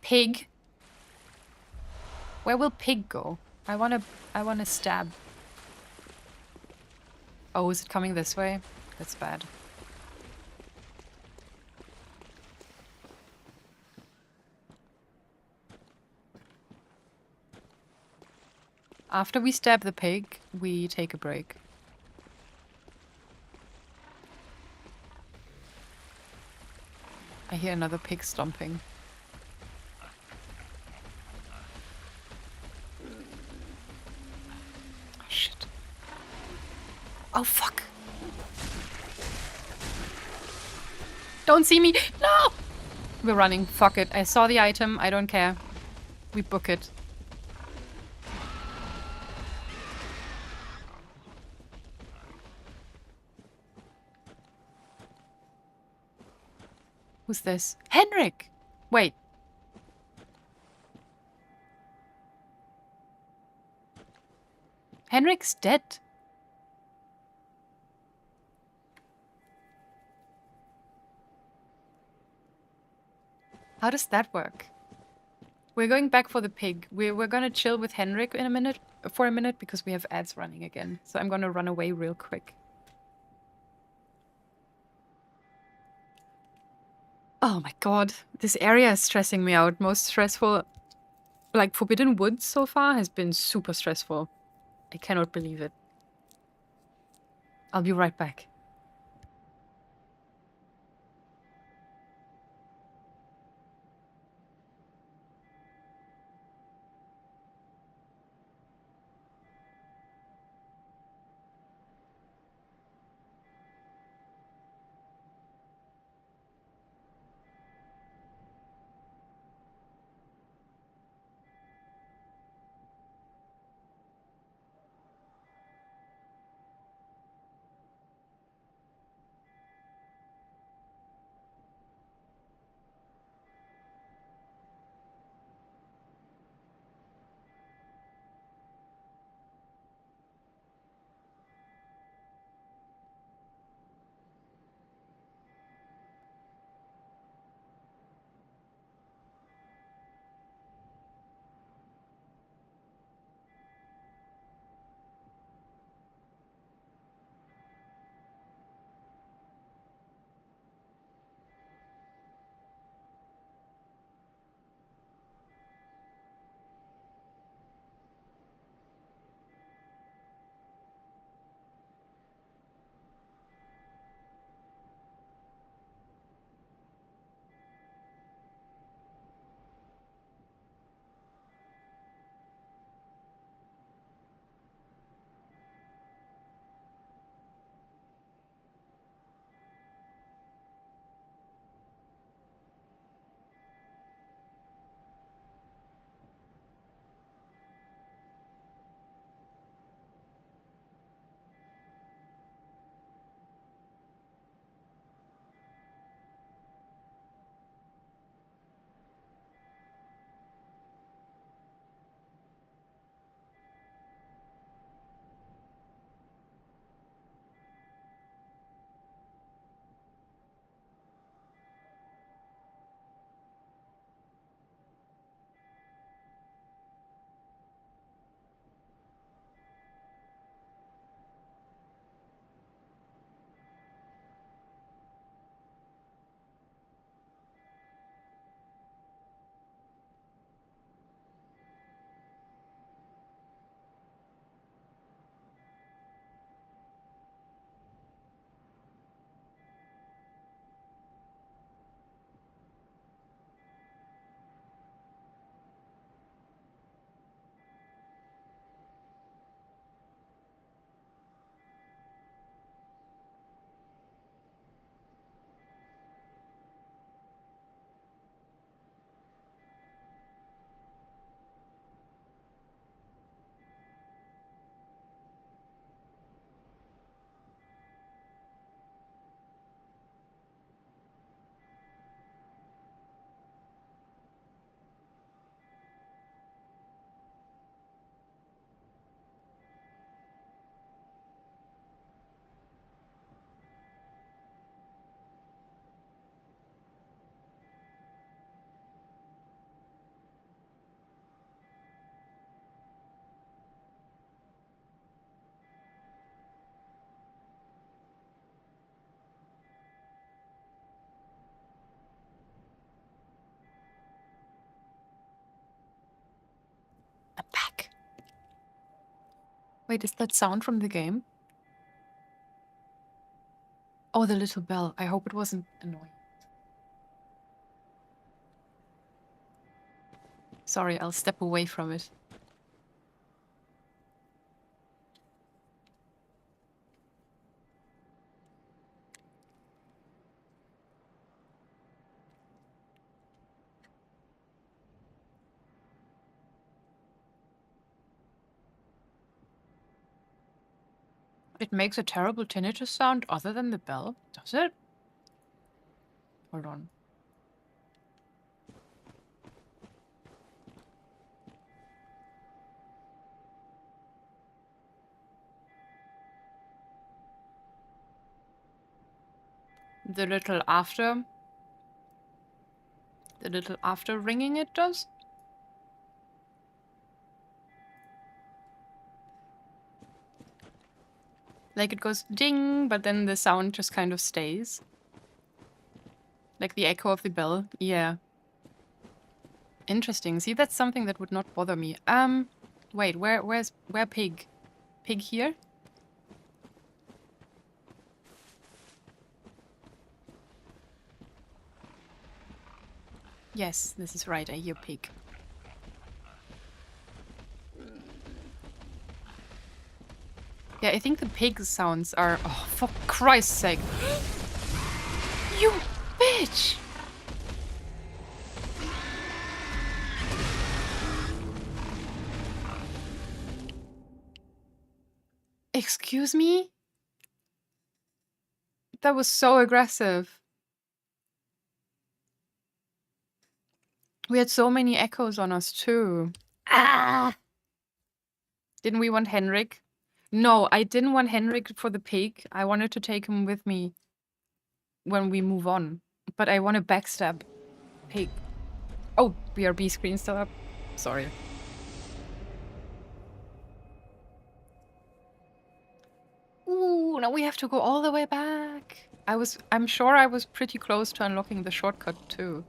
Pig? Where will Pig go? I wanna stab. Oh, is it coming this way? That's bad. After we stab the pig, we take a break. I hear another pig stomping. Oh, shit. Oh, fuck. Don't see me. No! We're running. Fuck it. I saw the item. I don't care. We book it. Who's this? Henrik! Wait. Henrik's dead. How does that work? We're going back for the pig. We're gonna chill with Henrik in a minute, for a minute, because we have ads running again. So I'm gonna run away real quick. Oh my god, this area is stressing me out. Most stressful, like Forbidden Woods so far has been super stressful. I cannot believe it. I'll be right back. Wait, is that sound from the game? Oh, the little bell. I hope it wasn't annoying. Sorry, I'll step away from it. It makes a terrible tinnitus sound other than the bell, does it? Hold on. The little after ringing it does? Like it goes ding, but then the sound just kind of stays. Like the echo of the bell. Yeah. Interesting. See, that's something that would not bother me. Wait, where Pig? Pig here? Yes, this is right. I hear Pig. Yeah, I think the pig sounds are... Oh, for Christ's sake. You bitch! Excuse me? That was so aggressive. We had so many echoes on us too. Ah! Didn't we want Henrik? No, I didn't want Henrik for the pig. I wanted to take him with me when we move on. But I want to backstab pig. Oh, BRB screen still up. Sorry. Ooh, now we have to go all the way back. I'm sure I was pretty close to unlocking the shortcut too.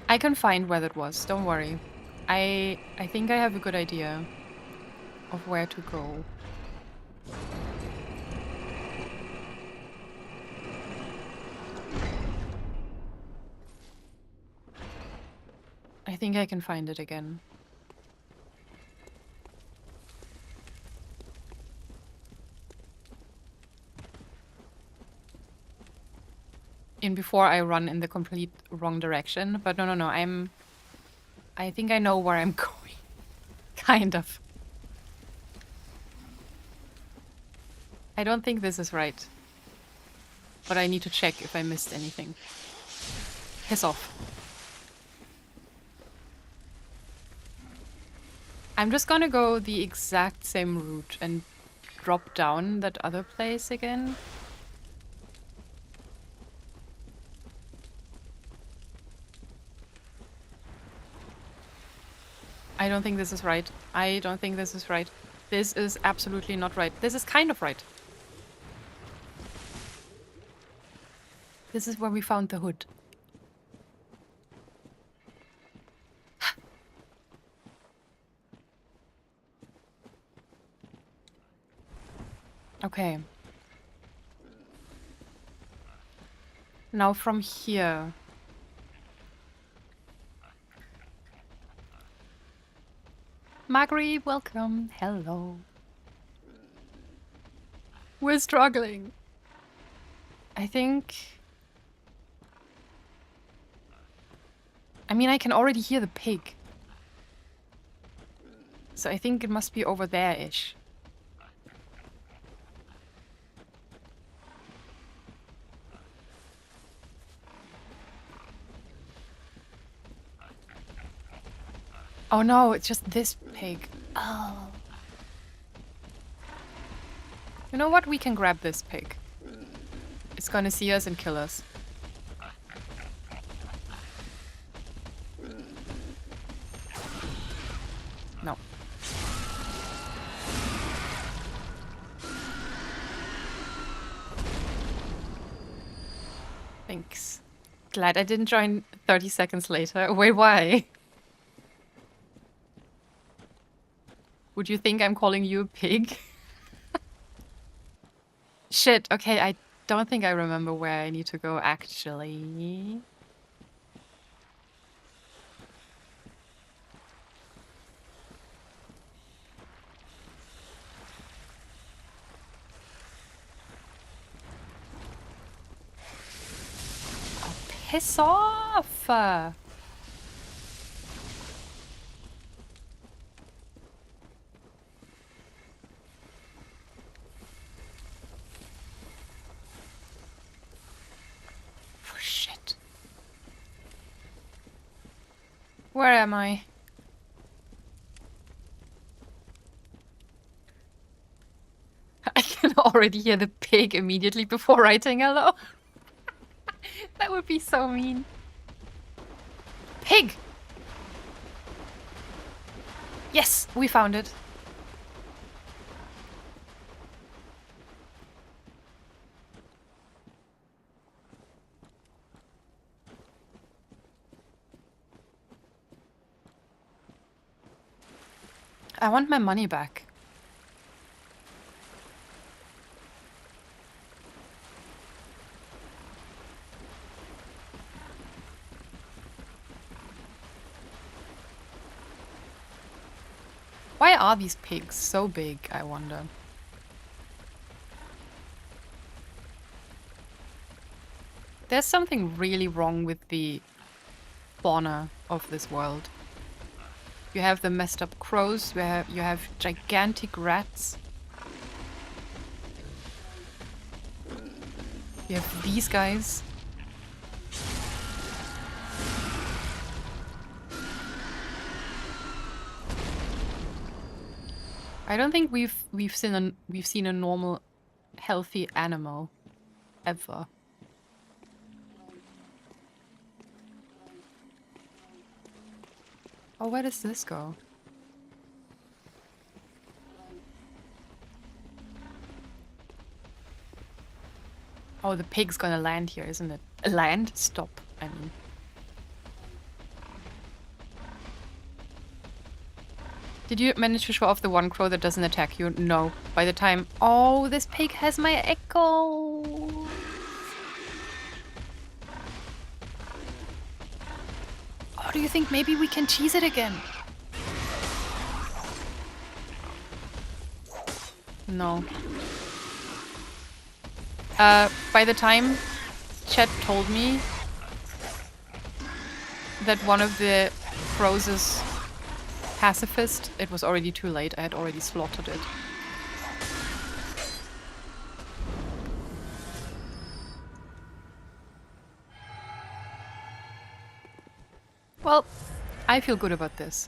I can find where that was, don't worry. I think I have a good idea of where to go. I think I can find it again. In before I run in the complete wrong direction, but no, I think I know where I'm going. Kind of. I don't think this is right. But I need to check if I missed anything. Piss off. I'm just gonna go the exact same route and drop down that other place again. I don't think this is right. I don't think this is right. This is absolutely not right. This is kind of right. This is where we found the hood. Okay. Now from here. Marguerite, welcome. Hello. We're struggling. I think... I mean, I can already hear the pig. So I think it must be over there-ish. Oh no, it's just this pig. Oh. You know what? We can grab this pig. It's gonna see us and kill us. No. Thanks. Glad I didn't join 30 seconds later. Wait, why? Would you think I'm calling you a pig? Shit, okay, I don't think I remember where I need to go, actually. Oh, piss off! Oh, shit. Where am I? I can already hear the pig immediately before writing hello. That would be so mean. Pig! Yes, we found it. I want my money back. Why are these pigs so big, I wonder? There's something really wrong with the fauna of this world. You have the messed up crows, you have gigantic rats. You have these guys. I don't think we've seen a normal, healthy animal ever. Oh, where does this go? Oh, the pig's gonna land here, isn't it? Land? Stop, I mean. Did you manage to show off the one crow that doesn't attack you? No. By the time... Oh, this pig has my echo! Oh, do you think maybe we can cheese it again? No. By the time Chet told me that one of the crows is pacifist, it was already too late. I had already slaughtered it. Well, I feel good about this.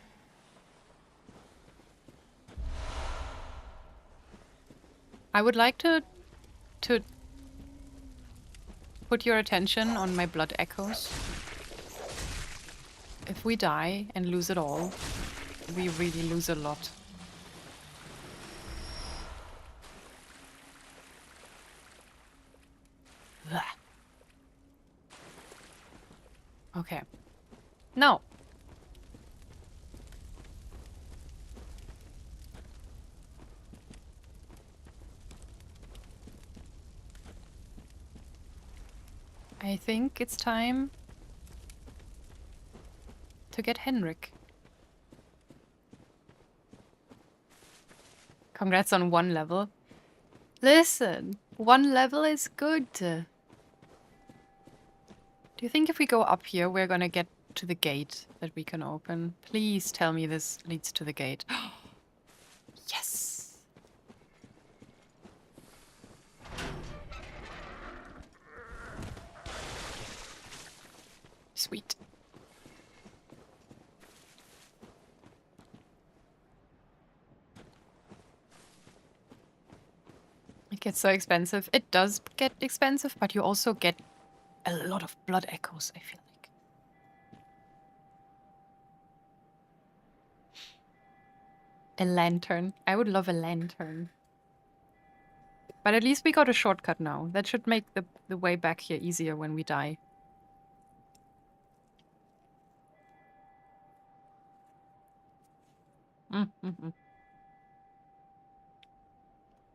I would like to put your attention on my blood echoes. If we die and lose it all, we really lose a lot. Blah. Okay. Now. I think it's time to get Henrik. Congrats on 1 level. Listen, 1 level is good. Do you think if we go up here, we're gonna get to the gate that we can open? Please tell me this leads to the gate. Yes! Sweet. It gets so expensive. It does get expensive, but you also get a lot of blood echoes, I feel like. A lantern. I would love a lantern. But at least we got a shortcut now. That should make the way back here easier when we die.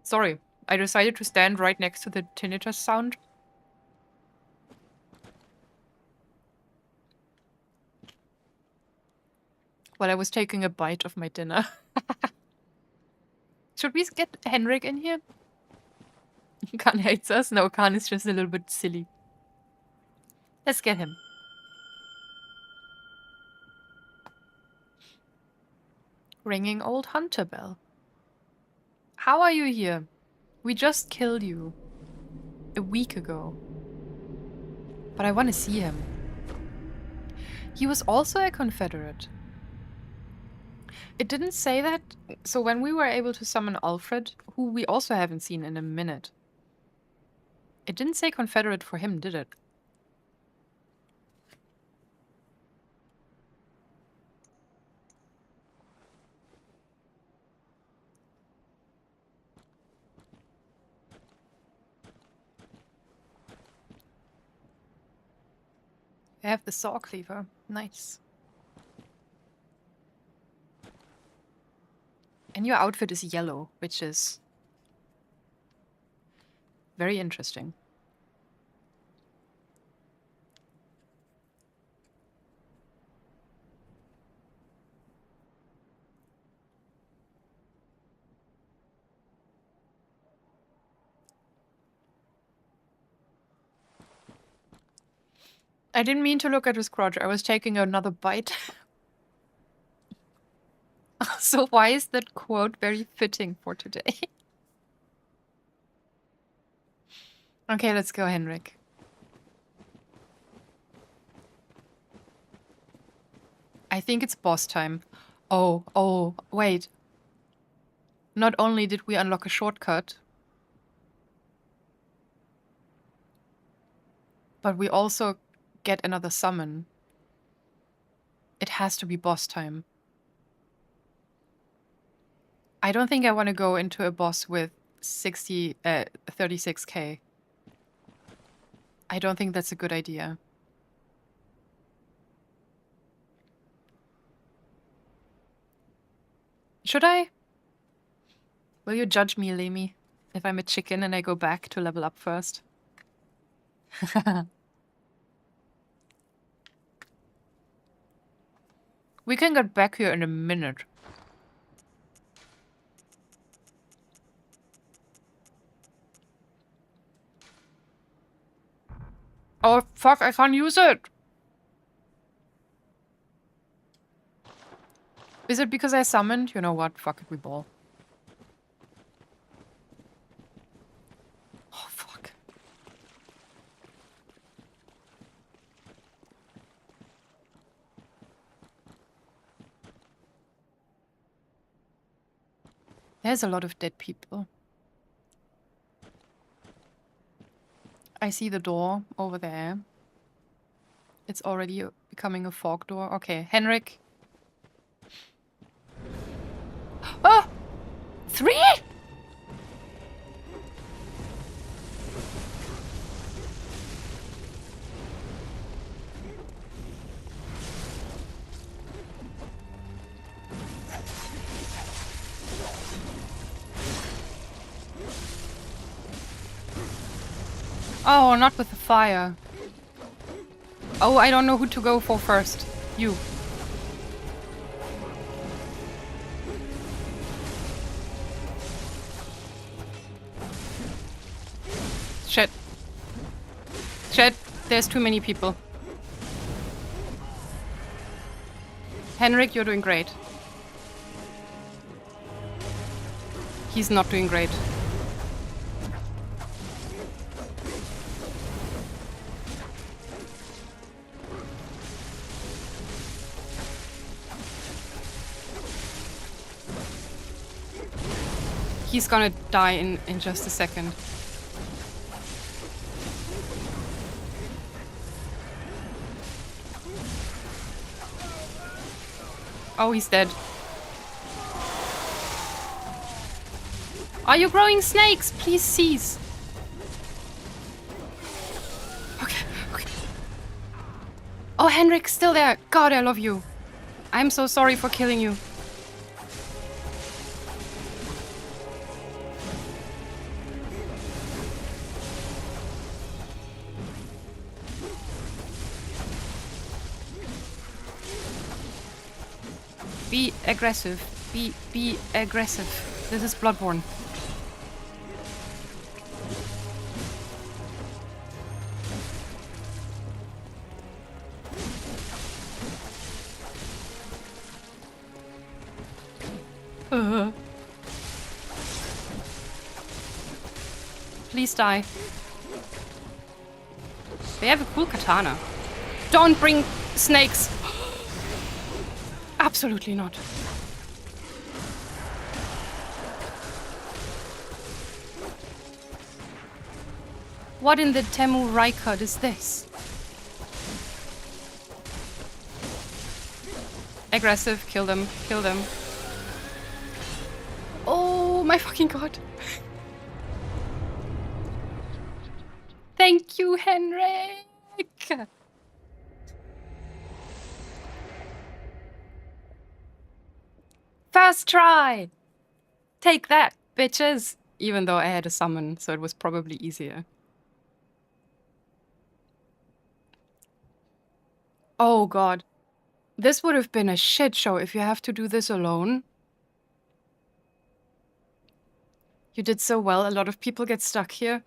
Sorry, I decided to stand right next to the tinnitus sound. While I was taking a bite of my dinner. Should we get Henrik in here? Khan hates us? No, Khan is just a little bit silly. Let's get him. Ringing old hunter bell. How are you here? We just killed you. A week ago. But I want to see him. He was also a Confederate. It didn't say that. So when we were able to summon Alfred, who we also haven't seen in a minute, it didn't say Confederate for him, did it? I have the saw cleaver. Nice. And your outfit is yellow, which is very interesting. I didn't mean to look at his crotch. I was taking another bite. So why is that quote very fitting for today? Okay, let's go, Henrik. I think it's boss time. Oh, wait. Not only did we unlock a shortcut, but we also get another summon. It has to be boss time. I don't think I want to go into a boss with 36k. I don't think that's a good idea. Should I? Will you judge me, Lemmy, if I'm a chicken and I go back to level up first? We can get back here in a minute. Oh, fuck, I can't use it! Is it because I summoned? You know what? Fuck it, we ball. Oh, fuck. There's a lot of dead people. I see the door over there. It's already becoming a fog door. Okay, Henrik. Oh! 3? Oh, not with the fire. Oh, I don't know who to go for first. You. Shit. Shit. There's too many people. Henrik, you're doing great. He's not doing great. He's gonna die in just a second. Oh, he's dead. Are you growing snakes? Please cease. Okay. Oh, Henrik's still there. God, I love you. I'm so sorry for killing you. Be aggressive. Be aggressive. This is Bloodborne. Please die. They have a cool katana. Don't bring snakes. Absolutely not. What in the Temu Raikard is this? Aggressive, kill them, kill them. Oh my fucking god. Thank you, Henrik! First try! Take that, bitches! Even though I had a summon, so it was probably easier. Oh god. This would have been a shit show if you have to do this alone. You did so well. A lot of people get stuck here.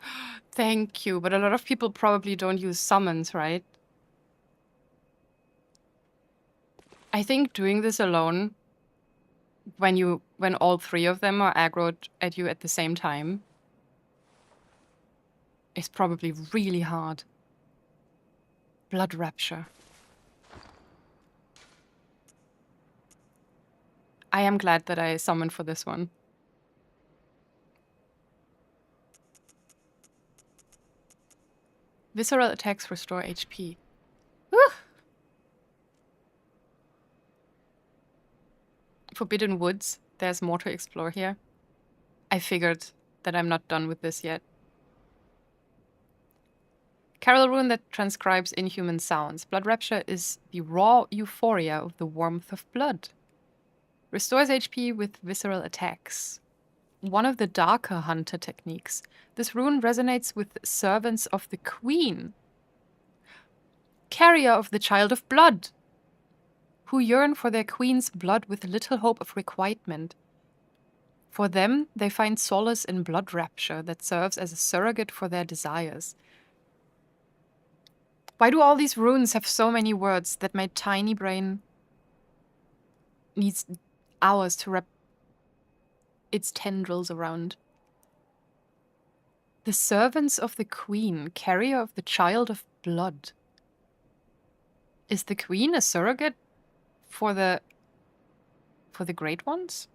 Thank you. But a lot of people probably don't use summons, right? I think doing this alone, when all three of them are aggroed at you at the same time, is probably really hard. Blood Rapture. I am glad that I summoned for this one. Visceral attacks restore HP. Woo! Forbidden Woods. There's more to explore here. I figured that I'm not done with this yet. Carol rune that transcribes inhuman sounds. Blood Rapture is the raw euphoria of the warmth of blood. Restores HP with visceral attacks. One of the darker hunter techniques. This rune resonates with servants of the Queen. Carrier of the Child of Blood, who yearn for their queen's blood with little hope of requitement. For them, they find solace in blood rapture that serves as a surrogate for their desires. Why do all these runes have so many words that my tiny brain needs hours to wrap its tendrils around? The servants of the Queen, carrier of the Child of Blood. Is the Queen a surrogate for the Great Ones?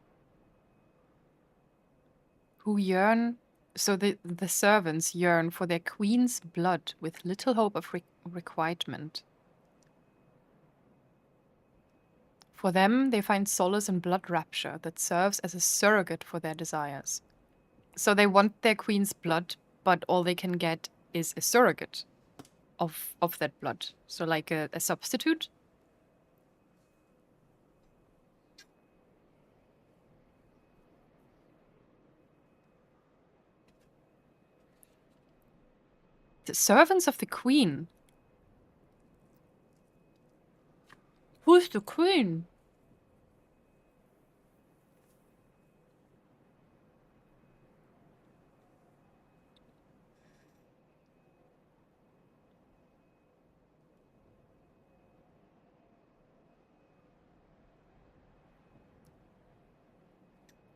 Who yearn, so the servants yearn for their queen's blood with little hope of requitement. For them, they find solace in blood rapture that serves as a surrogate for their desires. So they want their queen's blood, but all they can get is a surrogate of that blood. So like a substitute. The servants of the Queen. Who's the Queen?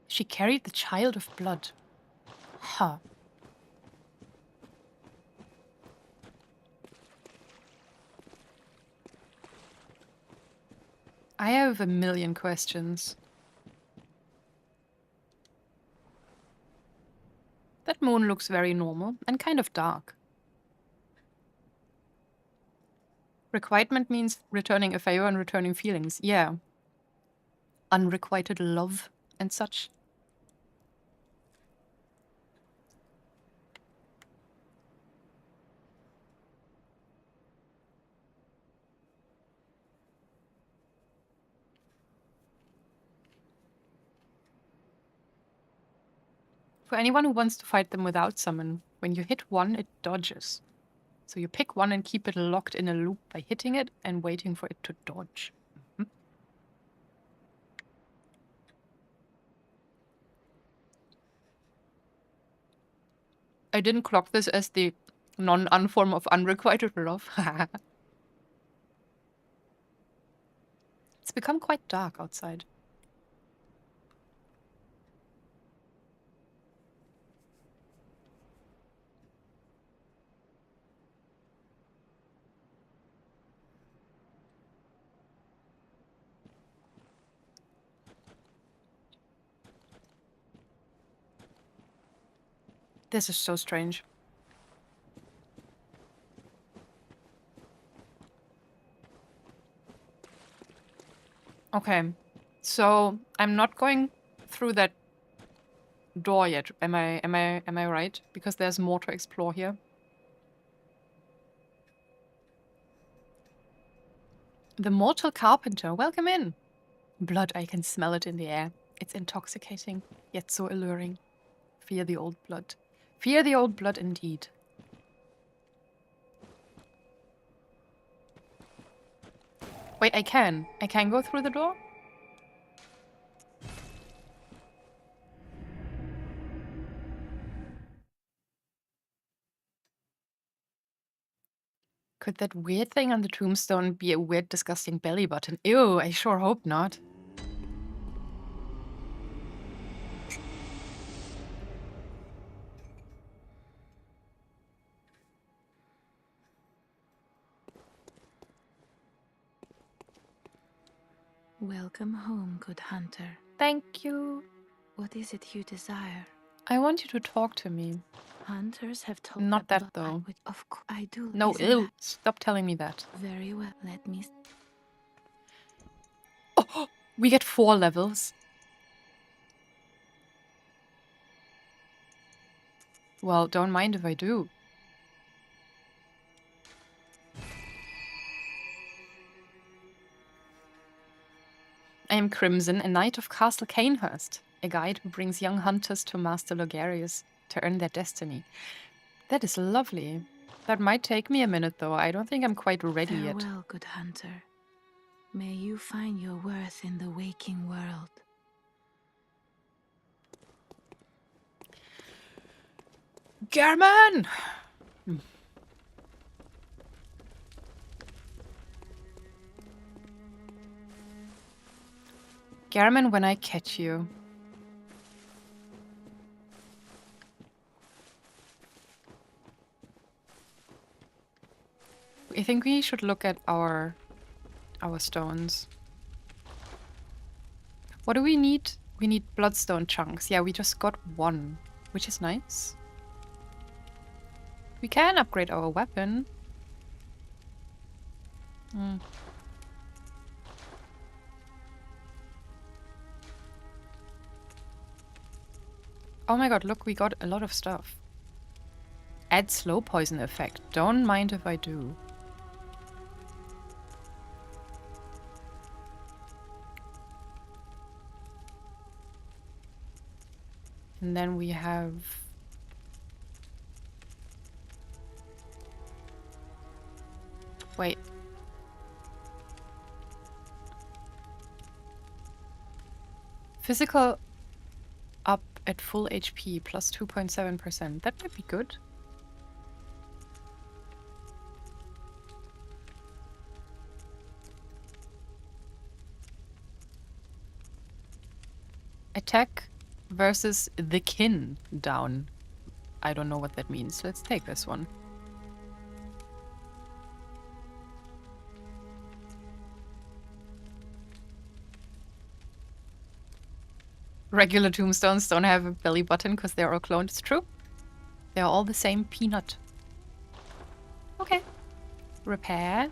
She carried the Child of Blood. Huh. I have a million questions. That moon looks very normal and kind of dark. Requitement means returning a favor and returning feelings. Yeah. Unrequited love and such. For anyone who wants to fight them without summon, when you hit one, it dodges. So you pick one and keep it locked in a loop by hitting it and waiting for it to dodge. I didn't clock this as the non-unform of unrequited love. It's become quite dark outside. This is so strange. Okay, so I'm not going through that door yet. Am I right? Because there's more to explore here. The Mortal Carpenter, welcome in. Blood, I can smell it in the air. It's intoxicating, yet so alluring. Fear the old blood. Fear the old blood indeed. Wait, I can. I can go through the door? Could that weird thing on the tombstone be a weird, disgusting belly button? Ew, I sure hope not. Welcome home, good hunter. Thank you. What is it you desire? I want you to talk to me. Hunters have told Not that, blood- though. Of course, I do. No, Isn't ew. that- Stop telling me that. Very well. Let me. Oh, we get 4 levels. Well, don't mind if I do. I am Crimson, a knight of Castle Canehurst, a guide who brings young hunters to Master Logarius to earn their destiny. That is lovely. That might take me a minute, though. I don't think I'm quite ready yet. Farewell, good hunter. May you find your worth in the waking world. German! German, when I catch you. I think we should look at our stones. What do we need? We need bloodstone chunks. Yeah, we just got 1, which is nice. We can upgrade our weapon. Oh my god, look, we got a lot of stuff. Add slow poison effect. Don't mind if I do. And then we have... Wait. Physical up at full HP plus 2.7%. That might be good. Attack versus the kin down. I don't know what that means. Let's take this one. Regular tombstones don't have a belly button because they're all cloned. It's true. They're all the same peanut. Okay. Repair.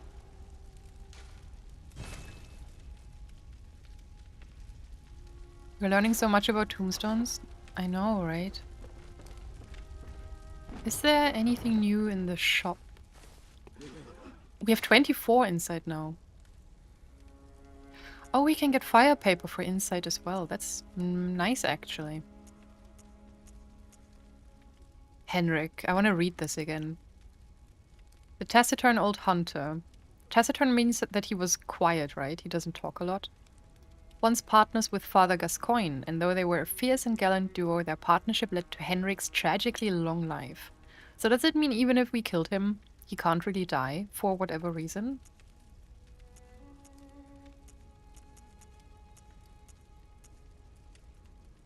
We're learning so much about tombstones. I know, right? Is there anything new in the shop? We have 24 inside now. Oh, we can get fire paper for inside as well. That's nice, actually. Henrik. I want to read this again. The taciturn old hunter. Taciturn means that he was quiet, right? He doesn't talk a lot. Once partners with Father Gascoigne, and though they were a fierce and gallant duo, their partnership led to Henrik's tragically long life. So does it mean even if we killed him, he can't really die for whatever reason?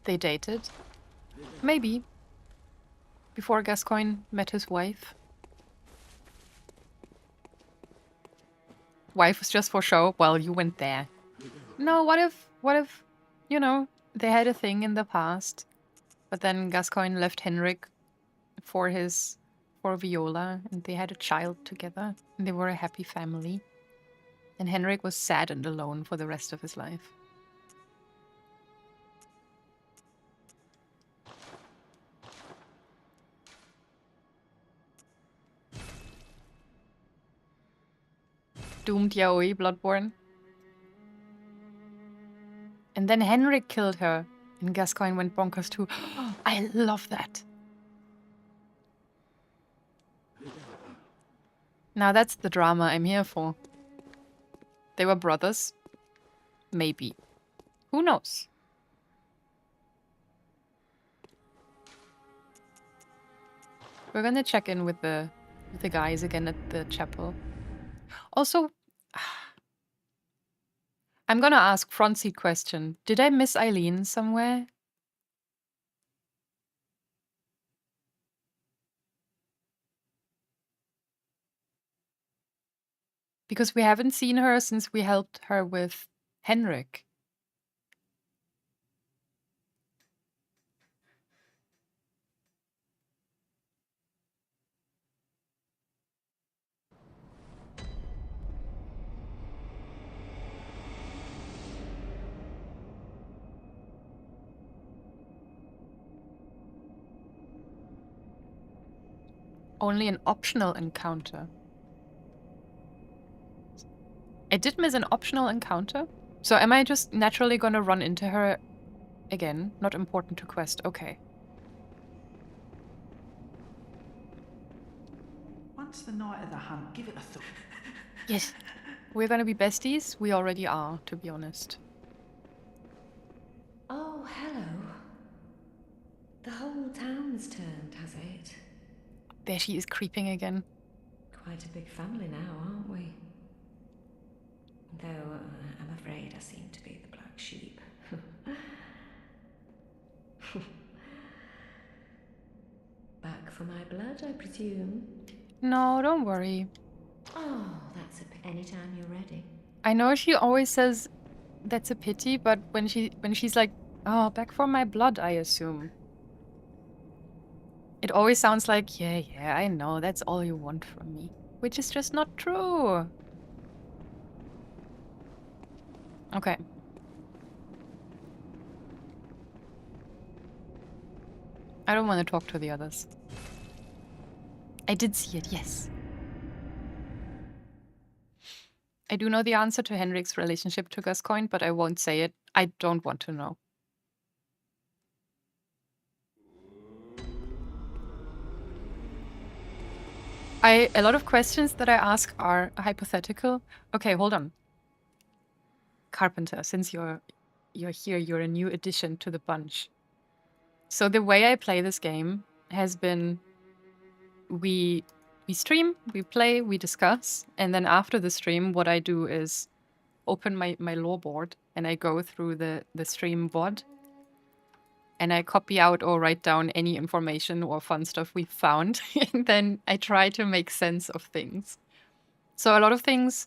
They dated? Maybe. Before Gascoigne met his wife. Wife was just for show? Well, you went there. No, what if, you know, they had a thing in the past, but then Gascoigne left Henrik for Viola, and they had a child together, and they were a happy family. And Henrik was sad and alone for the rest of his life. Doomed Yaoi, Bloodborne. And then Henrik killed her, and Gascoigne went bonkers too. I love that. Now that's the drama I'm here for. They were brothers? Maybe. Who knows? We're gonna check in with the guys again at the chapel. Also, I'm gonna ask front seat question. Did I miss Eileen somewhere? Because we haven't seen her since we helped her with Henrik. Only an optional encounter. I did miss an optional encounter? So am I just naturally gonna run into her again? Not important to quest. Okay. Once the night of the hunt, give it a thought. Yes. We're gonna be besties? We already are, to be honest. Oh, hello. The whole town's turned, has it? There she is creeping again. Quite a big family now, aren't we? Though I'm afraid I seem to be the black sheep. Back for my blood, I presume. No, don't worry. Oh, that's anytime you're ready. I know she always says that's a pity, but when she's like, oh, back for my blood, I assume. It always sounds like, yeah, I know, that's all you want from me. Which is just not true. Okay. I don't want to talk to the others. I did see it, yes. I do know the answer to Henrik's relationship to Gascoigne, but I won't say it. I don't want to know. A lot of questions that I ask are hypothetical. Okay, hold on. Carpenter, since you're here, you're a new addition to the bunch. So the way I play this game has been we stream, we play, we discuss, and then after the stream, what I do is open my lore board and I go through the stream VOD and I copy out or write down any information or fun stuff we found, and then I try to make sense of things. So a lot of things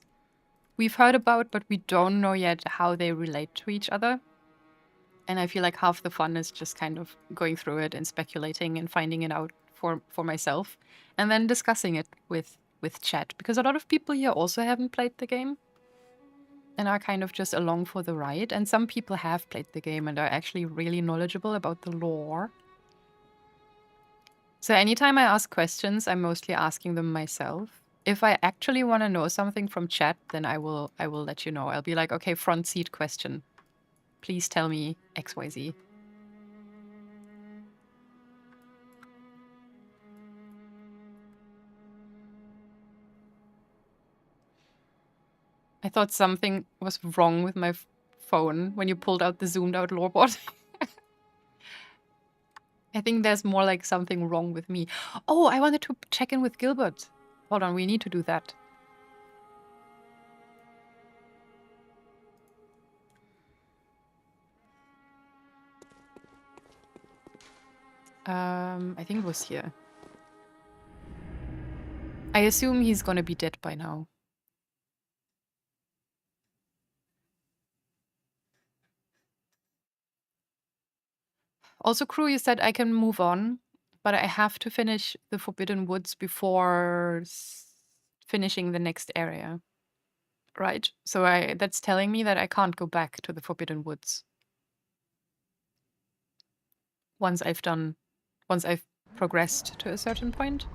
we've heard about, but we don't know yet how they relate to each other. And I feel like half the fun is just kind of going through it and speculating and finding it out for myself, and then discussing it with chat, because a lot of people here also haven't played the game and are kind of just along for the ride. And some people have played the game and are actually really knowledgeable about the lore. So anytime I ask questions, I'm mostly asking them myself. If I actually want to know something from chat, then I will let you know. I'll be like, okay, front seat question. Please tell me XYZ. I thought something was wrong with my phone when you pulled out the zoomed out loreboard. I think there's more like something wrong with me. Oh, I wanted to check in with Gilbert. Hold on, we need to do that. I think it was here. I assume he's gonna be dead by now. Also, crew, you said I can move on, but I have to finish the Forbidden Woods before finishing the next area. Right? So that's telling me that I can't go back to the Forbidden Woods. Once I've progressed to a certain point.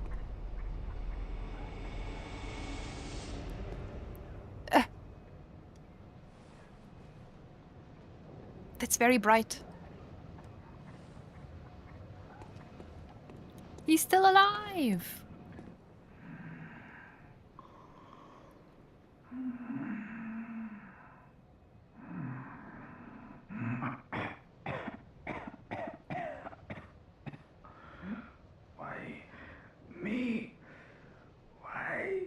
That's very bright. He's still alive. Why me? Why?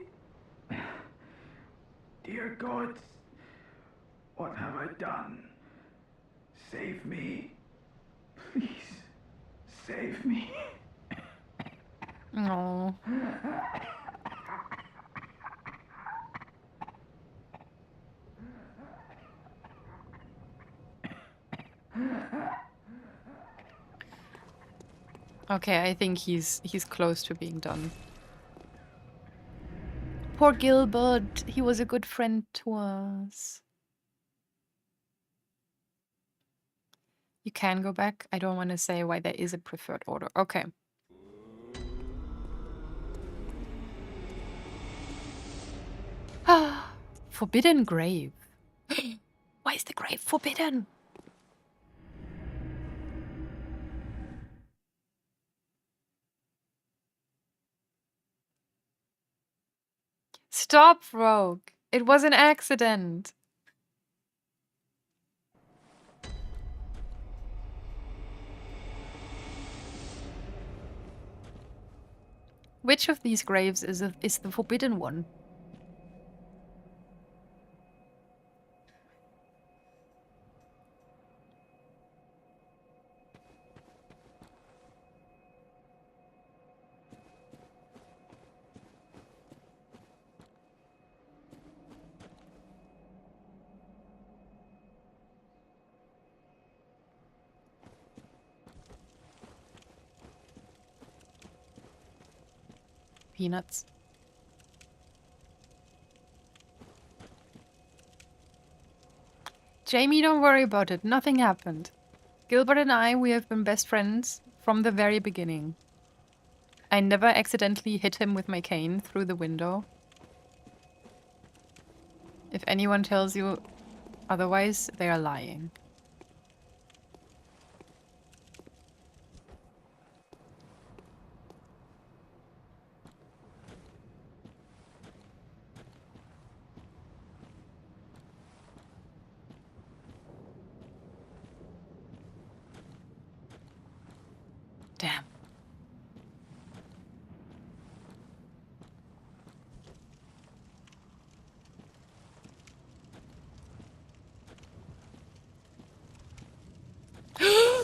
Dear God, what have I done? Save me. Please, save me. No. Okay, I think he's close to being done. Poor Gilbert, he was a good friend to us. You can go back. I don't want to say why there is a preferred order. Okay. Forbidden grave. Why is the grave forbidden? Stop, Rogue. It was an accident. Which of these graves is the forbidden one? Peanuts. Jamie, don't worry about it. Nothing happened. Gilbert and I, we have been best friends from the very beginning. I never accidentally hit him with my cane through the window. If anyone tells you otherwise, they are lying. Damn.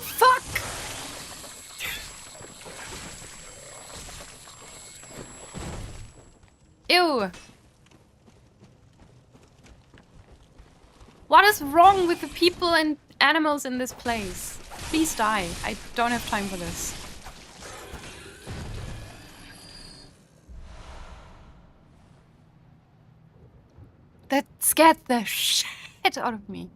Fuck! Ew! What is wrong with the people and animals in this place? Please die. I don't have time for this. That scared the shit out of me.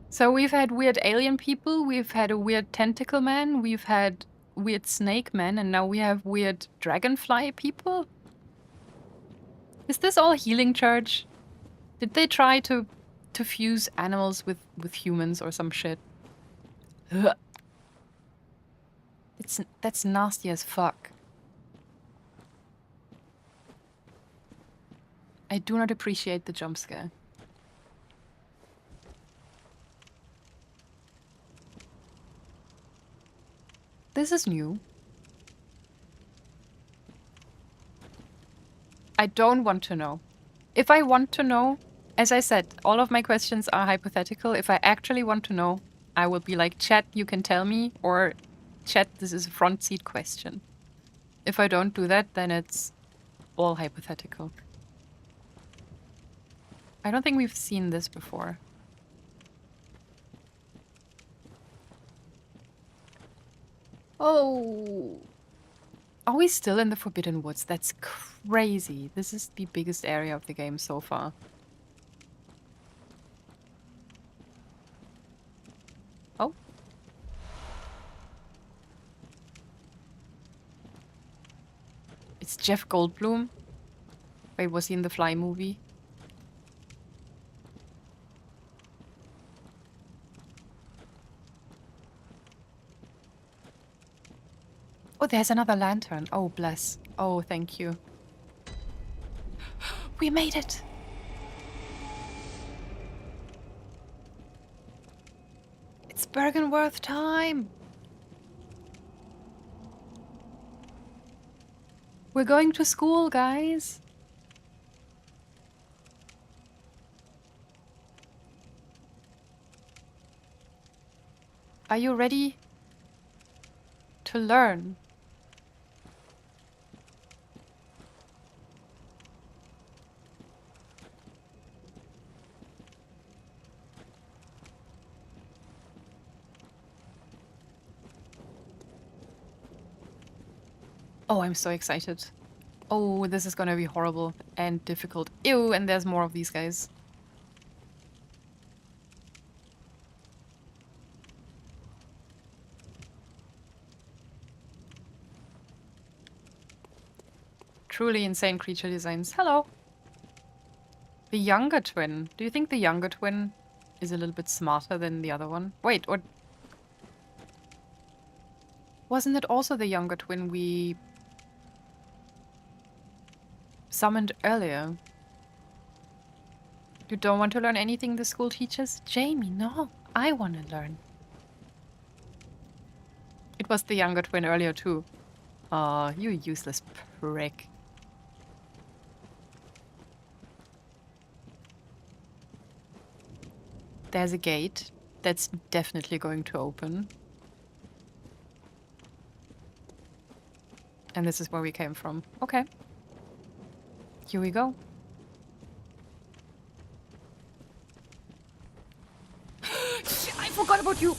So we've had weird alien people, we've had a weird tentacle man, we've had weird snake men, and now we have weird dragonfly people? Is this all Healing Church? Did they try to fuse animals with humans or some shit? Ugh. That's nasty as fuck. I do not appreciate the jump scare. This is new. I don't want to know. If I want to know, as I said, all of my questions are hypothetical. If I actually want to know, I will be like, chat, you can tell me, or chat, this is a front seat question. If I don't do that, then it's all hypothetical. I don't think we've seen this before. Oh. Are we still in the Forbidden Woods? That's crazy. This is the biggest area of the game so far. Oh. It's Jeff Goldblum. Wait, was he in the Fly movie? Oh, there's another lantern. Oh, bless. Oh, thank you. We made it! It's Bergenworth time! We're going to school, guys! Are you ready to learn? Oh, I'm so excited. Oh, this is gonna be horrible and difficult. Ew, and there's more of these guys. Truly insane creature designs. Hello. The younger twin. Do you think the younger twin is a little bit smarter than the other one? Wait, or... Wasn't it also the younger twin we summoned earlier? You don't want to learn anything the school teaches? Jamie, no. I want to learn. It was the younger twin earlier too. Aw, you useless prick. There's a gate that's definitely going to open. And this is where we came from. Okay. Here we go. I forgot about you!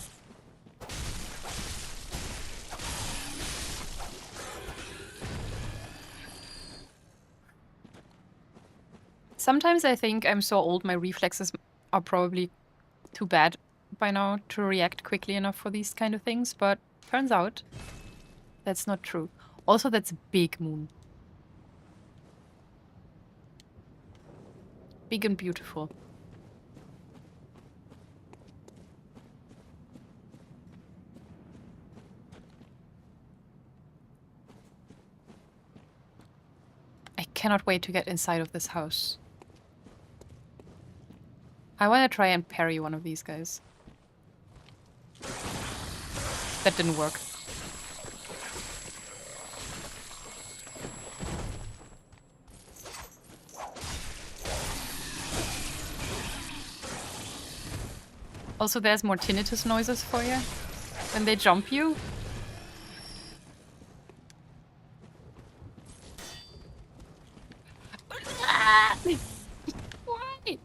Sometimes I think I'm so old, my reflexes are probably too bad by now to react quickly enough for these kind of things, but turns out that's not true. Also, that's a big moon. Big and beautiful. I cannot wait to get inside of this house. I want to try and parry one of these guys. That didn't work. Also, there's more tinnitus noises for you when they jump you. Why?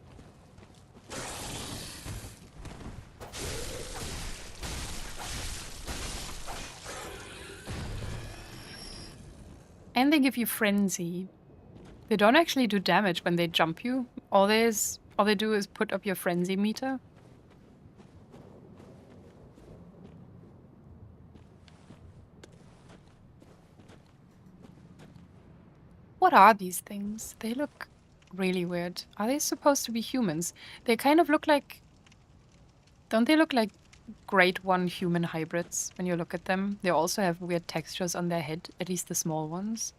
And they give you frenzy. They don't actually do damage when they jump you. All they do is put up your frenzy meter. What are these things? They look really weird. Are they supposed to be humans? They kind of look like... Don't they look like grade 1 human hybrids when you look at them. They also have weird textures on their head, at least the small ones.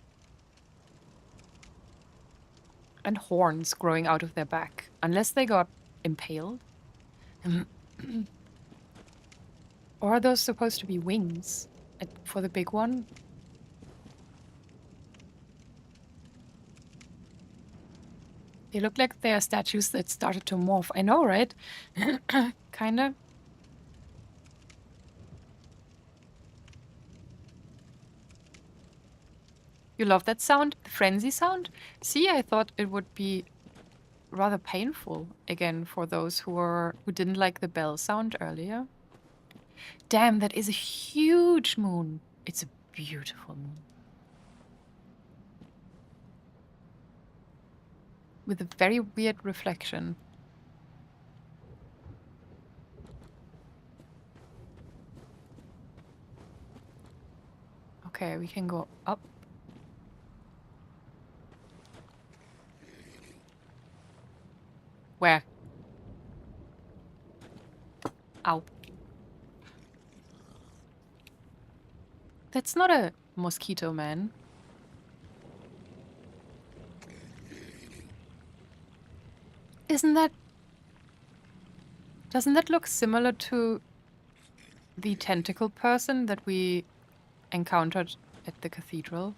And horns growing out of their back, unless they got impaled. Or are those supposed to be wings for the big one? They look like they are statues that started to morph. I know, right? Kinda. You love that sound? The frenzy sound? See, I thought it would be rather painful again for those who didn't like the bell sound earlier. Damn, that is a huge moon. It's a beautiful moon. With a very weird reflection. Okay, we can go up. Where? Ow. That's not a mosquito man. Doesn't that look similar to the tentacle person that we encountered at the cathedral?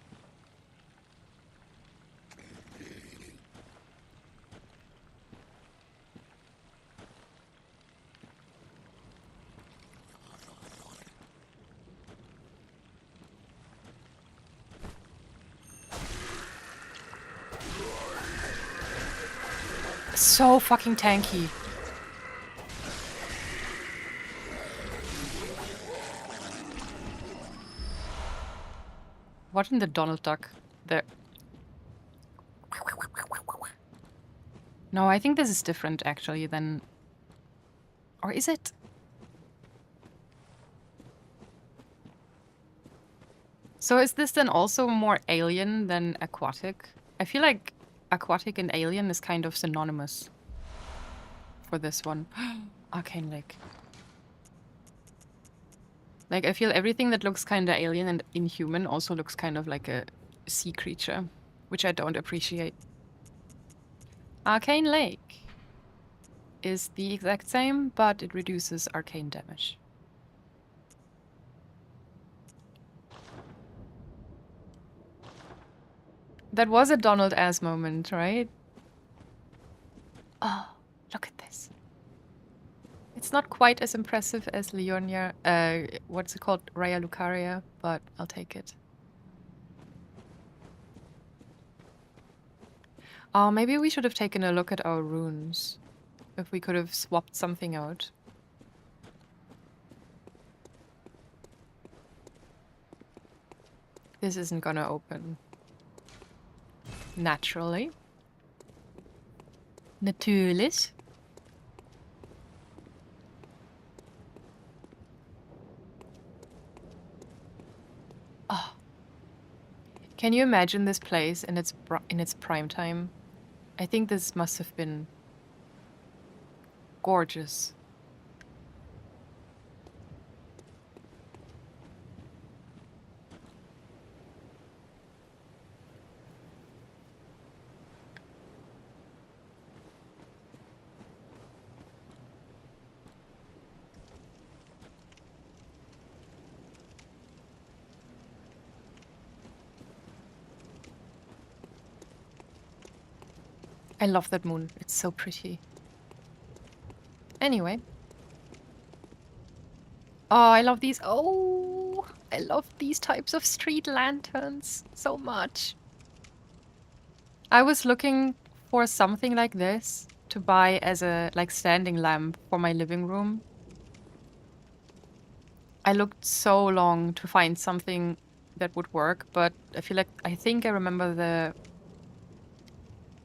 So fucking tanky. What in the Donald Duck? There. No, I think this is different actually than... Or is it? So is this then also more alien than aquatic? I feel like aquatic and alien is kind of synonymous for this one. Arcane Lake. Like, I feel everything that looks kind of alien and inhuman also looks kind of like a sea creature, which I don't appreciate. Arcane Lake is the exact same, but it reduces arcane damage. That was a Donald Ass moment, right? Oh, look at this. It's not quite as impressive as Leonia, what's it called? Raya Lucaria, but I'll take it. Oh, maybe we should have taken a look at our runes. If we could have swapped something out. This isn't gonna open. Naturally. Natürlich. Oh. Can you imagine this place in its prime time? I think this must have been gorgeous. I love that moon. It's so pretty. Anyway. Oh, I love these. Oh, I love these types of street lanterns so much. I was looking for something like this to buy as a standing lamp for my living room. I looked so long to find something that would work, but I think I remember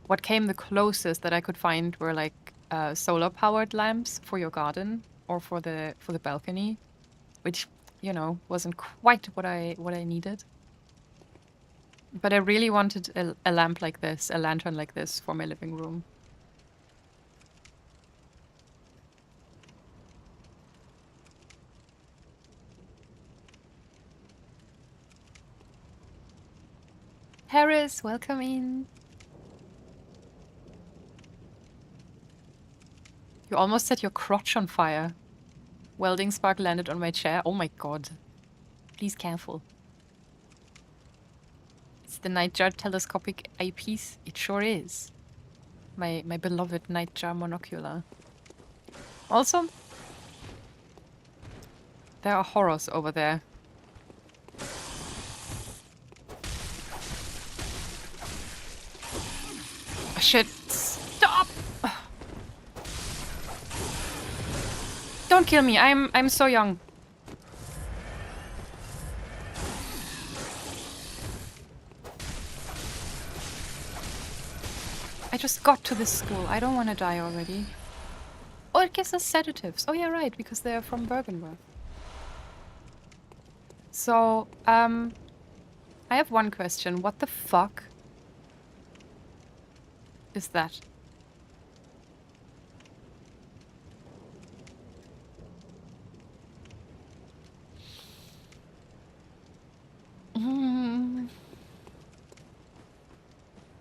what came the closest that I could find were solar powered lamps for your garden or for the balcony, which, you know, wasn't quite what I needed. But I really wanted a lamp like this, a lantern like this for my living room. Paris, welcome in. You almost set your crotch on fire. Welding spark landed on my chair. Oh my god. Please careful. It's the Nightjar telescopic eyepiece. It sure is. My beloved Nightjar monocular. Also, there are horrors over there. Oh, shit. Stop! Don't kill me. I'm so young. I just got to this school. I don't want to die already. Oh, it gives us sedatives. Oh yeah, right, because they're from Bergenworth. So, I have one question. What the fuck is that?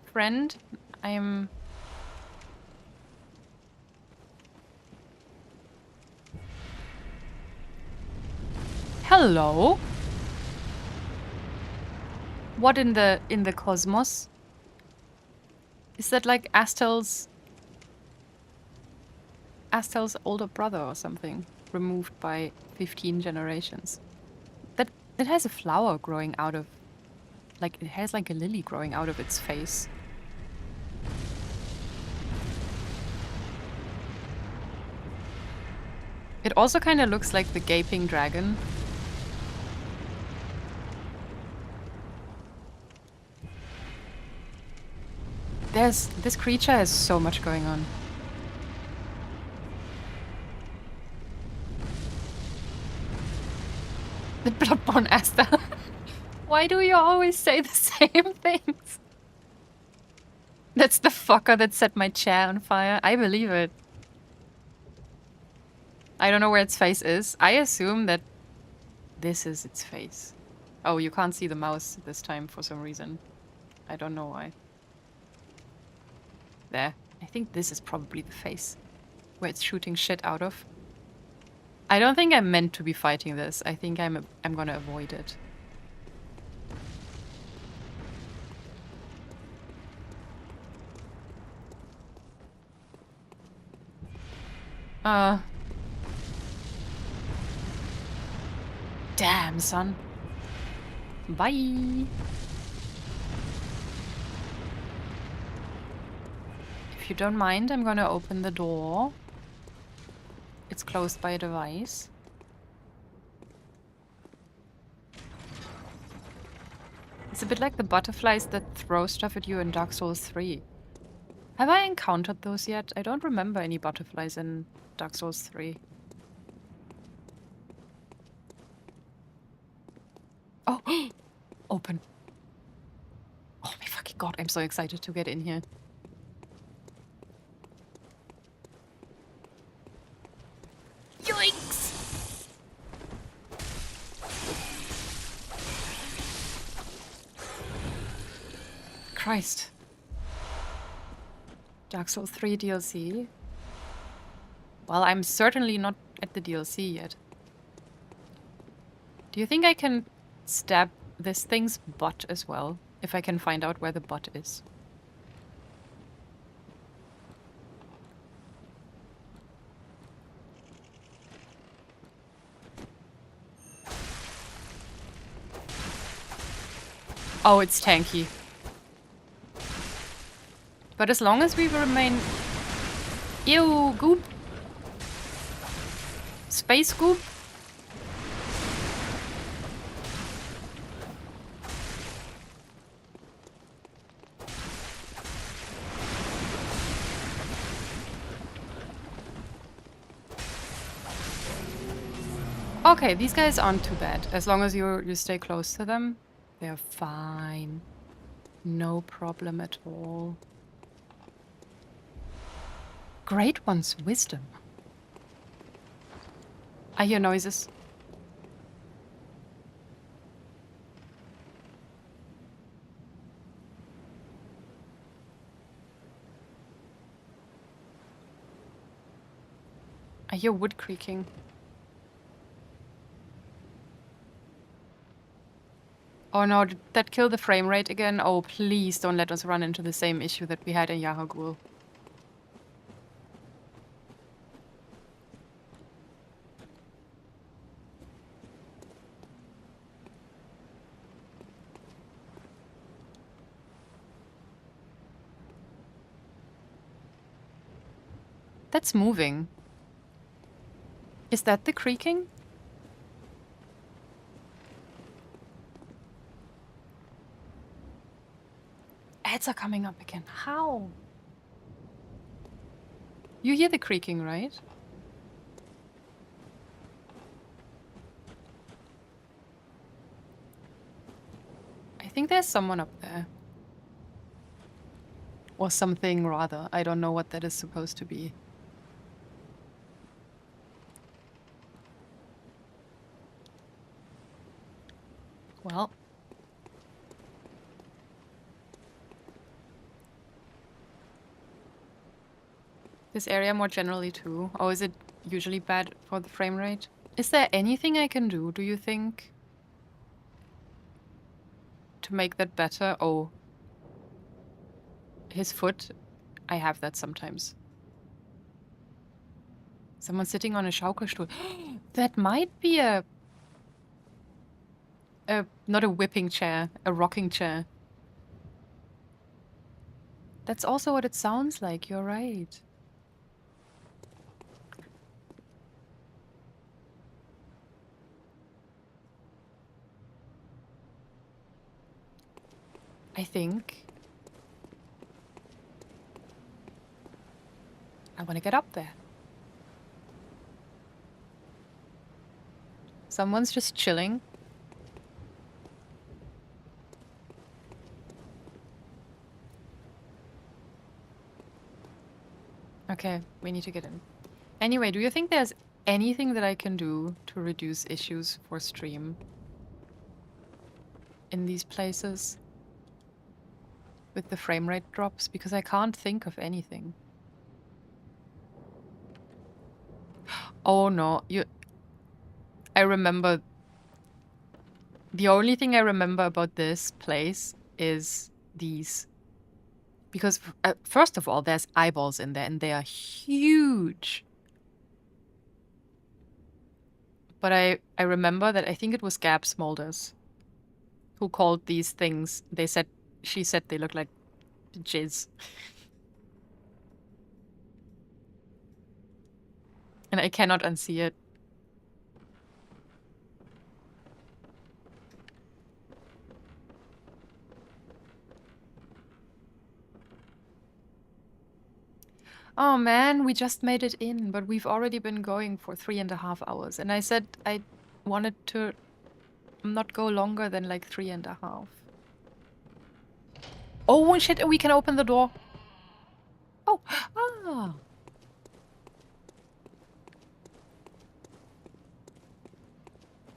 Friend, I'm... Hello? What in the cosmos? Is that like Astel's older brother or something? Removed by 15 generations. That it has a flower growing out of, like, it has like a lily growing out of its face. It also kind of looks like the gaping dragon. This creature has so much going on. The Bloodborne Asta. Why do you always say the same things? That's the fucker that set my chair on fire. I believe it. I don't know where its face is. I assume that this is its face. Oh, you can't see the mouse this time for some reason. I don't know why. There. I think this is probably the face. Where it's shooting shit out of. I don't think I'm meant to be fighting this. I think I'm gonna avoid it. Damn, son. Bye. If you don't mind, I'm gonna open the door. It's closed by a device. It's a bit like the butterflies that throw stuff at you in Dark Souls 3. Have I encountered those yet? I don't remember any butterflies in Dark Souls 3. Oh! Open. Oh my fucking god, I'm so excited to get in here. Yoinks! Christ. Dark Souls 3 DLC. Well, I'm certainly not at the DLC yet. Do you think I can stab this thing's butt as well? If I can find out where the butt is. Oh, it's tanky. But as long as we remain... Ew, goop. Space goop. Okay, these guys aren't too bad. As long as you stay close to them, they're fine. No problem at all. Great One's wisdom. I hear noises. I hear wood creaking. Oh no, did that kill the frame rate again? Oh, please don't let us run into the same issue that we had in Yahagul. That's moving. Is that the creaking? Ads are coming up again. How? You hear the creaking, right? I think there's someone up there. Or something, rather. I don't know what that is supposed to be. Well. This area more generally too. Or is it usually bad for the frame rate? Is there anything I can do, do you think? To make that better? Oh. His foot. I have that sometimes. Someone sitting on a Schaukelstuhl. That might be a... Not a whipping chair. A rocking chair. That's also what it sounds like. You're right. I think I want to get up there. Someone's just chilling. Okay, we need to get in. Anyway, do you think there's anything that I can do to reduce issues for stream in these places? With the frame rate drops? Because I can't think of anything. Oh no, I remember... The only thing I remember about this place is these. Because, first of all, there's eyeballs in there, and they are huge. But I remember that I think it was Gab Smolders who called these things. She said they look like jizz. And I cannot unsee it. Oh man, we just made it in, but we've already been going for 3.5 hours. And I said I wanted to not go longer than like 3.5. Oh shit, we can open the door. Oh, ah.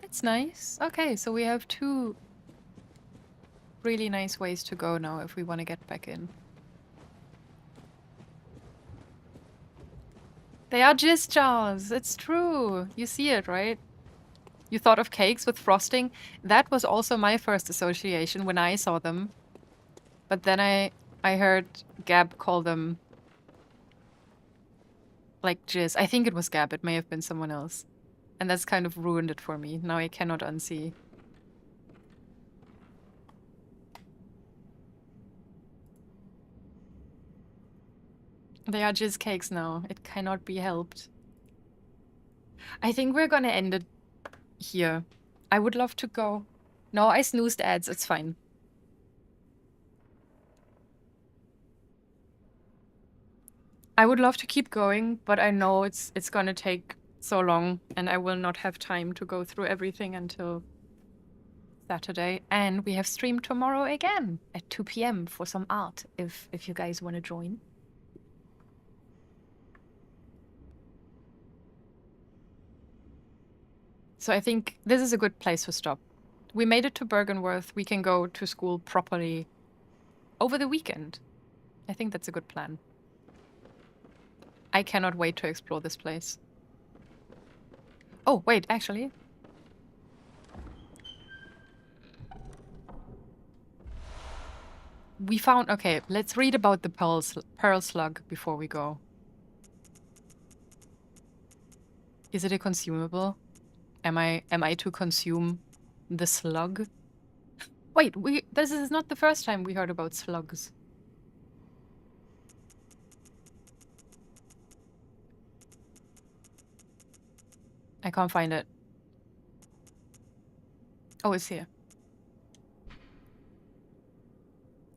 That's nice. Okay, so we have 2 really nice ways to go now if we want to get back in. They are jizz jars. It's true. You see it, right? You thought of cakes with frosting? That was also my first association when I saw them. But then I heard Gab call them like jizz. I think it was Gab. It may have been someone else. And that's kind of ruined it for me. Now I cannot unsee. They are jizz cakes now. It cannot be helped. I think we're gonna end it here. I would love to go. No, I snoozed ads. It's fine. I would love to keep going, but I know it's gonna take so long, and I will not have time to go through everything until Saturday. And we have stream tomorrow again at 2 p.m. for some art, if you guys want to join. So I think this is a good place to stop. We made it to Bergenworth. We can go to school properly over the weekend. I think that's a good plan. I cannot wait to explore this place. Oh, wait, actually. We found... Okay, let's read about the pearl slug before we go. Is it a consumable? Am I to consume the slug? Wait, this is not the first time we heard about slugs. I can't find it. Oh, it's here.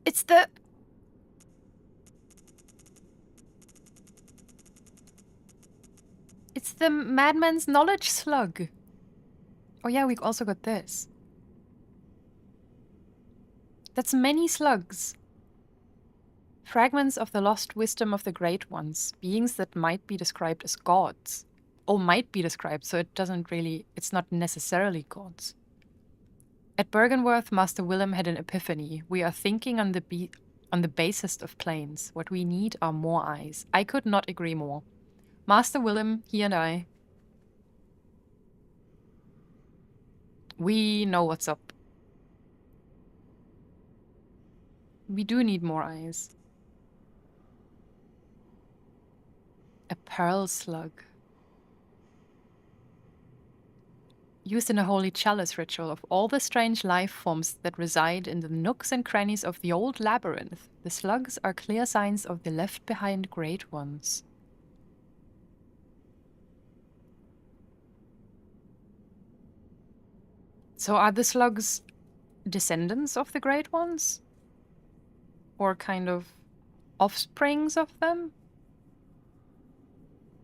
It's the... It's the Madman's Knowledge Slug. Oh yeah, we also got this. That's many slugs. Fragments of the lost wisdom of the Great Ones. Beings that might be described as gods. Oh, might be described, so it doesn't really... It's not necessarily gods. At Bergenworth, Master Willem had an epiphany. We are thinking on the basest of planes. What we need are more eyes. I could not agree more. Master Willem, he and I... We know what's up. We do need more eyes. A pearl slug. Used in a holy chalice ritual of all the strange life forms that reside in the nooks and crannies of the old labyrinth, the slugs are clear signs of the left-behind Great Ones. So are the slugs descendants of the Great Ones? Or kind of offsprings of them?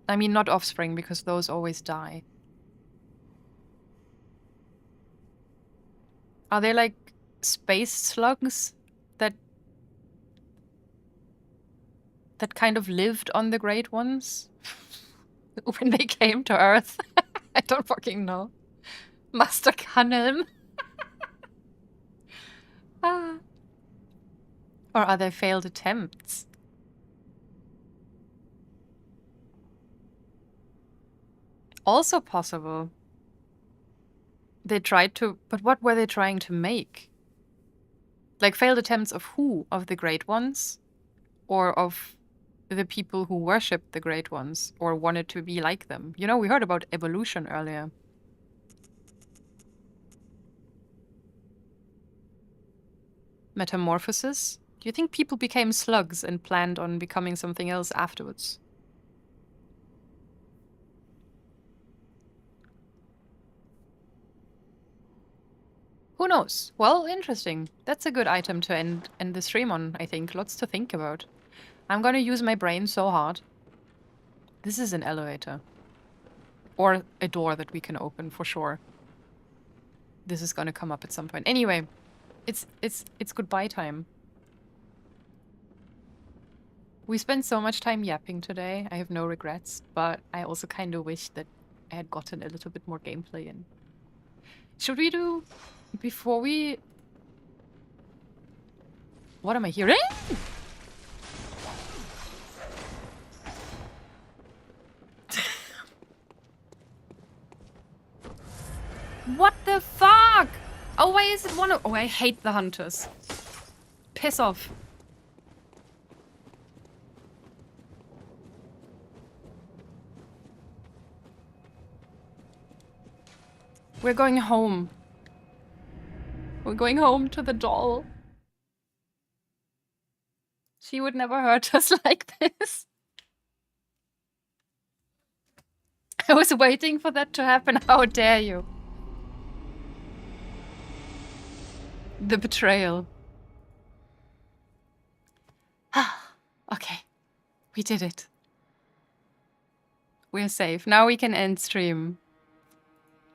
I mean, not offspring, because those always die. Are they like space slugs that kind of lived on the Great Ones when they came to Earth? I don't fucking know. Master Canhelm. Ah. Or are they failed attempts? Also possible. They tried to... But what were they trying to make? Like failed attempts of who? Of the Great Ones? Or of the people who worshipped the Great Ones? Or wanted to be like them? You know, we heard about evolution earlier. Metamorphosis? Do you think people became slugs and planned on becoming something else afterwards? Who knows? Well, interesting. That's a good item to end the stream on, I think. Lots to think about. I'm gonna use my brain so hard. This is an elevator. Or a door that we can open, for sure. This is gonna come up at some point. Anyway, it's goodbye time. We spent so much time yapping today. I have no regrets, but I also kind of wish that I had gotten a little bit more gameplay in. Should we do... Before we... What am I hearing? What the fuck? Oh, why is it one of... Oh, I hate the hunters. Piss off. We're going home. We're going home to the doll. She would never hurt us like this. I was waiting for that to happen. How dare you? The betrayal. Okay. We did it. We're safe. Now we can end stream.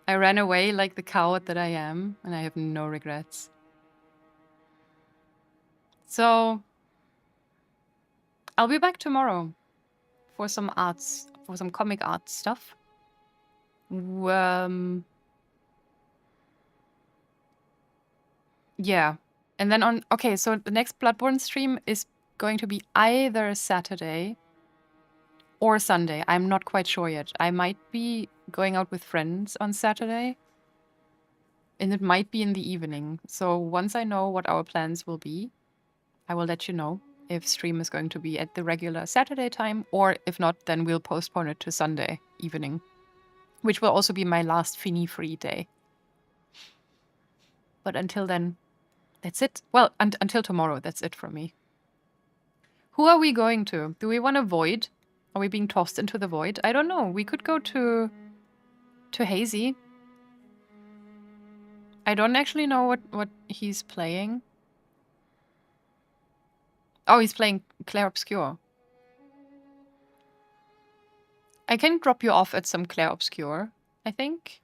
I ran away like the coward that I am, and I have no regrets. So, I'll be back tomorrow for some arts, for some comic art stuff. Yeah. And then on... Okay, so the next Bloodborne stream is going to be either Saturday or Sunday. I'm not quite sure yet. I might be going out with friends on Saturday. And it might be in the evening. So once I know what our plans will be, I will let you know if stream is going to be at the regular Saturday time, or if not, then we'll postpone it to Sunday evening, which will also be my last Fini-free day. But until then, that's it. Well, until tomorrow, that's it from me. Who are we going to? Do we want a void? Are we being tossed into the void? I don't know. We could go to Hazy. I don't actually know what he's playing. Oh, he's playing Clair Obscur. I can drop you off at some Clair Obscur, I think.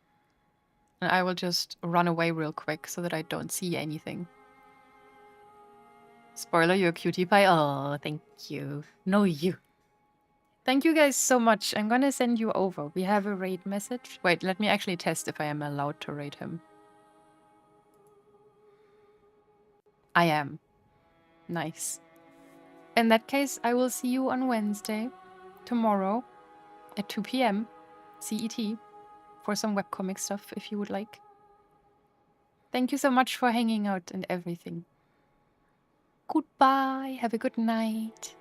And I will just run away real quick so that I don't see anything. Spoiler, you're a cutie pie. Oh, thank you. No, you. Thank you guys so much. I'm gonna send you over. We have a raid message. Wait, let me actually test if I am allowed to raid him. I am. Nice. In that case, I will see you on Wednesday, tomorrow, at 2 p.m. CET, for some webcomic stuff if you would like. Thank you so much for hanging out and everything. Goodbye. Have a good night.